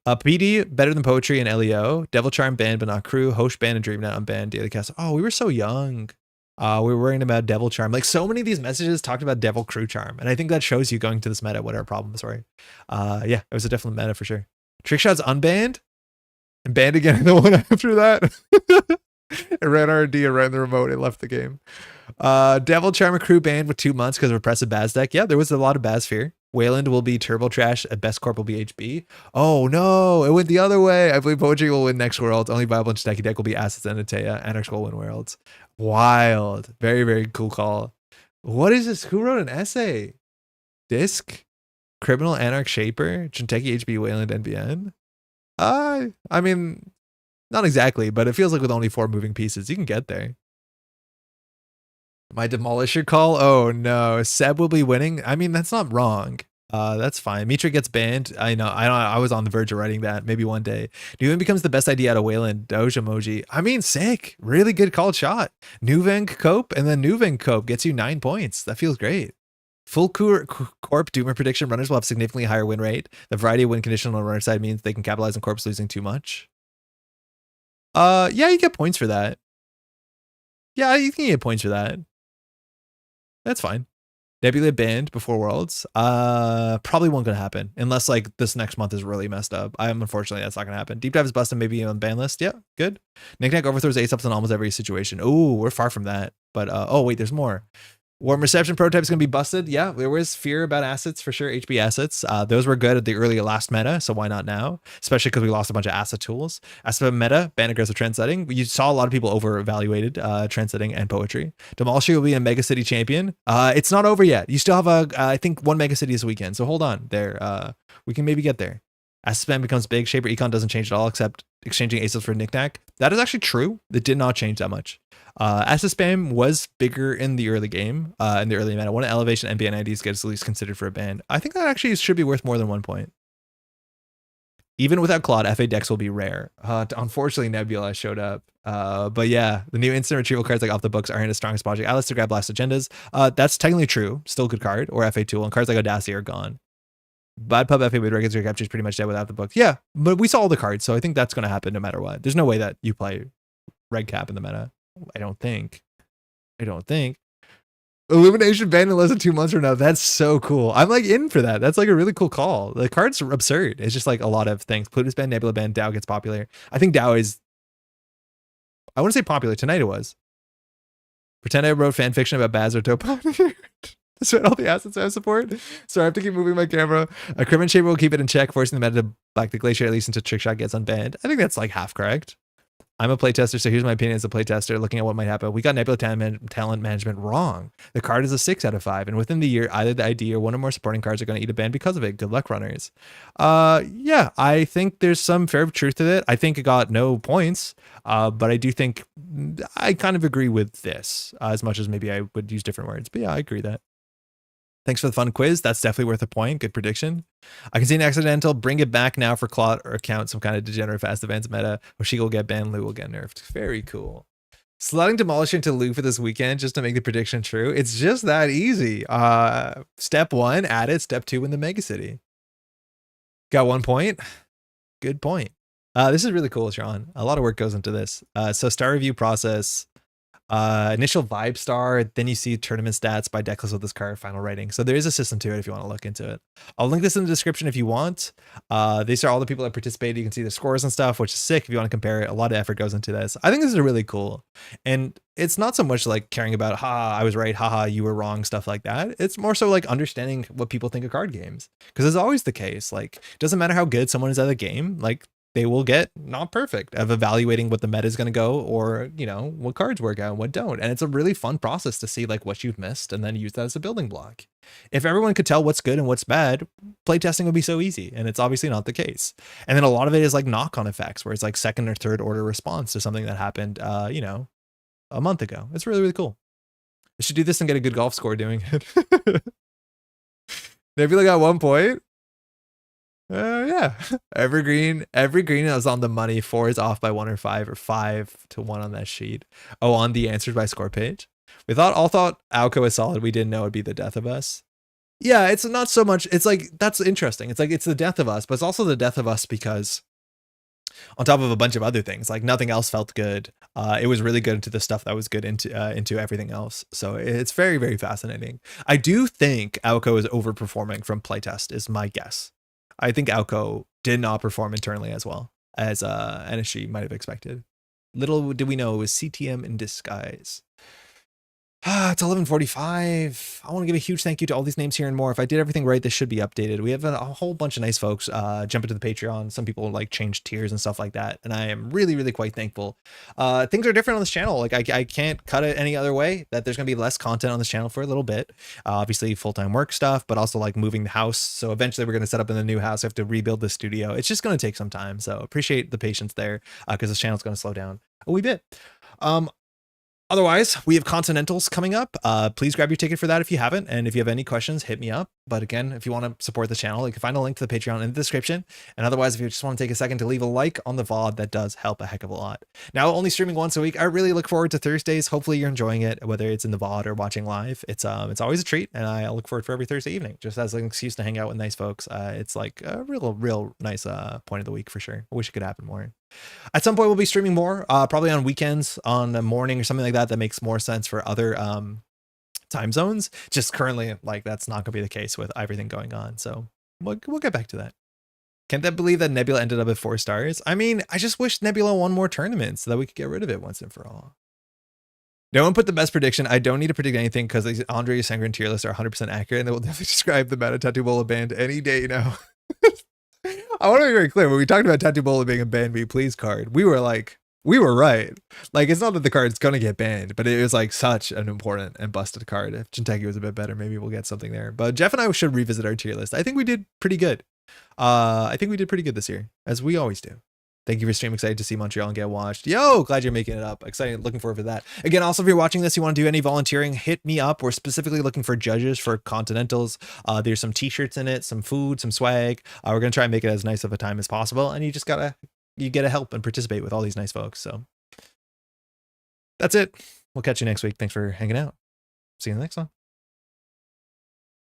[SPEAKER 1] PD better than Poetry and LEO. Devil Charm banned but not Crew. Hosh banned and Dreamnet unbanned. Daily Cast. Oh, we were so young. We were worrying about Devil Charm. Like, so many of these messages talked about Devil Crew Charm, and I think that shows you going to this meta what our problems were. Yeah, it was a definite meta for sure. Trickshot's unbanned and banned again in the one after that. It ran RD and ran the remote. It left the game. Devil Charm Crew banned with 2 months because of oppressive Baz deck. Yeah, there was a lot of Baz fear. Wayland will be Turbo Trash. At Best Corp will be HB. Oh no, it went the other way. I believe Poetry will win next Worlds. Only viable and stacky deck will be Assets and Atea. Anarchs will win Worlds. Wild. Very, very cool call. What is this? Who wrote an essay? Disc? Criminal Anarch Shaper? Jinteki HB Wayland NBN? I mean, not exactly, but it feels like with only 4 moving pieces, you can get there. My Demolisher call? Oh no, Seb will be winning. I mean, that's not wrong. That's fine. Mitra gets banned. I know. I was on the verge of writing that. Maybe one day. Nuven becomes the best idea out of Wayland. Doge emoji. I mean, sick. Really good called shot. Nuven Cope and then Nuven Cope gets you 9 points. That feels great. Full Corp Doomer prediction. Runners will have significantly higher win rate. The variety of win condition on the runner side means they can capitalize on Corps losing too much. Yeah, you get points for that. Yeah, you can get points for that. That's fine. Nebula banned before Worlds. Probably won't gonna happen unless like this next month is really messed up. Unfortunately, that's not gonna happen. Deep Dive is busted, maybe on ban list. Yeah, good. Knick-Knack overthrows ace-ups in almost every situation. Oh, we're far from that. But oh wait, there's more. Warm Reception prototype is going to be busted. Yeah, there was fear about assets for sure. HB assets. Those were good at the early last meta, so why not now? Especially because we lost a bunch of asset tools. Asset meta, ban aggressive trend setting. You saw a lot of people over-evaluated trend setting and Poetry. Demolisher will be a Mega City champion. It's not over yet. You still have I think 1 Mega City this weekend, so hold on there. We can maybe get there. As spam becomes big, Shaper Econ doesn't change at all except exchanging aces for Knick-Knack. That is actually true. It did not change that much. Asset spam was bigger in the early game, in the early meta. One elevation NBN IDs gets at least considered for a ban. I think that actually should be worth more than 1 point. Even without Claude, FA decks will be rare. Unfortunately, Nebula showed up. But yeah, the new instant retrieval cards like off the books aren't as strong as Project Atlas to grab last agendas. That's technically true. Still a good card. Or FA tool. And cards like Audacity are gone. Bad Pub FA with regular capture is pretty much dead without the book. Yeah, but we saw all the cards, so I think that's going to happen no matter what. There's no way that you play Reg Cap in the meta. I don't think. Illumination banned in less than 2 months from now. That's so cool. I'm like in for that. That's like a really cool call. The cards are absurd. It's just like a lot of things. Plutus banned, Nebula banned, DAO gets popular. I think DAO is, I want to say popular. Tonight it was. Pretend I wrote fan fiction about Baz or Topo. Despite all the assets I have support. So I have to keep moving my camera. A Crimin Shaper will keep it in check, forcing the meta to back the Glacier at least until Trickshot gets unbanned. I think that's like half correct. I'm a playtester, so here's my opinion as a playtester looking at what might happen. We got Nebula talent management wrong. The card is a 6 out of 5, and within the year, either the ID or one or more supporting cards are going to eat a ban because of it. Good luck, runners. Yeah, I think there's some fair truth to it. I think it got no points, but I do think I kind of agree with this as much as maybe I would use different words. But yeah, I agree that. Thanks for the fun quiz. That's definitely worth a point. Good prediction. I can see an accidental. Bring it back now for Claude or account some kind of degenerate fast events meta. Oshika will get banned. Lou will get nerfed. Very cool. Slotting Demolisher into Lou for this weekend just to make the prediction true. It's just that easy. Step 1, add it. Step 2, win the Mega City. Got 1 point. Good point. This is really cool, Sean. A lot of work goes into this. So star review process. Initial vibe star, then you see tournament stats by decklist with this card, final rating. So there is a system to it if you want to look into it. I'll link this in the description if you want. These are all the people that participated. You can see the scores and stuff, which is sick if you want to compare it. A lot of effort goes into this. I think this is really cool. And it's not so much like caring about, I was right, haha, you were wrong, stuff like that. It's more so like understanding what people think of card games. Because it's always the case. Like, it doesn't matter how good someone is at a game. Like, they will get not perfect of evaluating what the meta is going to go, or, you know, what cards work out and what don't. And it's a really fun process to see like what you've missed and then use that as a building block. If everyone could tell what's good and what's bad, playtesting would be so easy. And it's obviously not the case. And then a lot of it is like knock-on effects where it's like second or third order response to something that happened, you know, a month ago. It's really, really cool. I should do this and get a good golf score doing it. Nebula got 1 point. Yeah. Every green is on the money. 4 is off by 1 or 5, or 5 to 1 on that sheet. Oh, on the answered by score page. We all thought Alco was solid. We didn't know it'd be the death of us. Yeah, it's not so much. It's like, that's interesting. It's like, it's the death of us, but it's also the death of us because on top of a bunch of other things, like nothing else felt good. It was really good into the stuff that was good into everything else. So it's very, very fascinating. I do think Alco is overperforming from playtest is my guess. I think Alco did not perform internally as well as NSG might have expected. Little did we know it was CTM in disguise. It's 11:45. I want to give a huge thank you to all these names here and more. If I did everything right, this should be updated. We have a whole bunch of nice folks jump into the Patreon. Some people like change tiers and stuff like that, and I am really, really quite thankful. Things are different on this channel. Like I can't cut it any other way. That there's gonna be less content on this channel for a little bit. Obviously full-time work stuff, but also like moving the house. So eventually we're gonna set up in the new house. I have to rebuild the studio. It's just gonna take some time. So appreciate the patience there because this channel's gonna slow down a wee bit. Otherwise, we have Continentals coming up. Please grab your ticket for that if you haven't. And if you have any questions, hit me up. But again, if you want to support the channel, you can find a link to the Patreon in the description. And otherwise, if you just want to take a second to leave a like on the VOD, that does help a heck of a lot. Now, only streaming once a week. I really look forward to Thursdays. Hopefully you're enjoying it, whether it's in the VOD or watching live. It's always a treat. And I look forward for every Thursday evening, just as an excuse to hang out with nice folks. It's like a real nice point of the week for sure. I wish it could happen more. At some point, we'll be streaming more, probably on weekends, on the morning or something like that. That makes more sense for other time zones. Just currently, like, that's not going to be the case with everything going on. So we'll get back to that. Can't I believe that Nebula ended up at 4 stars? I mean, I just wish Nebula won more tournaments so that we could get rid of it once and for all. No one put the best prediction. I don't need to predict anything because these Andre Sangren tier lists are 100% accurate and they will definitely describe the meta Tattoo Bola band any day now. I want to be very clear. When we talked about Tattoo Bola being a ban me please card, we were right. Like, it's not that the card's going to get banned, but it was like such an important and busted card. If Jinteki was a bit better, maybe we'll get something there. But Jeff and I should revisit our tier list. I think we did pretty good. I think we did pretty good this year, as we always do. Thank you for streaming. Excited to see Montreal and get watched. Yo, glad you're making it up. Excited. Looking forward to that. Again, also, if you're watching this, you want to do any volunteering, hit me up. We're specifically looking for judges for Continentals. There's some t-shirts in it, some food, some swag. We're going to try and make it as nice of a time as possible. And you just you get to help and participate with all these nice folks. So that's it. We'll catch you next week. Thanks for hanging out. See you in the next one.